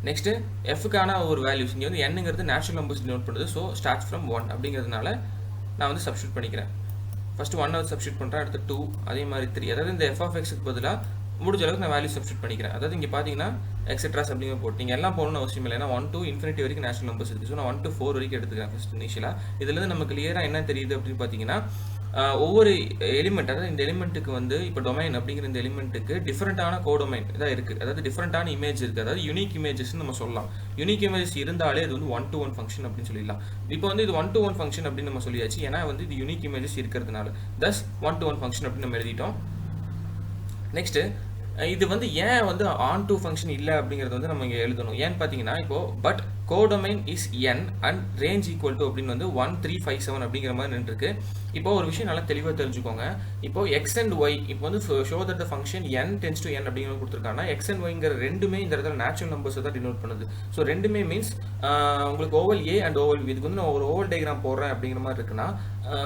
நெக்ஸ்ட் எஃப்க்கான ஒரு வேல்யூஸ் இங்கே வந்து என்னங்கிறது நேச்சுரல் நம்பர்ஸ் டினோட் பண்ணுது. ஸோ ஸ்டார்ட்ஸ் ஃப்ரம் 1 அப்படிங்கிறதுனால நான் வந்து சப்ஸ்டியூட் பண்ணிக்கிறேன். ஃபர்ஸ்ட் 1 சப்ஸ்டியூட் பண்ணுறேன், அடுத்து 2, அதே மாதிரி 3. அதாவது இந்த f of xக்கு பதிலாக முடிஞ்ச அளவுக்கு நான் வேல்யூ சப்ஸ்டியூட் பண்ணிக்கிறேன். அதாவது இங்கே பார்த்தீங்கன்னா எக்ஸெட்ராஸ் அப்படிங்கிற போட்டு நீங்கள் எல்லாம் போகணும்னு அவசியம் இல்லை. ஏன்னா 1 to infinity வரைக்கும் நேச்சுரல் நம்பர்ஸ் இருக்குது. ஸோ நான் 1 to 4 வரைக்கும் எடுத்துக்கிறேன் ஃபர்ஸ்ட் இனிஷியலாக. இதுலேருந்து நமக்கு கிளியராக என்ன தெரியுது அப்படின்னு பார்த்தீங்கன்னா ஒவ்வொரு எலிமெண்ட், அதாவது இந்த எலிமெண்ட்டுக்கு வந்து இப்போ டொமைன் அப்படிங்கிற இந்த எலிமெண்ட்டுக்கு டிஃப்ரெண்டான கோடொமைன் தான் இருக்குது. அதாவது டிஃப்ரெண்டான இமேஜ் இருக்குது. அதாவது யூனிக் இமேஜஸ்ன்னு நம்ம சொல்லலாம். யூனிக் இமேஜஸ் இருந்தாலே இது வந்து 1 to 1 ஃபங்க்ஷன் அப்படின்னு சொல்லிடலாம். இப்போ வந்து இது 1 to 1 ஃபங்க்ஷன் அப்படின்னு நம்ம சொல்லியாச்சு. ஏன்னா வந்து இது யூனிக் இமேஜஸ் இருக்கிறதுனால தஸ் 1 to 1 ஃபங்க்ஷன் அப்படின்னு நம்ம எழுதிட்டோம். நெக்ஸ்ட்டு இது வந்து ஏன் வந்து ஆன் டூ ஃபங்க்ஷன் இல்லை அப்படிங்கிறது வந்து நம்ம இங்கே எழுதணும். ஏன்னு பார்த்தீங்கன்னா இப்போ but codomain is n and range equal to அப்படின்னு வந்து 1 3 5 7 அப்படிங்கிற மாதிரி நின்றுருக்கு. இப்போ ஒரு விஷயம் நல்லா தெளிவாக தெரிஞ்சுக்கோங்க. இப்போ x and y இப்போ வந்து show that the function n tends to n அப்படிங்கிற கொடுத்துருக்காங்கன்னா x and yங்கிற ரெண்டுமே இந்த இடத்துல நேச்சுரல் நம்பர்ஸ் தான் டினோட் பண்ணுது. ஸோ ரெண்டுமே மீன்ஸ் உங்களுக்கு oval a and oval b. இதுக்கு வந்து நான் ஒரு ஓவல் டயக்ராம் போடுறேன் அப்படிங்கிற மாதிரி இருக்குன்னா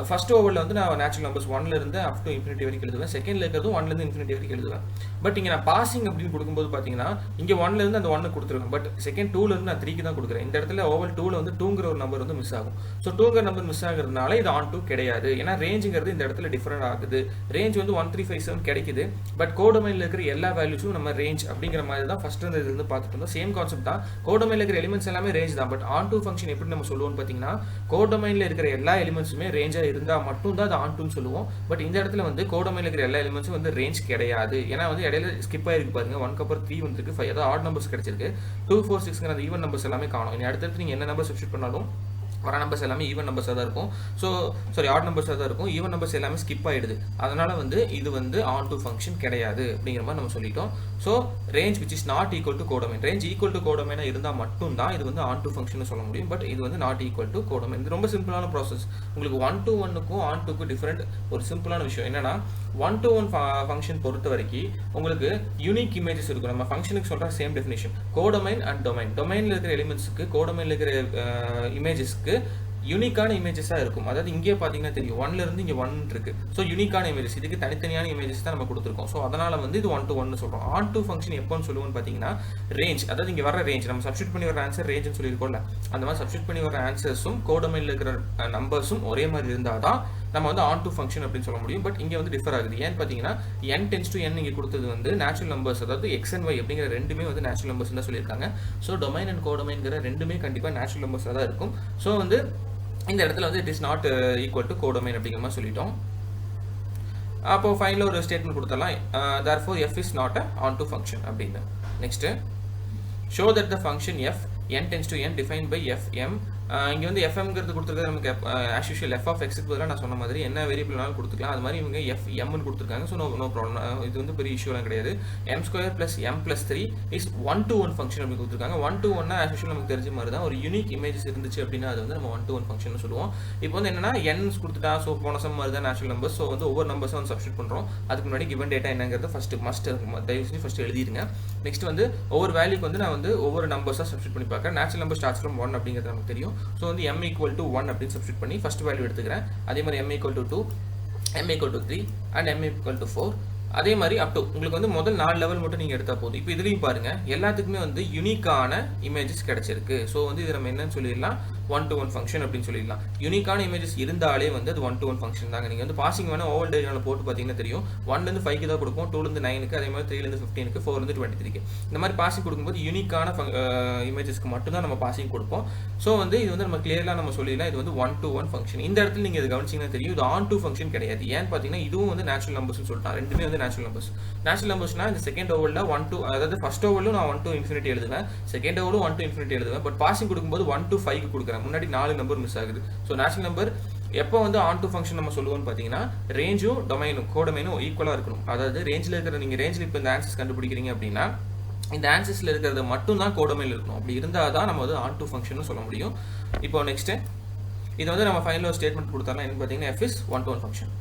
ஃபர்ஸ்ட் ஓவரில் வந்து நான் நேச்சுரல் நம்பர்ஸ் 1லேருந்து அப் டு இன்ஃபினிட்டி வரைக்கும் எழுதுவேன். செகண்டில் இருக்கிறதும் 1லேருந்து இன்ஃபினிட்டி வரைக்கும் எழுதுவேன். பட் இங்கே நான் பாசிங் அப்படின்னு கொடுக்கும்போது பார்த்தீங்கன்னா இங்கே 1லேருந்து அந்த 1 கொடுத்துருவேன். பட் செகண்ட் 2லேருந்து நான் 3க்கு தான் கொடுக்குறேன். இந்த இடத்துல ஓவல் 2ல வந்து 2ங்கிற ஒரு நம்பர் வந்து மிஸ் ஆகும். ஸோ 2ங்கிற நம்பர் மிஸ் ஆகிறதுனால இது ஆன் 2 கிடையாது. ஏன்னா ரேஞ்சுங்கிறது இந்த இடத்துல டிஃபரெண்ட் ஆகுது. ரேஞ்ச் வந்து 1 3 5 7 கிடைக்குது. பட் கோடொமைனில் இருக்கிற எல்லா வேல்யூஸும் நம்ம ரேஞ்ச் அப்படிங்கிற மாதிரி தான் ஃபர்ஸ்ட் இந்த இருந்து பார்த்துட்டு இருந்தோம். சேம் கான்செப்ட் தான். கோடொமைனில் இருக்கிற எலிமெண்ட்ஸ் எல்லாமே ரேஞ்ச் தான். பட் ஆன் 2 ஃபங்க்ஷன் எப்படி நம்ம சொல்லுவோம்னு பார்த்தீங்கன்னா கோடொமைனில் இருக்கிற எல்லா எலிமெண்ட்ஸுமே ரேஞ்சாக இருந்தால் மட்டும் தான் அது ஆன் 2 சொல்லுவோம். பட் இந்த இடத்துல வந்து கோடொமைனில் இருக்கிற எல்லா எலிமெண்ட்ஸும் வந்து ரேஞ்ச் கிடையாது. ஏன்னா வந்து இடையில ஸ்கிப் ஆயிருக்கு பாருங்க. 1க்கு அப்புறம் 3 வந்துருக்கு, 5 அதாவது ஆட் நம்பர்ஸ் கிடைச்சிருக்கு. 2 4 6 அந்த ஈவன் நம்பர்ஸ் எல்லாமே காணும். இனி அடுத்தடுத்து நீங்கள் என்ன நம்பர் சப்ஸ்டியூட் பண்ணாலும் வர நம்பர்ஸ் எல்லாமே ஈவன் நம்பர்ஸாக தான் இருக்கும். ஸோ சாரி ஆட் நம்பர்ஸாக தான் இருக்கும். ஈவன் நம்பர்ஸ் எல்லாமே ஸ்கிப் ஆகிடுது. அதனால் வந்து இது வந்து ஆன் டூ ஃபங்க்ஷன் கிடையாது அப்படிங்கிற மாதிரி நம்ம சொல்லிட்டோம். So range which is not equal to codomain. Range equal to கோடொமைனாக இருந்தால் மட்டும் தான் இது வந்து ஆன் டூ ஃபங்க்ஷன் சொல்ல முடியும். பட் இது வந்து நாட் ஈக்குவல் டு கோடொமைன். இது ரொம்ப சிம்பிளான ப்ராசஸ். உங்களுக்கு 1 to 1க்கும் ஆன் 2க்கும் டிஃப்ரெண்ட் ஒரு சிம்பிளான விஷயம் என்னன்னா 1 to 1 ஃபங்க்ஷன் பொறுத்த வரைக்கும் உங்களுக்கு யூனிக் இமேஜஸ் இருக்கும். நம்ம ஃபங்க்ஷனுக்கு சொல்கிற same definition codomain and domain. டொமைனில் இருக்கிற எலிமெண்ட்ஸுக்கு கோடொமைனில் இருக்கிற இமேஜஸ்க்கு யூனிக்கான இமேஜஸாக இருக்கும். அதாவது இங்கே பார்த்தீங்கன்னா தெரியும் 1லேருந்து இங்கே 1 இருக்கு. ஸோ யூனிக்கான இமேஜஸ், இதுக்கு தனித்தனியான இமேஜஸ் தான் நம்ம கொடுத்துருக்கோம். ஸோ அதனால் வந்து இது 1 to 1 சொல்கிறோம். ஆன் 2 ஃபங்க்ஷன் எப்போன்னு சொல்லுவோம்னு பார்த்தீங்கன்னா ரேஞ்ச், அதாவது இங்கே வர ரேஞ்ச் நம்ம சப்ஸ்டியூட் பண்ணி வர ஆன்சர் ரேஞ்சுன்னு சொல்லியிருக்கோம்ல, அந்த மாதிரி சப்ஸ்டியூட் பண்ணி வர ஆன்சர்ஸும் கோடொமைனில் இருக்கிற நம்பர்ஸும் ஒரே மாதிரி இருந்தால் தான் நம்ம வந்து ஆன் 2 ஃபங்க்ஷன் அப்படின்னு சொல்ல முடியும். பட் இங்கே வந்து டிஃபர் ஆகுது. ஏன்னு பார்த்தீங்கன்னா n tends to n இங்கே கொடுத்தது வந்து நேச்சுரல் நம்பர்ஸ், அதாவது x and y அப்படிங்கிற ரெண்டுமே வந்து நேச்சுரல் நம்பர்ஸ் தான் சொல்லியிருக்காங்க. ஸோ டொமைன் அண்ட் கோடொமைன்கிற ரெண்டுமே கண்டிப்பாக நேச்சுரல் நம்பர்ஸாக தான் இருக்கும். ஸோ வந்து இந்த இடத்துல வந்து it is not equal to codomain அப்படிங்கிற மாதிரி சொல்லிட்டோம். அப்போ ஃபைனலாக ஒரு ஸ்டேட்மெண்ட் கொடுத்துடலாம். therefore f is not a on to function அப்படின்னு. Next show that the function f n tends to n defined by f m இங்கே வந்து எஃப்எம்ங்கிறது கொடுத்துருக்காது நமக்கு ஆஸ் யூஷுவல் எஃப் ஆஃப் எக்ஸுக்கு பதிலாக நான் சொன்ன மாதிரி என்ன வேரியபிள்னாலும் கொடுத்துக்கலாம். அது மாதிரி இவங்க எம்னு கொடுத்துருக்காங்க. ஸோ நோ ப்ராப்ளம், இது வந்து பெரிய இஷ்யூலாம் கிடையாது. m² + m + 3 is 1-to-1 function அப்படி கொடுத்துருக்காங்க. 1-to-1 ஆஸ் யூஷுவல் நமக்கு தெரிஞ்ச மாதிரி தான். ஒரு யூனிக் இமேஜஸ் இருந்துச்சு அப்படின்னா அது வந்து நம்ம 1-to-1 ஃபங்க்ஷன் சொல்லுவோம். இப்போ வந்து என்னன்னா என்ஸ் கொடுத்துட்டா, ஸோ போன சம் மாதிரி தான் நேச்சுரல் நம்பர்ஸ். ஸோ வந்து ஒவ்வொரு நம்பர்ஸும் வந்து சப்ஸ்டிட் பண்ணுறோம். அதுக்கு முன்னாடி கிவன் டேட்டா என்னங்கிறது ஃபஸ்ட்டு தயவு செஞ்சு ஃபஸ்ட்டு எழுதிடுங்க. நெக்ஸ்ட் வந்து ஒவ்வொரு வேல்யூக்கு வந்து நான் வந்து ஒவ்வொரு நம்பர்ஸாக சப்ஸ்டிட் பண்ணி பார்க்குறேன். நேச்சுரல் நம்பர் ஸ்டார்ட்ஸ் ஃப்ரம் 1 அப்படிங்கிறது நமக்கு தெரியும். ஸோ வந்து m = 1 அப்படின்னு சப்ஸ்டிட் பண்ணி ஃபர்ஸ்ட் வேல்யூ எடுத்துக்கிறேன். அதே மாதிரி m = 2, m = 3 அண்ட் m = 4. அதே மாதிரி அப் டு உங்களுக்கு வந்து முதல் 4 லெவல் மட்டும் நீங்கள் எடுத்தால் போதும். இப்போ இதுலேயும் பாருங்க எல்லாத்துக்குமே வந்து யூனிக்கான இமேஜஸ் கிடைச்சிருக்கு. ஸோ வந்து இது நம்ம என்னன்னு சொல்லிடலாம், 1-to-1 ஃபங்க்ஷன் அப்படின்னு சொல்லிடலாம். யூனிக்கான இமேஜஸ் இருந்தாலே வந்து அது 1-to-1 ஃபங்க்ஷன் தாங்க. நீங்கள் வந்து பாசிங் வேணால் ஓவல் டேரியாவில் போட்டு பார்த்தீங்கன்னா தெரியும். 1லேருந்து 5க்கு தான் கொடுப்போம், 2லேருந்து 9க்கு, அதே மாதிரி 3லேருந்து 15க்கு, 4லேருந்து 23க்கு. இந்த மாதிரி பாசிங் கொடுக்கும்போது யூனிக்கான இமேஜஸ்க்கு மட்டும்தான் நம்ம பாசிங் கொடுப்போம். ஸோ வந்து இது வந்து நம்ம கிளியராக நம்ம சொல்லிடலாம், இது வந்து 1-to-1 ஃபங்க்ஷன். இந்த இடத்துல நீங்கள் இது கவனிச்சிங்கன்னா தெரியும், இது ஆன் டூ ஃபங்க்ஷன் கிடையாது. ஏன்னு பார்த்தீங்கன்னா இதுவும் வந்து நேச்சுரல் நம்பர்ஸ்னு சொல்லிட்டான். ரெண்டுமே வந்து நேச்சுரல் நம்பர்ஸ். நேச்சுரல் நம்பர்ஸ்னா இந்த செகண்ட் ஓவரில் 1-to, அதாவது ஃபர்ஸ்ட் ஓவரிலும் நான் 1-to-∞ எழுதுவேன், செகண்ட் ஓவரும் 1-to-∞ எழுதுவேன். பட் பாசிங் கொடுக்கும்போது 1-to-5க்கு கொடுக்குறேன். முன்னாடி 4 நம்பர் மிஸ் ஆகுது. ஸோ நேச்சுரல் நம்பர் எப்போ வந்து ஆன் டூ ஃபங்க்ஷன் நம்ம சொல்லுவோம்னு பார்த்தீங்கன்னா ரேஞ்சும் டொமைனும் கோடொமைனும் ஈக்குவலாக இருக்கணும். அதாவது ரேஞ்சில் இருக்கிற நீங்கள் ரேஞ்சில் இப்போ இந்த ஆன்சர்ஸ் கண்டுபிடிக்கிறீங்க அப்படின்னா இந்த ஆன்சர்ஸில் இருக்கிறது மட்டும் தான் கோடொமைனில் இருக்கணும். அப்படி இருந்தால் தான் நம்ம வந்து ஆன் டூ ஃபங்க்ஷன் சொல்ல முடியும். இப்போ நெக்ஸ்ட்டு இது வந்து நம்ம ஃபைனல் ஒரு ஸ்டேட்மெண்ட் கொடுத்தாலும் என்னன்னு பார்த்தீங்கன்னா f is 1-to-1 function.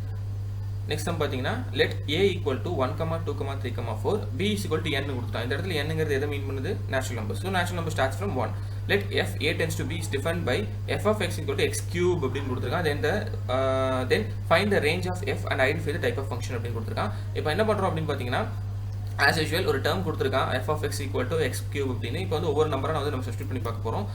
Next நம்ம பார்த்தீங்கன்னா let a = 1, 2, 3, 4, b = n கொடுத்துட்டோம். இந்த இடத்துல n-ங்கிறது எதை மீன் பண்ணுது, natural number. So natural number starts from 1. let f a tends to b is defined by f of x = x³ அப்படின்னு கொடுத்துருக்கான். then find the range of f and identify the type of function அப்படின்னு கொடுத்துருக்கான். இப்போ என்ன பண்ணுறோம் அப்படின்னு பார்த்தீங்கன்னா as usual ஒரு டேர்ம் கொடுத்துருக்கான் f of x = x³ அப்படின்னு. இப்போ வந்து ஒவ்வொரு நம்பரை வந்து நம்ம சப்ஸ்டிட் பண்ணி பார்க்க போகிறோம்.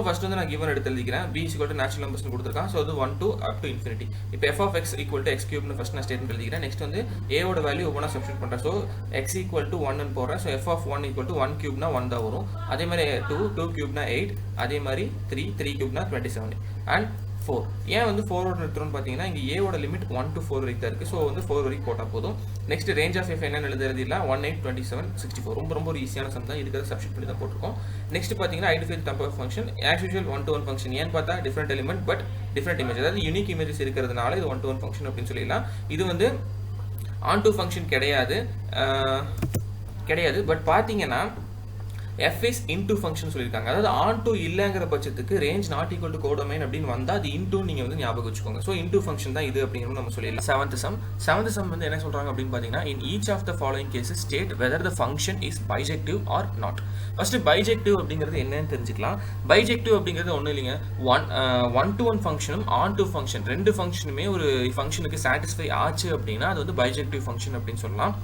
ஃபர்ஸ்ட் வந்து நான் given எடுத்து எழுதிக்கிறேன். b = நேச்சுரல் நம்பர்ஸ்னு கொடுத்துருக்கான். ஸோ அது 1 to up to infinity. இப்போ f of x = x³ first நான் ஸ்டேட்மெண்ட் எழுதிக்கிறேன். நெக்ஸ்ட் வந்து a ஓட வேல்யூ ஒவ்வொன்றா சப்ஸ்டிட் பண்ணுறேன். ஸோ x = 1 போடுறேன். ஸோ f of 1 = 1³ 1 தான் வரும். அதே மாதிரி 2³ 8, அதே மாதிரி 3³ 27 அண்ட் 4. ஏன் வந்து 4 ஓட நிறுத்துறோம்னு பார்த்தீங்கன்னா இங்கே a ஓட லிமிட் 1 to 4 வரைக்கும் தான் இருக்குது. ஸோ வந்து 4 வரைக்கும் போட்டால் போதும். நெக்ஸ்ட் ரேஞ்ச் ஆஃப் f என்னன்னு எழுதிடலாம், 18, 27, 64. ரொம்ப ஒரு ஈஸியான சம் தான். இதுக்கு சப்ஸ்டிட் பண்ணி தான் போட்டிருக்கோம். நெக்ஸ்ட் பார்த்தீங்கன்னா identify the type of function. As usual 1-to-1 function. ஏன்னு பார்த்தா different element but different image, அதாவது யூனிக் இமேஜஸ் இருக்கிறதுனால இது 1-to-1 ஃபங்க்ஷன் அப்படின்னு சொல்லிடலாம். இது வந்து ஆன் டூ ஃபங்க்ஷன் கிடையாது. பட் பார்த்தீங்கன்னா f is into function சொல்லியிருக்காங்க. அதாவது on to இல்லைங்கிற பட்சத்துக்கு range not equal to codomain அப்படின்னு வந்தால் அது into நீங்கள் வந்து ஞாபகம் வச்சுக்கோங்க. ஸோ into function தான் இது அப்படிங்கிறது நம்ம சொல்லிடலாம். செவன்த் சம் வந்து என்ன சொல்கிறாங்க அப்படின்னு பார்த்தீங்கன்னா in each of the following cases state whether the function is bijective or not. First bijective அப்படிங்கிறது என்னன்னு தெரிஞ்சுக்கலாம். bijective அப்படிங்கிறது ஒன்றும் இல்லைங்க, 1-to-1 ஃபங்க்ஷனும் ஆன் டூ ஃபங்க்ஷன் ரெண்டு ஃபங்க்ஷனுமே ஒரு ஃபங்க்ஷனுக்கு சாட்டிஸ்ஃபை ஆச்சு அப்படின்னா அது வந்து bijective ஃபங்க்ஷன் அப்படின்னு சொல்லலாம்.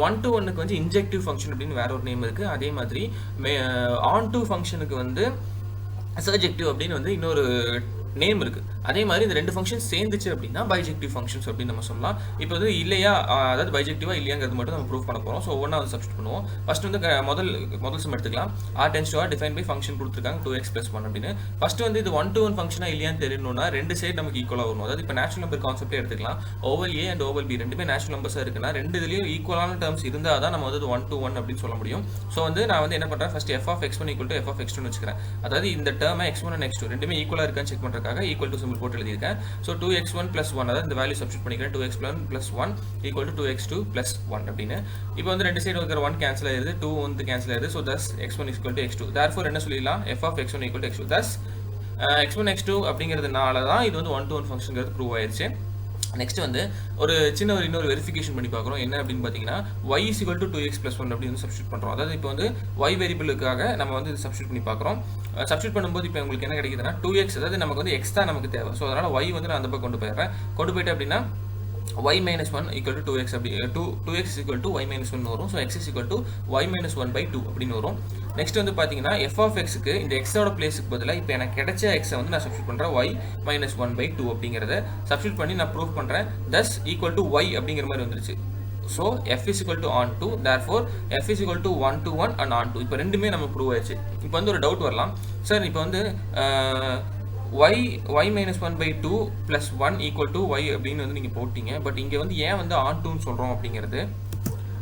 1-to-1க்கு வந்து இன்ஜெக்டிவ் ஃபங்க்ஷன் அப்படின்னு வேற ஒரு நேம் இருக்குது. அதே மாதிரி ஆன் டூ ஃபங்க்ஷனுக்கு வந்து சர்ஜெக்டிவ் அப்படின்னு வந்து இன்னொரு நேம் இருக்குது. அதே மாதிரி இந்த ரெண்டு ஃபங்க்ஷன் சேர்ந்துச்சு அப்படின்னா பைஜெக்டிவ் ஃபங்க்ஷன்ஸ் அப்படின்னு நம்ம சொல்லலாம். இப்போ வந்து இல்லையா, அதாவது பைஜெக்டிவா இல்லையாங்கிறது மட்டும் நம்ம ப்ரூவ் பண்ண போகிறோம். ஸோ ஒவ்வொன்றா வந்து சப்ஸ்டிட் பண்ணுவோம். ஃபர்ஸ்ட் வந்து முதல் சம் எடுத்துக்கலாம். r tends to r define by function கொடுத்துருக்காங்க 2x + 1 அப்படின்னு. ஃபர்ஸ்ட் வந்து இது 1-to-1 ஃபங்க்ஷனா இல்லையான்னு தெரியணும்னா ரெண்டு சைடு நமக்கு ஈக்குவலாக வரும். அதாவது இப்போ நேச்சுரல் நம்பர் கான்செப்டே எடுத்துக்கலாம். Oval a and oval b ரெண்டுமே நேச்சுரல் நம்பர்ஸாக இருக்குன்னா ரெண்டு இதுலேயும் ஈக்குவலான டேர்ம்ஸ் இருந்தால் தான் நம்ம வந்து 1-to-1 அப்படின்னு சொல்ல முடியும். ஸோ வந்து நான் வந்து என்ன பண்ணுறேன், first f of x1 = f of x2 வச்சுக்கிறேன். அதாவது இந்த டேர்மை x1 and x2 ரெண்டுமே ஈக்குவலாக இருக்கான்னு செக் பண்ணுறதுக்காக ஈக்குவல் டு சிம்பிள் போட்டு எழுதியிருக்கேன். ஸோ 2x1 + 1, அதாவது இந்த வேல்யூ சப்ஸ்டிட் பண்ணிக்கிறேன். 2x1 + 1 = 2x2 + 1 அப்படின்னு. இப்போ வந்து ரெண்டு சைடு இருக்கிற 1 கேன்சல் ஆயிருது, 2 வந்து கேன்சல் ஆயிருது. So thus x1 = x2. therefore என்ன சொல்லிடலாம், f of x1 = x2. thus x1 x2 அப்படிங்கிறதுனால தான் இது வந்து 1-to-1 ஃபங்க்ஷன்ங்கிறது ப்ரூவ் ஆயிடுச்சு. நெக்ஸ்ட் வந்து ஒரு சின்ன இன்னொரு வெரிஃபிகேஷன் பண்ணி பார்க்குறோம். என்ன அப்படின்னு பார்த்தீங்கன்னா y = 2x + 1 அப்படின்னு வந்து சப்ஸ்டிட் பண்ணுறோம். அதாவது இப்போ வந்து y வேரியபிளுக்காக நம்ம வந்து சப்ஸ்டிட் பண்ணி பார்க்குறோம். சப்ஸ்டிட் பண்ணும்போது இப்போ உங்களுக்கு என்ன கிடைக்குதுன்னா 2x, அதாவது நமக்கு வந்து x தான் நமக்கு தேவை. ஸோ அதனால் y வந்து நான் அந்த பக்கம் கொண்டு போயிட்டேன் அப்படின்னா y - 1 = 2x அப்படி 2x = y - 1 வரும். ஸோ x = y - 1/2 அப்படின்னு வரும். நெக்ஸ்ட் வந்து பார்த்தீங்கன்னா f of x-க்கு இந்த x-ஓட பிளேஸுக்கு பதிலாக இப்போ எனக்கு கிடைச்ச x-ஐ வந்து நான் சப்ஸ்டிட் பண்ணுறேன் y - 1/2 அப்படிங்கிறத சப்ஸ்டிட் பண்ணி நான் ப்ரூவ் பண்ணுறேன். thus = y அப்படிங்கிற மாதிரி வந்துருச்சு. So f is equal to on2, therefore f is equal to 1-to-1 and on2. இப்போ ரெண்டுமே நம்ம ப்ரூவ் ஆயிடுச்சு. இப்போ வந்து ஒரு டவுட் வரலாம், சார் இப்போ வந்து y - 1/2 + 1 = y அப்படின்னு வந்து நீங்கள் போட்டீங்க. பட் இங்கே வந்து ஏன் வந்து on2ன்னு சொல்கிறோம் அப்படிங்கிறது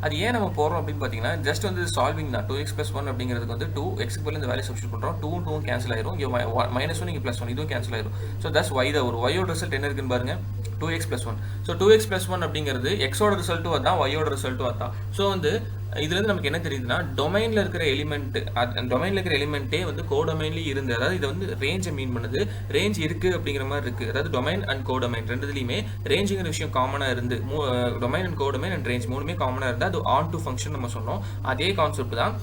அது ஏன் நம்ம போடுறோம் அப்படின்னு பார்த்தீங்கன்னா ஜஸ்ட் வந்து சால்விங் தான். 2x + 1 அப்படிங்கிறதுக்கு வந்து 2x பதில் இந்த வேல்யூ சப்ஸ்டிட் பண்ணுறோம். 2 கேன்சல் ஆயிரும். இங்கே -1 இங்கே +1 இதுவும் கேன்சல் ஆயிரும். ஸோ தட்ஸ் y தான் வரும். y ஓட ரிசல்ட் என்ன இருக்குன்னு பாருங்க, 2x + 1. ஸோ 2x + 1 அப்படிங்கிறது x ஓட ரிசல்ட்டும் அதான், y ஓட ரிசல்ட்டும் அதான். ஸோ வந்து இதுலேருந்து நமக்கு என்ன தெரியுதுன்னா டொமைனில் இருக்கிற எலிமெண்ட், டொமைனில் இருக்கிற எலிமெண்ட்டே வந்து கோடொமைன்லேயும் இருந்து, அதாவது இதை வந்து ரேஞ்சை மீன் பண்ணுது. ரேஞ்ச் இருக்குது அப்படிங்கிற மாதிரி இருக்குது. அதாவது டொமைன் அண்ட் கோடொமைன் ரெண்டுலேயுமே ரேஞ்சுங்கிற விஷயம் காமனாக இருந்து, domain and codomain and range மூணுமே காமனாக இருந்தால் அது ஆன் டு ஃபங்க்ஷன் நம்ம சொன்னோம். அதே கான்செப்ட் தான்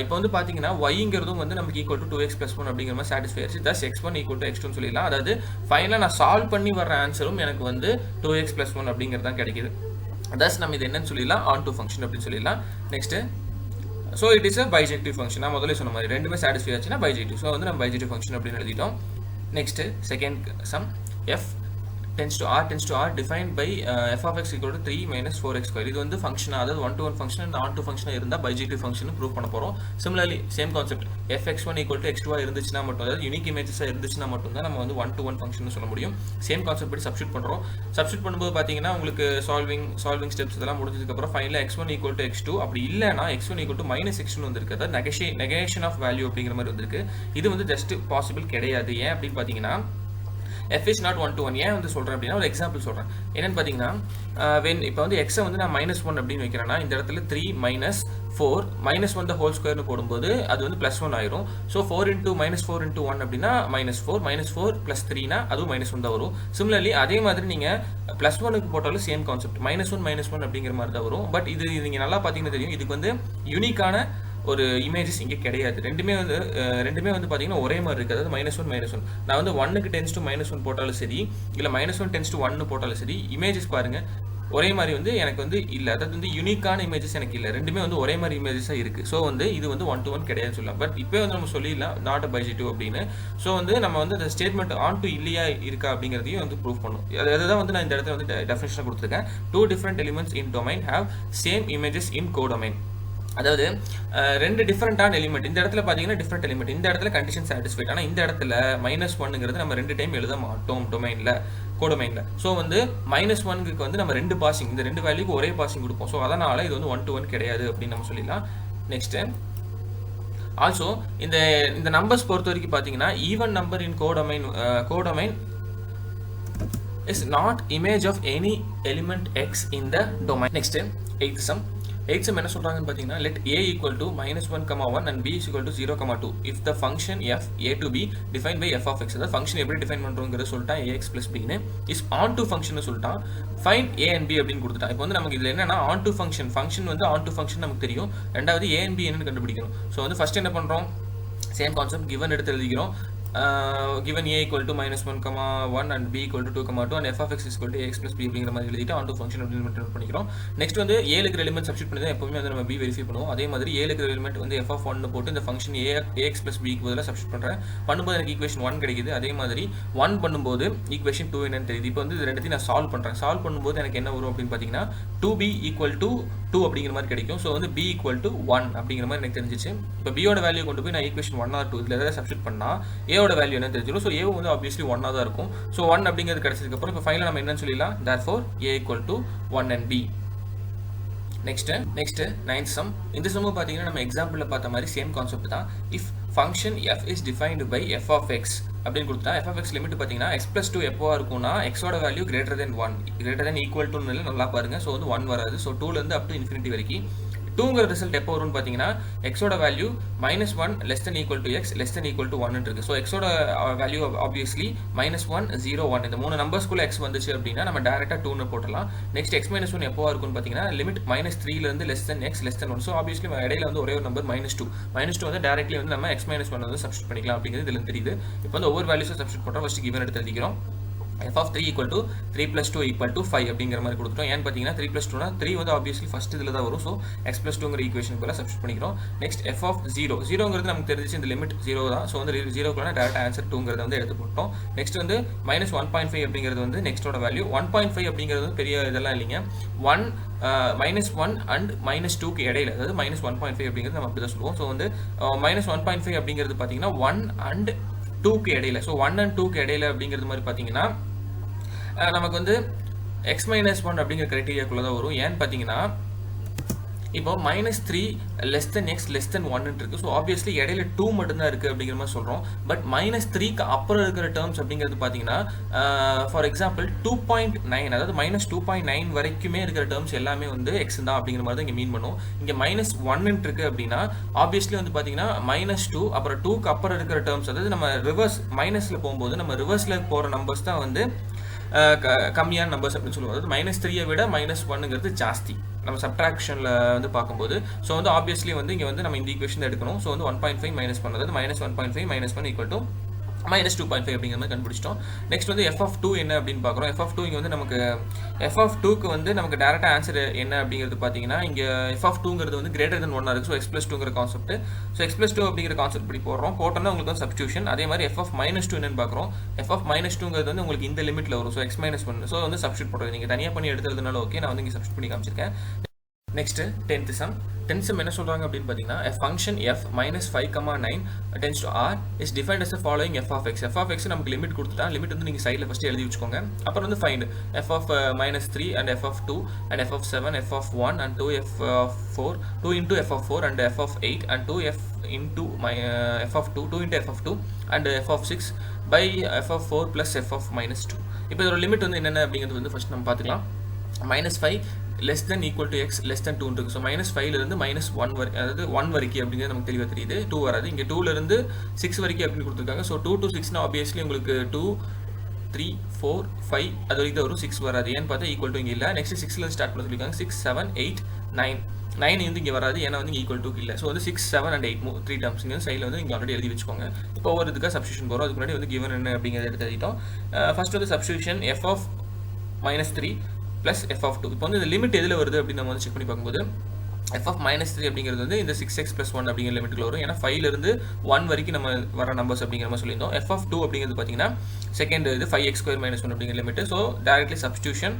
இப்போ வந்து பார்த்தீங்கன்னா yங்கிறதும் வந்து நமக்கு ஈக்குவல் டு 2x + 1 அப்படிங்கிற மாதிரி சாட்டிஸ்ஃபை ஆச்சு. தஸ் x1 ஈக்குவல் டு x2 சொல்லிடலாம். அதாவது ஃபைனலாக நான் சால்வ் பண்ணி வர ஆன்சரும் எனக்கு வந்து 2x + 1 அப்படிங்கிறது தான் கிடைக்குது. தஸ் நம்ம இது என்னன்னு சொல்லிடலாம், ஆன் டு ஃபங்க்ஷன் அப்படின்னு சொல்லிடலாம். Next so it is a bijective function. நான் முதல்ல சொன்ன மாதிரி ரெண்டுமே சாட்டிஸ்ஃபை ஆச்சுன்னா பைஜெக்டிவ். ஸோ வந்து நம்ம பைஜெக்டிவ் ஃபங்க்ஷன் அப்படின்னு எழுதிட்டோம். Next second sum, f tends to r defined by f of x equal to 3 - 4x². இது வந்து ஃபங்க்ஷன், அதாவது 1-to-1 function and on to function இருந்தால் பைஜெக்டிவ் ஃபங்க்ஷன் ப்ரூவ் பண்ண போகிறோம். Similarly same concept, fx1 equal to x2 இருந்துச்சுன்னா மட்டும், அதாவது யூனிக் இமேஜஸாக இருந்துச்சுன்னா மட்டும் தான் நம்ம வந்து 1-to-1 ஃபங்க்ஷன் சொல்ல முடியும். சேம் கான்செப்ட் படி சப்ஸ்டிட் பண்ணுறோம். சப்ஸ்டிட் பண்ணும்போது பார்த்தீங்கன்னா உங்களுக்கு சால்விங் ஸ்டெப்ஸ் இதெல்லாம் முடிஞ்சதுக்கப்புறம் ஃபைனலாக x1 ஈக்குவல் டு x2, அப்படி இல்லைனா x1 ஈக்குவல் டு -x2 வந்திருக்கு. அதாவது நெகேஷன் ஆஃப் வேல்யூ அப்படிங்கிற மாதிரி வந்திருக்கு. இது வந்து ஜஸ்ட் பாசிபிள் கிடையாது. ஏன் அப்படின்னு பார்த்தீங்கன்னா f is not 1-to-1. ஏன் வந்து சொல்கிறேன் அப்படின்னா ஒரு எக்ஸாம்பிள் சொல்கிறேன். என்னென்னு பார்த்தீங்கன்னா இப்போ வந்து x வந்து நான் -1 அப்படின்னு வைக்கிறேன்னா இந்த இடத்துல 3 - 4 -1 the whole square போடும்போது அது வந்து +1 ஆயிரும். ஸோ 4 × -4 × 1 அப்படின்னா -4 -4 + 3னா அதுவும் -1 தான் வரும். சிமிலர்லி அதே மாதிரி நீங்கள் +1க்கு போட்டாலும் சேம் கான்செப்ட் -1 அப்படிங்கிற மாதிரி தான் வரும். பட் இது நீங்கள் நல்லா பார்த்தீங்கன்னா தெரியும், இதுக்கு வந்து யூனிக்கான ஒரு இமேஜஸ் இங்கே கிடையாது. ரெண்டுமே வந்து பார்த்தீங்கன்னா ஒரே மாதிரி இருக்குது. அதாவது -1 நான் வந்து 1க்கு tends to -1 போட்டாலும் சரி, இல்லை -1 tends to 1 போட்டாலும் சரி, இமேஜஸ் பாருங்கள் ஒரே மாதிரி வந்து எனக்கு வந்து இல்லை. அதாவது வந்து யூனிக்கான இமேஜஸ் எனக்கு இல்லை. ரெண்டுமே வந்து ஒரே மாதிரி இமேஜஸாக இருக்குது. ஸோ வந்து இது வந்து 1-to-1 கிடையாதுன்னு சொல்லலாம். பட் இப்போ வந்து நம்ம சொல்லிடலாம் நாட் அ பைஜெக்டிவ் அப்படின்னு. ஸோ வந்து நம்ம வந்து அந்த ஸ்டேட்மெண்ட் ஆன் டு இல்லையா இருக்கா அப்படிங்கிறதையும் வந்து ப்ரூவ் பண்ணும். அதுதான் வந்து நான் இந்த இடத்துல வந்து டெஃபினேஷனாக கொடுத்துருக்கேன். 2 different elements in domain have same images in codomain. அதாவது ரெண்டு டிஃப்ரெண்டான எலிமெண்ட் இந்த இடத்துல பார்த்தீங்கன்னா டிஃப்ரெண்ட் எலிமெண்ட், இந்த இடத்துல கண்டிஷன் சாட்டிஸ்ஃபைட். ஆனால் இந்த இடத்துல -1ங்கிறது நம்ம 2 டைம் எழுத மாட்டோம் கோடொமைனில். ஸோ வந்து -1க்கு வந்து நம்ம 2 பாசிங், இந்த 2 வேல்யூக்கு ஒரே பாசிங் கொடுப்போம். ஸோ அதனால் இது வந்து 1-to-1 கிடையாது அப்படின்னு நம்ம சொல்லிடலாம். நெக்ஸ்ட்டு ஆல்சோ இந்த நம்பர்ஸ் பொறுத்த வரைக்கும் பார்த்தீங்கன்னா even number in codomain is not image of any element x in the domain. Next, eighth sum என்ன சொல்றாங்கன்னு பார்த்தீங்கன்னா let a equal to -1, and b is equal to 0, 2 if the function f a to b defined by f of x. அதாவது ஃபங்க்ஷன் எப்படி டிஃபைன் பண்ணுறோங்கிறத சொல்லிட்டான், ax + b is on to function சொல்லிட்டான். find a and b அப்படின்னு கொடுத்துட்டான். இப்போ வந்து நமக்கு இதில் என்னன்னா on to function வந்து on to function நமக்கு தெரியும். ரெண்டாவது a and b என்னன்னு கண்டுபிடிக்கணும். ஸோ வந்து ஃபர்ஸ்ட் என்ன பண்ணுறோம், சேம் கான்செப்ட் given எடுத்து எழுதிக்கிறோம். given a equal to -1, and b equal to 2, 2 and f of x is equal to ax + b அப்படிங்கிற மாதிரி எழுதிட்டு on to function அப்படின்னு நோட் பண்ணிக்கிறோம். நெக்ஸ்ட் வந்து a இருக்கிற எலிமெண்ட் சப்ஸ்டிட் பண்ணி தான் எப்பவுமே வந்து நம்ம b வெரிஃபை பண்ணுவோம். அதே மாதிரி a இருக்கிற எலிமெண்ட் வந்து f of 1 போட்டு இந்த ஃபங்க்ஷன் ax + b க்கு பதிலாக சப்ஸ்டிட் பண்ணுறேன். பண்ணும்போது எனக்கு ஈக்குவேஷன் 1 கிடைக்குது. அதே மாதிரி 1 பண்ணும்போது ஈக்குவேஷன் 2 என்னன்னு தெரியுது. இப்போ வந்து இது ரெண்டுத்தையும் நான் சால்வ் பண்ணுறேன். சால்வ் பண்ணும்போது எனக்கு என்ன வரும் அப்படின்னு பார்த்தீங்கன்னா 2b = 2 அப்படிங்கிற மாதிரி கிடைக்கும். ஸோ வந்து b = 1 அப்படிங்கிற மாதிரி எனக்கு தெரிஞ்சிச்சு. இப்போ b ஓட வேல்யூ கொண்டு போய் நான் ஈக்குவேஷன் 1 or 2 இதில் ஏதாவது சப்ஸ்டிட் பண்ணால் a ஓட வேல்யூ என்ன தெரிஞ்சிடும். ஸோ a வந்து ஆப்வியஸ்லி 1 தான் இருக்கும். ஸோ 1 அப்படிங்கிறது கிடைச்சதுக்கப்புறம் இப்போ ஃபைனலாக நம்ம என்னன்னு சொல்லிடலாம், therefore a = 1 and b. Next 9th sum. இந்த சம் பார்த்தீங்கன்னா நம்ம எக்ஸாம்பிளில் பார்த்த மாதிரி சேம் கான்செப்ட் தான். If function f is defined by f of x அப்படின்னு கொடுத்தா f of x லிமிட் பார்த்தீங்கன்னா x + 2 எப்போவா இருக்கும்னா x ஓட value greater than equal to நல்லா பாருங்க. ஸோ வந்து 1 வராது. ஸோ 2லேருந்து அப் டு இன்ஃபினிட்டி வரைக்கும் 2ங்கிற ரிசல்ட் எப்போ வரும்னு பார்த்தீங்கன்னா எக்ஸோட வேல்யூ -1 < x < 1 இருக்கு. ஸோ எக்ஸோட வேல்யூ ஆப்வியஸ்லி -1, 0, 1 இந்த 3 நம்பர்ஸ்குள்ள எக்ஸ் வந்துச்சு அப்படின்னா நம்ம டேரெக்டாக 2ன்னு போட்டலாம். நெக்ஸ்ட் x - 1 எப்போ இருக்கும்னு பார்த்தீங்கன்னா லிமிட் -3லேருந்து x < 1. ஸோ ஆப்வியஸ்லி இடையில வந்து ஒரே ஒரு நம்பர் -2 வந்து டேரக்ட்லி வந்து நம்ம x - 1 வந்து சப்ஸ்டிட் பண்ணிக்கலாம் அப்படிங்கிறது இதில் தெரியுது. இப்போ வந்து ஒவ்வொரு வேல்யூஸும் சப்ஸ்டிட் பண்ணுறோம். ஃபர்ஸ்ட் கிவன் எடுத்து எழுதிக்கிறோம். f of 3 = 3 + 2 = 5 அப்படிங்கிற மாதிரி கொடுத்துட்டோம். ஏன்னு பார்த்தீங்கன்னா 3 + 2னா 3 வந்து ஆப்வியஸ்லி ஃபர்ஸ்ட் இதில் தான் வரும். ஸோ x + 2ங்கிற ஈக்குவேஷன் போல சப்ஸ்டிட் பண்ணிக்கிறோம். நெக்ஸ்ட் f of 0ங்கிறது நமக்கு தெரிஞ்சிச்சு, இந்த லிமிட் 0 தான். ஸோ வந்து 0க்குள்ள டேரக்ட் ஆன்சர் 2ங்கிறத வந்து எடுத்து போட்டோம். நெக்ஸ்ட் வந்து -1.5 அப்படிங்கிறது வந்து நெக்ஸ்டோட வேல்யூ. 1.5 அப்படிங்கிறது வந்து பெரிய இதெல்லாம் இல்லைங்க. -1 and -2க்கு இடையில, அதாவது -1.5 அப்படிங்கிறது நம்ம அப்படி தான் சொல்லுவோம். ஸோ வந்து -1.5 அப்படிங்கிறது பார்த்தீங்கன்னா 1 and 2க்கு இடையில. ஸோ 1 and 2க்கு இடையில அப்படிங்கிறது மாதிரி பார்த்தீங்கன்னா நமக்கு வந்து x - 1 அப்படிங்கிற கிரைட்டீரியாக்குள்ள தான் வரும். ஏன்னு பார்த்தீங்கன்னா இப்போ -3 less than X less than 1 இருக்கு. ஸோ ஆப்வியஸ்லி இடையில 2 மட்டும்தான் இருக்குது அப்படிங்கிற மாதிரி சொல்கிறோம். பட் -3க்கு அப்புறம் இருக்கிற டேர்ம்ஸ் அப்படிங்கிறது பார்த்தீங்கன்னா ஃபார் எக்ஸாம்பிள் 2.9 அதாவது -2.9 வரைக்குமே இருக்கிற டேர்ம்ஸ் எல்லாமே வந்து எக்ஸ் தான் அப்படிங்கிற மாதிரி தான் இங்கே மீன் பண்ணும். இங்கே -1 இருக்கு அப்படின்னா ஆப்வியஸ்லி வந்து பார்த்தீங்கன்னா -2 அப்புறம் 2க்கு அப்புறம் இருக்கிற டேர்ம்ஸ் அதாவது நம்ம ரிவர்ஸ் மைனஸில் போகும்போது நம்ம ரிவர்ஸில் போகிற நம்பர்ஸ் தான் வந்து கம்மியான நம்பர்ஸ் அப்படின்னு சொல்லுவோம். அதாவது -3 விட -1ங்கிறது ஜாஸ்தி நம்ம சப்ட்ராக்ஷனில் வந்து பார்க்கும்போது. ஸோ வந்து ஆப்வியஸ்லி வந்து இங்கே வந்து நம்ம இந்த ஈக்குவேஷன் எடுக்கணும். ஸோ வந்து 1.5 -1 அதாவது -1.5 -1 ஈக்குவல் டு -2.5 அப்படிங்கிற மாதிரி கண்டுபிடிச்சிட்டோம். நெக்ஸ்ட் வந்து f(2) என்ன அப்படின்னு பார்க்குறோம். f(2) இங்கே வந்து நமக்கு f(2)க்கு வந்து நமக்கு டேரக்டாக ஆன்சர் என்ன அப்படிங்கிறது பார்த்தீங்கன்னா இங்கே f(2)ங்கிறது வந்து கிரேட்டர் தென் 1 இருக்குது. So x+2ங்கிற concept. ஸோ x+2 அப்படிங்கிற கான்செப்ட் இப்படி போட்டோம்னா உங்களுக்கு வந்து சப்ஸ்டியூஷன். அதே மாதிரி f(-2) என்னன்னு பார்க்குறோம். f(-2)ங்கிறது வந்து உங்களுக்கு இந்த லிமிட்டில் வரும். So x-1. ஸோ வந்து சப்ஸ்டியூட் பண்ணுறது நீங்கள் தனியாக பண்ணி எடுத்துறதுனால ஓகே, நான் வந்து இங்கே சப்ஸ்டியூட் பண்ணி காமிச்சிருக்கேன். நெக்ஸ்ட் 10th sum என்ன சொல்றாங்க அப்படின்னு பார்த்தீங்கன்னா a function f -5, 9 tends to r is defined as the following f of x. f of x நமக்கு லிமிட் கொடுத்துட்டா லிமிட் வந்து நீங்கள் சைடில் ஃபஸ்ட்டு எழுதி வச்சுக்கோங்க. அப்புறம் வந்து find f of -3 and f of 2 and f of 7 f of 1 and 2 f of 4 2 into f of 4 and f of 8 and 2 f into f of 2 2 into f of 2 and f of 6 by f of 4 plus f of -2. இப்போ இதோட லிமிட் வந்து என்னென்ன அப்படிங்கிறது வந்து ஃபஸ்ட் நம்ம பார்த்துக்கலாம். -5 less than equal to x less than 2 இருக்கு. ஸோ -5லேருந்து -1 வரைக்கும் அதாவது 1 வரைக்கும் அப்படிங்கிறது நமக்கு தெளிவாக தெரியுது. 2 வராது. இங்கே 2லேருந்து 6 வரைக்கும் அப்படின்னு கொடுத்துருக்காங்க. ஸோ 2 to 6னா ஆப்வியஸ்லி உங்களுக்கு 2 3 4 5 அது வரைக்கும் வரும். 6 வராது. ஏன்னு பார்த்தா ஈக்குவல் டு இங்கே இல்லை. நெக்ஸ்ட் 6லேருந்து ஸ்டார்ட் பண்ண சொல்லியிருக்காங்க. 6 7 8 9 9 வந்து இங்கே வராது. ஏன்னா வந்து ஈக்குவல் டு இல்லை. ஸோ வந்து 6 7 and 8 3 டேர்ம்ஸ் இங்கே சைடில் வந்து இங்கே ஆல்ரெடி எழுதி வச்சுக்கோங்க. இப்போ ஒவ்வொரு இதுக்காக சப்ஸ்டியூஷன் போகிறோம். அதுக்கு முன்னாடி வந்து கிவன் என்ன அப்படிங்கிறத எடுத்து எழுதிட்டோம். ஃபர்ஸ்ட் வந்து substitution f of -3 plus f of 2. இப்போ வந்து இந்த லிமிட் எதில் வருது அப்படின்னு நம்ம வந்து செக் பண்ணி பார்க்கும்போது f of -3 அப்படிங்கிறது வந்து இந்த 6x + 1 அப்படிங்கிற லிமிட்டில் வரும். ஏன்னா 5லேருந்து 1 வரைக்கும் நம்ம வர நம்பர்ஸ் அப்படிங்கிற மாதிரி சொல்லியிருந்தோம். f of 2 அப்படிங்கிறது பார்த்தீங்கன்னா செகண்ட் இது 5x² - 1 அப்படிங்கிற limit. So directly substitution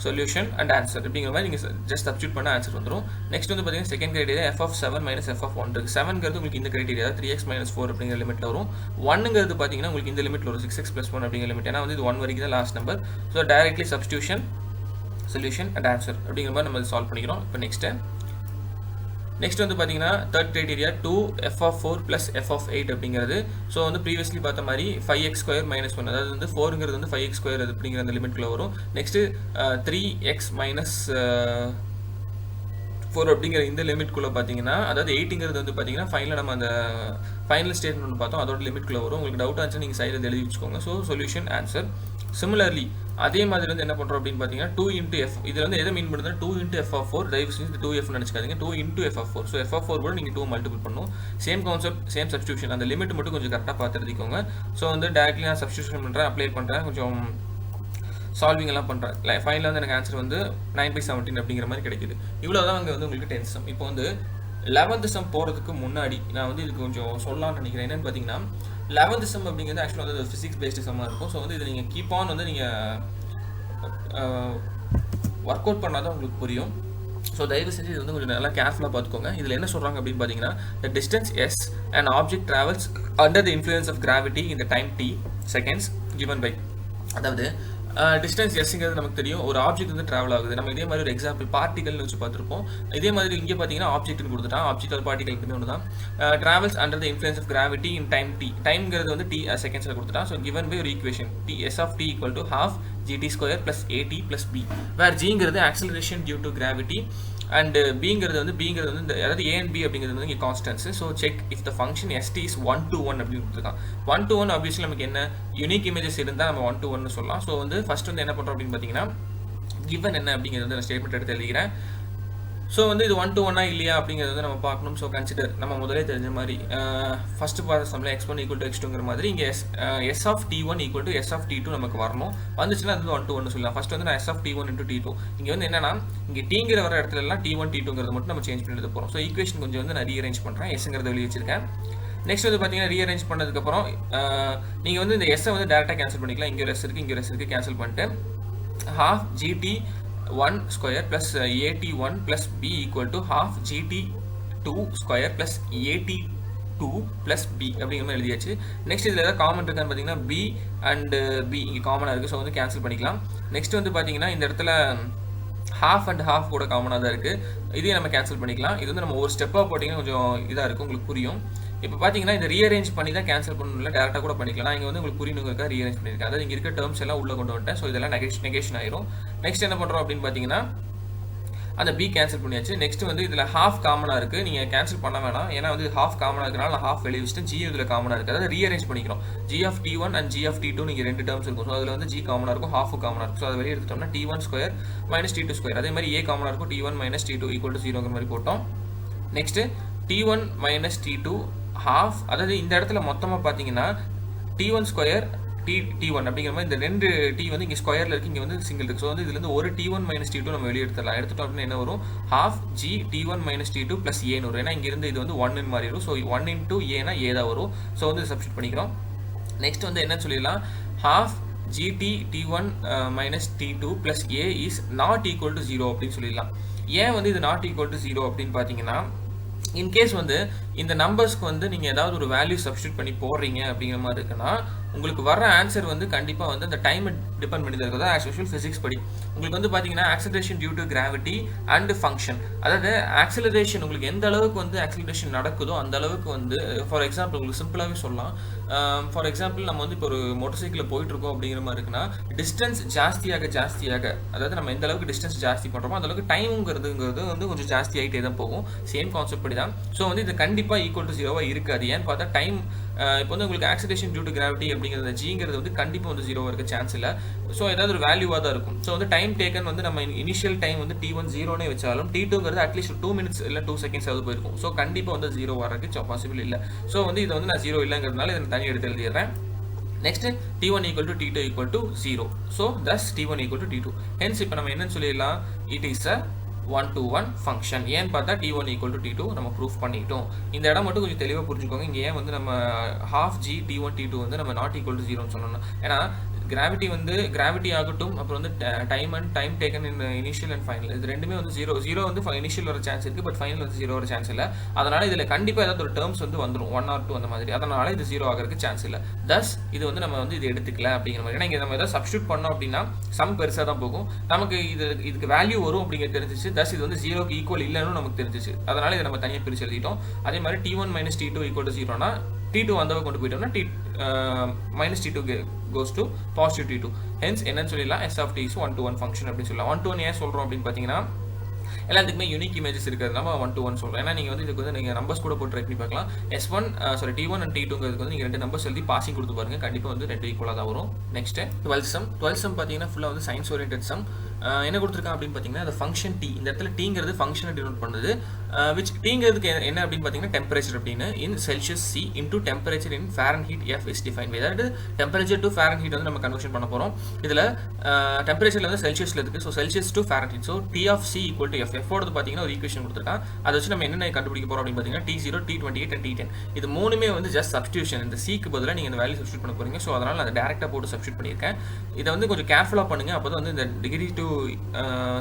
solution and answer அப்படிங்கிற மாதிரி நீங்கள் ஜஸ்ட் சப்ஸ்டியூட் பண்ண ஆன்சர் வந்துடும். நெக்ஸ்ட் வந்து பார்த்தீங்கன்னா second criteria f of 7 - f of 1 இருக்குது. 7ங்கிறது உங்களுக்கு இந்த கிரைட்டீரியா 3x - 4 அப்படிங்கிற லிமிட்டில் வரும். 1ங்கிறது பார்த்தீங்கன்னா உங்களுக்கு இந்த லிமிட்டில் வரும் 6x + 1 அப்படிங்கிற லிமிட். ஏன்னா வந்து இது 1 வரைக்கும் தான் last number. So directly substitution solution and answer அப்படிங்கிற மாதிரி நம்ம சால்வ் பண்ணிக்கிறோம். இப்போ நெக்ஸ்ட் வந்து பார்த்தீங்கன்னா third criteria 2f of 4 plus f of 8 அப்படிங்கிறது. ஸோ வந்து ப்ரீவியஸ்லி பார்த்த மாதிரி 5x² - 1 அதாவது வந்து 4ங்கிறது வந்து 5x² அப்படிங்கிற அந்த லிமிட்குள்ளே வரும். நெக்ஸ்ட்டு 3x - 4 அப்படிங்கிற இந்த லிமிட்குள்ளே பார்த்தீங்கன்னா அதாவது 8ங்கிறது வந்து பார்த்தீங்கன்னா ஃபைனலாக நம்ம அந்த ஃபைனல் ஸ்டேட்மெண்ட் ஒன்று பார்த்தோம். அதோட லிமிட்குள்ளே வரும். உங்களுக்கு டவுட் ஆச்சு நீங்கள் சைடில் எழுதி வச்சுக்கோங்க. So solution answer. சிமிலர்லி அதே மாதிரி வந்து என்ன பண்ணுறோம் அப்படின்னு பார்த்தீங்கன்னா 2 into f இதில் வந்து எதை மீன் பண்ணுறது 2 into f of 4 தயவு செஞ்சு 2f நினச்சிக்காதீங்க 2 into f of 4. So f of 4 கூட நீங்கள் 2 மல்டிபிள் பண்ணணும். சேம் கான்செப்ட் சேம் சப்ஸ்டியூஷன் அந்த லிமிட் மட்டும் கொஞ்சம் கரெக்டாக பார்த்து எழுதிக்கோங்க. ஸோ வந்து டேரக்ட்லி நான் சப்ஸ்டியூஷன் பண்ணுறேன் அப்ளை பண்ணுறேன் கொஞ்சம் சால்விங் எல்லாம் பண்ணுறேன். ஃபைனலாக வந்து எனக்கு ஆன்சர் வந்து 9/17 அப்படிங்கிற மாதிரி கிடைக்குது. இவ்வளோ தான் அங்கே வந்து உங்களுக்கு 10th sum. இப்போ வந்து 11th sum போகிறதுக்கு முன்னாடி நான் வந்து இதுக்கு கொஞ்சம் சொல்லலாம்னு நினைக்கிறேன். என்னென்னு பார்த்தீங்கன்னா 11th sum அப்படிங்கிறது ஆக்சுவலாக வந்து ஃபிசிக்ஸ் பேஸ்டு சம்மாக இருக்கும். ஸோ வந்து இது நீங்கள் கீப் ஆன் வந்து நீங்கள் ஒர்க் அவுட் பண்ணால் தான் உங்களுக்கு புரியும். ஸோ தயவு செஞ்சு இது வந்து கொஞ்சம் நல்லா கேர்ஃபுல்லாக பார்த்துக்கோங்க. இதில் என்ன சொல்கிறாங்க அப்படின்னு பார்த்தீங்கன்னா the distance s an object travels under the influence of gravity in the time t seconds given by அதாவது டிஸ்டன்ஸ் எஸ்ங்கிறது நமக்கு தெரியும். ஒரு ஆப்ஜெக்ட் வந்து ட்ராவல் ஆகுது. நம்ம இதே மாதிரி ஒரு எக்ஸாம்பிள் பார்ட்டிகல்னு வச்சு பார்த்துருப்போம். இதே மாதிரி இங்கே பார்த்தீங்கன்னா ஆப்ஜெக்ட்னு கொடுத்துட்டான். ஆப்ஜெக்ட் பார்ட்டிகல் ஒன்று தான். Travels under the influence of gravity in time T. டைம்ங்கிறது வந்து டி செகண்ட்ஸில் கொடுத்துட்டான். ஸோ கிவன் பை ஒரு equation T S of T equal to ½ gt² + at + b where ஜிங்கிறது acceleration due to gravity and பிங்கிறது வந்து இந்த அதாவது a and b அப்படிங்கிறது வந்து இங்கே constants. So check if the function st is 1-1 அப்படின்னு கொடுத்துருக்கான். 1-1 ஆப்வியஸ்லி நமக்கு என்ன யூனிக் இமேஜஸ் இருந்தால் நம்ம 1-1 சொல்லலாம். ஸோ வந்து ஃபர்ஸ்ட் வந்து என்ன பண்ணுறோம் அப்படின்னு பார்த்தீங்கன்னா கிவன் என்ன அப்படிங்கிறது வந்து நான் ஸ்டேட்மெண்ட் எடுத்து எழுதிக்கிறேன். ஸோ வந்து இது 1-1 இல்லையா அப்படிங்கிறது வந்து நம்ம பார்க்கணும். ஸோ கன்சிடர் நம்ம முதலே தெரிஞ்ச மாதிரி ஃபர்ஸ்ட் பார்த்த சம்மில் x1 = x2ங்கிற மாதிரி இங்கே s of t1 = s of t2 நமக்கு வரணும். வந்துச்சுன்னா அது 1-1 சொல்லலாம். ஃபர்ஸ்ட் வந்து நான் s of t1 × t2 இங்கே வந்து என்னன்னா இங்கே டீங்கிற வர இடத்துல எல்லாம் t1 t2ங்கிறது மட்டும் நம்ம சேஞ்ச் பண்ணி எடுத்து போகிறோம். ஸோ ஈக்குவேஷன் கொஞ்சம் வந்து நான் ரீஅரேஞ்ச் பண்ணுறேன். எஸ்ங்கிறத வெளியே வச்சிருக்கேன். நெக்ஸ்ட் வந்து பார்த்தீங்கன்னா ரீஅரேஞ்ச் பண்ணதுக்கப்புறம் நீங்கள் வந்து இந்த எஸ்ஸை வந்து டேரெக்டாக கேன்சல் பண்ணிக்கலாம். இங்கே எஸ் இருக்குது கேன்சல் பண்ணிட்டு ½ gt1² + at1 + b = ½ gt2² + at2 + b அப்படிங்கிற மாதிரி எழுதியாச்சு. நெக்ஸ்ட் இதில் ஏதாவது காமன் இருக்கான்னு பார்த்தீங்கன்னா b அண்ட் b இங்கே காமனாக இருக்குது. ஸோ வந்து கேன்சல் பண்ணிக்கலாம். நெக்ஸ்ட் வந்து பார்த்தீங்கன்னா இந்த இடத்துல half and half கூட காமனாக தான் இருக்குது. இதையும் நம்ம கேன்சல் பண்ணிக்கலாம். இது வந்து நம்ம ஒரு ஸ்டெப்பாக போட்டிங்கன்னா கொஞ்சம் இதாக இருக்கும், உங்களுக்கு புரியும். இப்போ பார்த்தீங்கன்னா இந்த ரீஅரேஞ்ச் பண்ணி தான் கேன்சல் பண்ணணும்ல, டேரெக்டாக கூட பண்ணிக்கலாம். நான் இங்கே வந்து உங்களுக்கு புரியணுங்கிறதுக்காக ரீஅரேஞ்ச் பண்ணியிருக்கேன். அதாவது இங்கே இருக்க டேர்ம்ஸ் எல்லாம் உள்ளே கொண்டு வந்துட்டேன். ஸோ இதெல்லாம் நெகேஷன் ஆயிரும். நெக்ஸ்ட் என்ன பண்ணுறோம் அப்படின்னு பார்த்தீங்கன்னா அந்த பி கேன்சல் பண்ணியாச்சு. நெக்ஸ்ட் வந்து இதில் ஹாஃப் காமனாக இருக்குது, நீங்கள் கேன்சல் பண்ண வேணாம். ஏன்னா வந்து ஹாஃப் காமனாக இருக்கிறனால நான் ஹாஃப் வெளியே வச்சுட்டு ஜி இதில் காமனாக இருக்குது. அதாவது ரீஅரேஞ்ச் பண்ணிக்கிறோம். ஜி ஆஃப் டி1 அண்ட் ஜி ஆஃப் டி2 நீங்கள் ரெண்டு டேர்ம்ஸ் இருக்கும். ஸோ அதில் வந்து ஜி காமனாக இருக்கும், ஹாஃப் காமனாக இருக்கும். ஸோ அதை வெளியே எடுத்துட்டோம்னா டி1 ஸ்கொயர் மைனஸ் டி2 ஸ்கொயர். அதே மாதிரி ஏ காமனாக இருக்கும், டி1 மைனஸ் டி2 ஈக்குவல் டு 0ங்கிற மாதிரி போட்டோம். நெக்ஸ்ட்டு டி1 மைனஸ் டி2 ஹாஃப், அதாவது இந்த இடத்துல மொத்தமாக பார்த்தீங்கன்னா டி1 ஸ்கொயர் டி1 அப்படிங்கிற மாதிரி இந்த ரெண்டு டி வந்து இங்கே ஸ்கொயரில் இருக்குது, இங்கே வந்து சிங்கிள் இருக்குது. ஸோ வந்து இதுலேருந்து ஒரு டி1 மைனஸ் டி2 நம்ம வெளியே எடுத்துடலாம். எடுத்துட்டோம் அப்படின்னு என்ன வரும், ஹாஃப் ஜி டி1 மைனஸ் டி2 ப்ளஸ் ஏன்னு வரும். ஏன்னா இங்கேருந்து இது வந்து 1 மாதிரி வரும். ஸோ 1 இன்ட்டு ஏனா ஏ தான் வரும். ஸோ வந்து சப்ஸ்டிட் பண்ணிக்கிறோம். நெக்ஸ்ட் வந்து என்ன சொல்லிடலாம், half g t t one minus t two plus a is not equal to 0 அப்படின்னு சொல்லிடலாம். ஏன் வந்து இது நாட் ஈக்குவல் டு 0 அப்படின்னு பார்த்தீங்கன்னா, இன்கேஸ் வந்து இந்த நம்பர்ஸ்க்கு வந்து நீங்கள் ஏதாவது ஒரு வேல்யூ சப்ஸ்டியூட் பண்ணி போடுறீங்க அப்படிங்கிற மாதிரி இருக்குன்னா உங்களுக்கு வர ஆன்சர் வந்து கண்டிப்பாக வந்து அந்த டைமை டிபெண்ட் பண்ணி தான் இருக்குது. ஆஸ் யூஷுவல் ஃபிசிக்ஸ் படி உங்களுக்கு வந்து பார்த்தீங்கன்னா acceleration due to gravity and function, அதாவது ஆக்சலரேஷன் உங்களுக்கு எந்த அளவுக்கு வந்து ஆக்சலரேஷன் நடக்குதோ அந்த அளவுக்கு வந்து ஃபார் எக்ஸாம்பிள் உங்களுக்கு சிம்பிளாகவே சொல்லலாம். ஃபார் எக்ஸாம்பிள் நம்ம வந்து இப்போ ஒரு மோட்டர் சைக்கிளில் போயிட்டு இருக்கோம் அப்படிங்கிற மாதிரி இருக்குன்னா டிஸ்டன்ஸ் ஜாஸ்தியாக, அதாவது நம்ம எந்த அளவுக்கு டிஸ்டன்ஸ் ஜாஸ்தி பண்ணுறோமோ அந்த அளவுக்கு டைமுங்கிறது வந்து கொஞ்சம் ஜாஸ்தி ஆகிட்டே தான் போகும். சேம் கான்செப்ட் படி தான். ஸோ வந்து இது கண்டிப்பாக ஈக்குவல் டு 0 இருக்காது. ஏன்னு பார்த்தா டைம் இப்போ வந்து உங்களுக்கு ஆக்சலரேஷன் டியூ டு கிராவிட்டி அப்படிங்கிறது ஜிங்கிறது வந்து கண்டிப்பாக வந்து 0 இருக்க சான்ஸ் இல்லை. ஸோ ஏதாவது ஒரு வேல்யூவாக தான் இருக்கும். ஸோ வந்து டைம் டேக்கன் வந்து நம்ம இனிஷியல் டைம் வந்து டி1 0னே வச்சாலும் டி2ங்கிறது அட்லீஸ்ட் 2 minutes இல்லை 2 seconds ஆகுது போயிருக்கும். ஸோ கண்டிப்பாக வந்து 0 வரதுக்கு பாசிபிள் இல்லை. ஸோ வந்து இது வந்து நான் 0 இல்லைங்கிறதுனால இதை தனி எடுத்து எழுதிடுறேன். Next t1 equal to t2 equal to 0. So thus t1 equal to t2. Hence இப்போ நம்ம என்னன்னு சொல்லிடலாம், it is a 1-to-1 function. ஏன்னு பார்த்தா t1 equal to t2 நம்ம ப்ரூஃப் பண்ணிட்டோம். இந்த இடம் மட்டும் கொஞ்சம் தெளிவாக புரிஞ்சுக்கோங்க. இங்கே ஏன் வந்து நம்ம half g t1 t2 வந்து நம்ம not equal to 0ன்னு சொன்னோம்னா, ஏன்னா கிராவிட்டி வந்து கிராவிட்டி ஆகட்டும், அப்புறம் வந்து time and time taken in initial and final, இது ரெண்டுமே வந்து 0 வந்து இனிஷியல் வர சான்ஸ் இருக்குது, பட் ஃபைனல் வந்து 0 வர சான்ஸ் இல்லை. அதனால் இதில் கண்டிப்பாக ஏதாவது ஒரு டேர்ம்ஸ் வந்து வந்துடும் 1 or 2 அந்த மாதிரி. அதனால் இது 0 ஆகிறதுக்கு சான்ஸ் இல்லை. தஸ் இது வந்து நம்ம வந்து இது எடுத்துக்கல அப்படிங்கிற மாதிரி. ஏன்னா இங்கே நம்ம எதாவது சப்ஸ்டியூட் பண்ணோம் அப்படின்னா சம் பெருசாக தான் போகும். நமக்கு இதுக்கு வேல்யூ வரும் அப்படிங்கிறது தெரிஞ்சிச்சு. தஸ் இது வந்து 0க்கு ஈக்குவல் இல்லைன்னு நமக்கு தெரிஞ்சிச்சு. அதனால் இதை நம்ம தனியாக பிரித்து எழுதிட்டோம். அதே மாதிரி t1 minus t2 equal to 0னா t2 வந்தவங்க கொண்டு போயிட்டோம்னா minus t2 goes to positive t2. Hence என்னன்னு சொல்லலாம், s of t is 1-to-1 function அப்படின்னு சொல்லலாம். 1-to-1 ஏன் சொல்கிறோம் அப்படின்னு பார்த்தீங்கன்னா எல்லாத்துக்குமே யூனிக் இமேஜஸ் இருக்கிறதுனால 1-to-1 சொல்கிறோம். ஏன்னா நீங்கள் வந்து இதுக்கு வந்து நீங்கள் நம்பர்ஸ் கூட போட்டு ட்ரை பண்ணி பார்க்கலாம். t1 and t2ங்கிறதுக்கு வந்து நீங்கள் ரெண்டு நம்பர்ஸ் எழுதி பாசிங் கொடுத்து பாருங்கள், கண்டிப்பாக வந்து ரெண்டு ஈக்குவலாக தான் வரும். நெக்ஸ்ட்டு 12th sum பார்த்தீங்கன்னா ஃபுல்லாக வந்து சயின்ஸ் ஓரியன்டட் சம். என்ன கொடுத்துருக்காங்க அப்படின்னு பார்த்தீங்கன்னா அந்த ஃபங்க்ஷன் டி, இந்த இடத்துல டீங்கிறது ஃபங்க்ஷனை டினோட் பண்ணுது. விச் டீங்கிறதுக்கு என்ன அப்படின்னு பார்த்தீங்கன்னா டெம்பரேச்சர் அப்படின்னு in Celsius C into temperature in Fahrenheit F is define. அதாவது டெம்பரேச்சர் டு ஃபாரன்ஹீட் வந்து நம்ம கன்வர்ஷன் பண்ண போகிறோம். இதில் டெம்பரேச்சரில் வந்து செல்சியஸில் இருக்குது. So Celsius to Fahrenheit. So T of C equal to F. எஃபோடு பார்த்தீங்கன்னா ஒரு ஈக்குவேஷன் கொடுத்துருக்கான். அதை வச்சு நம்ம என்னென்ன கண்டுபிடிக்க போகிறோம் அப்படின்னு பார்த்தீங்கன்னா t0, t28 and t10. இது மூணுமே வந்து ஜஸ்ட் சப்ஸ்டியூஷன். இந்த சிக்கு பதிலாக நீங்கள் இந்த வேல்யூ சப்ஸ்டியூட் பண்ண போகிறீங்க. ஸோ அதனால் நான் டேரெக்டாக போட்டு சப்ஸ்டியூட் பண்ணியிருக்கேன். இதை வந்து கொஞ்சம் கேர்ஃபுல்லாக பண்ணுங்கள். அப்போ தான் வந்து இந்த டிகிரி டு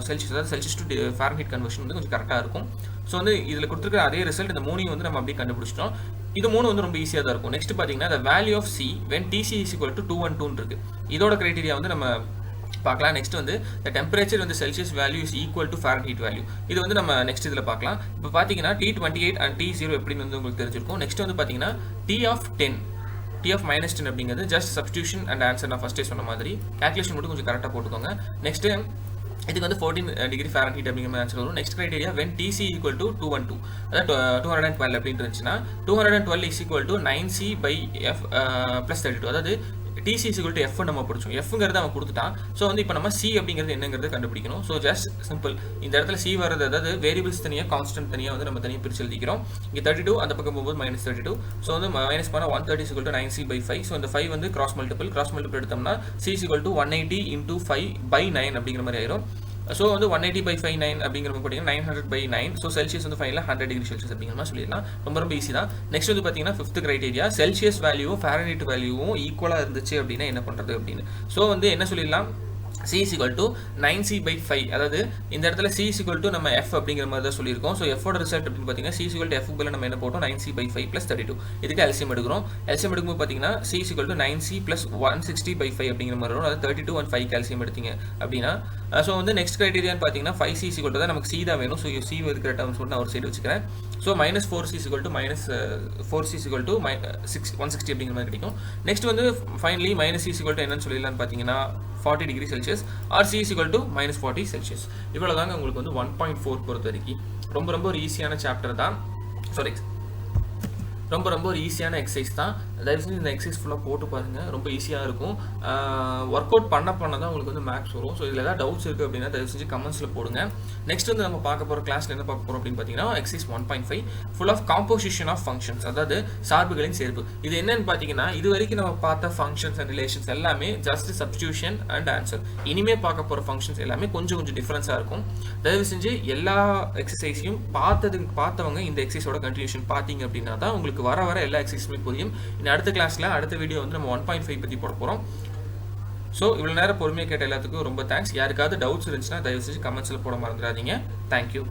செல்சியஸ், அதாவது செல்சியஸ் டு ஃபாரன்ஹீட் கன்வர்ஷன் வந்து கொஞ்சம் கரெக்டாக இருக்கும். ஸோ வந்து இதில் கொடுத்துருக்க அதே ரிசல்ட் இந்த மூணையும் வந்து நம்ம அப்படியே கண்டுபிடிச்சிட்டோம். இது மூணு வந்து ரொம்ப ஈஸியாக தான் இருக்கும். நெக்ஸ்ட் பார்த்தீங்கன்னா the value of c when tc is equal to 212 இருக்கு. இதோட கிரைட்டீரியா வந்து நம்ம பார்க்கலாம். நெக்ஸ்ட் வந்து the temperature வந்து Celsius value is equal to Fahrenheit value. இது வந்து நம்ம நெக்ஸ்ட் இதில் பார்க்கலாம். இப்போ பார்த்தீங்கன்னா t28 and t0 எப்படின்னு வந்து உங்களுக்கு தெரிஞ்சிருக்கும். நெக்ஸ்ட் வந்து பார்த்தீங்கன்னா t of -10 அப்படிங்கிறது ஜஸ்ட் சப்ஸ்டியூஷன் அண்ட் ஆன்சர் நான் ஃபர்ஸ்டே சொன்ன மாதிரி. கேல்குலேஷன் மட்டும் கொஞ்சம் கரெக்டாக போட்டுக்கோங்க. நெக்ஸ்ட் இதுக்கு வந்து 14 டிகிரி ஃபாரன்ஹீட் அப்படிங்கிற மாதிரி ஆன்சர் வரும். Next criteria when tc equal to 212, அதாவது 212 அப்படின்னு இருந்துச்சுன்னா 212 is equal to 9c by f plus 32, அதாவது tc is equal to f நம்ம படிச்சோம். fங்கிறது அவன் கொடுத்துட்டான். ஸோ வந்து இப்போ நம்ம c அப்படிங்கிறது என்னங்கிறது கண்டுபிடிக்கணும். ஸோ ஜஸ்ட் சிம்பிள், இந்த இடத்துல c வர்றது அதாவது வேரியபிள்ஸ் தனியாக கான்ஸ்டன்ட் தனியாக வந்து நம்ம தனியாக பிரித்து எழுதிக்கிறோம். இங்கே 32 அந்த பக்கம் போகும்போது -32. ஸோ வந்து மைனஸ் பண்ணால் 130 is equal to 9c by 5. So இந்த 5 வந்து கிராஸ் மல்டிபிள் எடுத்தோம்னா c is equal to 180 into 5 by 9 அப்படிங்கிற மாதிரி ஆயிரும். ஸோ வந்து 180 by 5 9 அப்படிங்கிற மாதிரி பார்த்தீங்கன்னா 900 by 9. ஸோ செல்சியஸ் வந்து ஃபைனல் 100 டிகிரி செல்சியஸ் அப்படிங்கிற மாதிரி சொல்லிடலாம். ரொம்ப ஈஸி தான். நெக்ஸ்ட் வந்து பார்த்தீங்கன்னா 5th கிரைட்டீரியா செல்சியஸ் வேல்யூவும் ஃபாரன்ஹீட் வேல்யூவும் ஈக்குவலாக இருந்துச்சு அப்படின்னா என்ன பண்ணுறது அப்படின்னு. ஸோ வந்து என்ன சொல்லிடலாம், c is equal to 9c by 5, அதாவது இந்த இடத்துல c is equal to நம்ம f அப்படிங்கிற மாதிரி தான் சொல்லியிருக்கோம். ஸோ f ஓட ரிசல்ட் அப்படின்னு பார்த்தீங்கன்னா c is equal to f பதிலாக நம்ம என்ன போட்டோம் 9c by 5 plus 32. இதுக்கு LCM எடுக்கிறோம். LCM எடுக்கும்போது பார்த்தீங்கன்னா c is equal to 9c plus 160 by 5 அப்படிங்கிற மாதிரி வரும். அதாவது 32 and 5 LCM எடுத்தீங்க அப்படின்னா ஸோ வந்து நெக்ஸ்ட் கிரைட்டீரியான்னு பார்த்தீங்கன்னா 5c ஈக்குவல் டு தான் நமக்கு சி தான் வேணும். ஸோ சி இருக்கிற டேர்ம்ஸ் மட்டும் நான் ஒரு சைடு வச்சுக்கிறேன். So -4c equal to -4c equal to 160 அப்படிங்கிற மாதிரி கிடைக்கும். நெக்ஸ்ட் வந்து ஃபைனலி -c ஈக்குவல் டு என்னன்னு சொல்லிடலான்னு பார்த்தீங்கன்னா 40 degree Celsius or c equal to -40 Celsius. இவ்வளோ தாங்க உங்களுக்கு வந்து 1.4 பொறுத்த வரைக்கும் ரொம்ப ஒரு ஈஸியான சாப்டர் தான். சாரி, ரொம்ப ஒரு ஈஸியான எக்ஸசைஸ் தான். தயவு செஞ்சு இந்த எக்ஸசைஸ் ஃபுல்லாக போட்டு பாருங்கள், ரொம்ப ஈஸியாக இருக்கும். ஒர்க் அவுட் பண்ண தான் உங்களுக்கு வந்து மேக்ஸ் வரும். ஸோ இதில் ஏதாவது டவுட்ஸ் இருக்குது அப்படின்னா தயவு செஞ்சு கமெண்ட்ஸில் போடுங்க. நெக்ஸ்ட் வந்து நம்ம பார்க்க போகிற கிளாஸில் என்ன பார்க்க போகிறோம் அப்படின்னு பார்த்தீங்கன்னா exercise 1.5 full of composition of functions, அதாவது சார்புகளின் சேர்ப்பு. இது என்னன்னு பார்த்தீங்கன்னா இது வரைக்கும் நம்ம பார்த்த ஃபங்க்ஷன்ஸ் அண்ட் ரிலேஷன்ஸ் எல்லாமே ஜஸ்ட் சப்ஸ்டியூஷன் அண்ட் ஆன்சர். இனிமேல் பார்க்க போகிற ஃபங்க்ஷன்ஸ் எல்லாமே கொஞ்சம் டிஃப்ரென்ஸாக இருக்கும். தயவு செஞ்சு எல்லா எக்ஸசைஸையும் பார்த்தவங்க இந்த எக்ஸசைஸோட கண்டினியூஷன் பார்த்தீங்க அப்படின்னா தான் உங்களுக்கு வர எல்லா எக்ஸசைஸுமே புரியும். அடுத்த கிளாஸில் அடுத்த வீடியோ வந்து நம்ம 1.5 பற்றி போட போகிறோம். ஸோ இவ்வளோ நேரம் பொறுமையாக கேட்ட எல்லாத்துக்கும் ரொம்ப தேங்க்ஸ். யாருக்காவது டவுட்ஸ் இருந்துச்சுன்னா தயவு செஞ்சு கமெண்ட்ஸில் போட மறந்துடாதீங்க. தேங்க்யூ.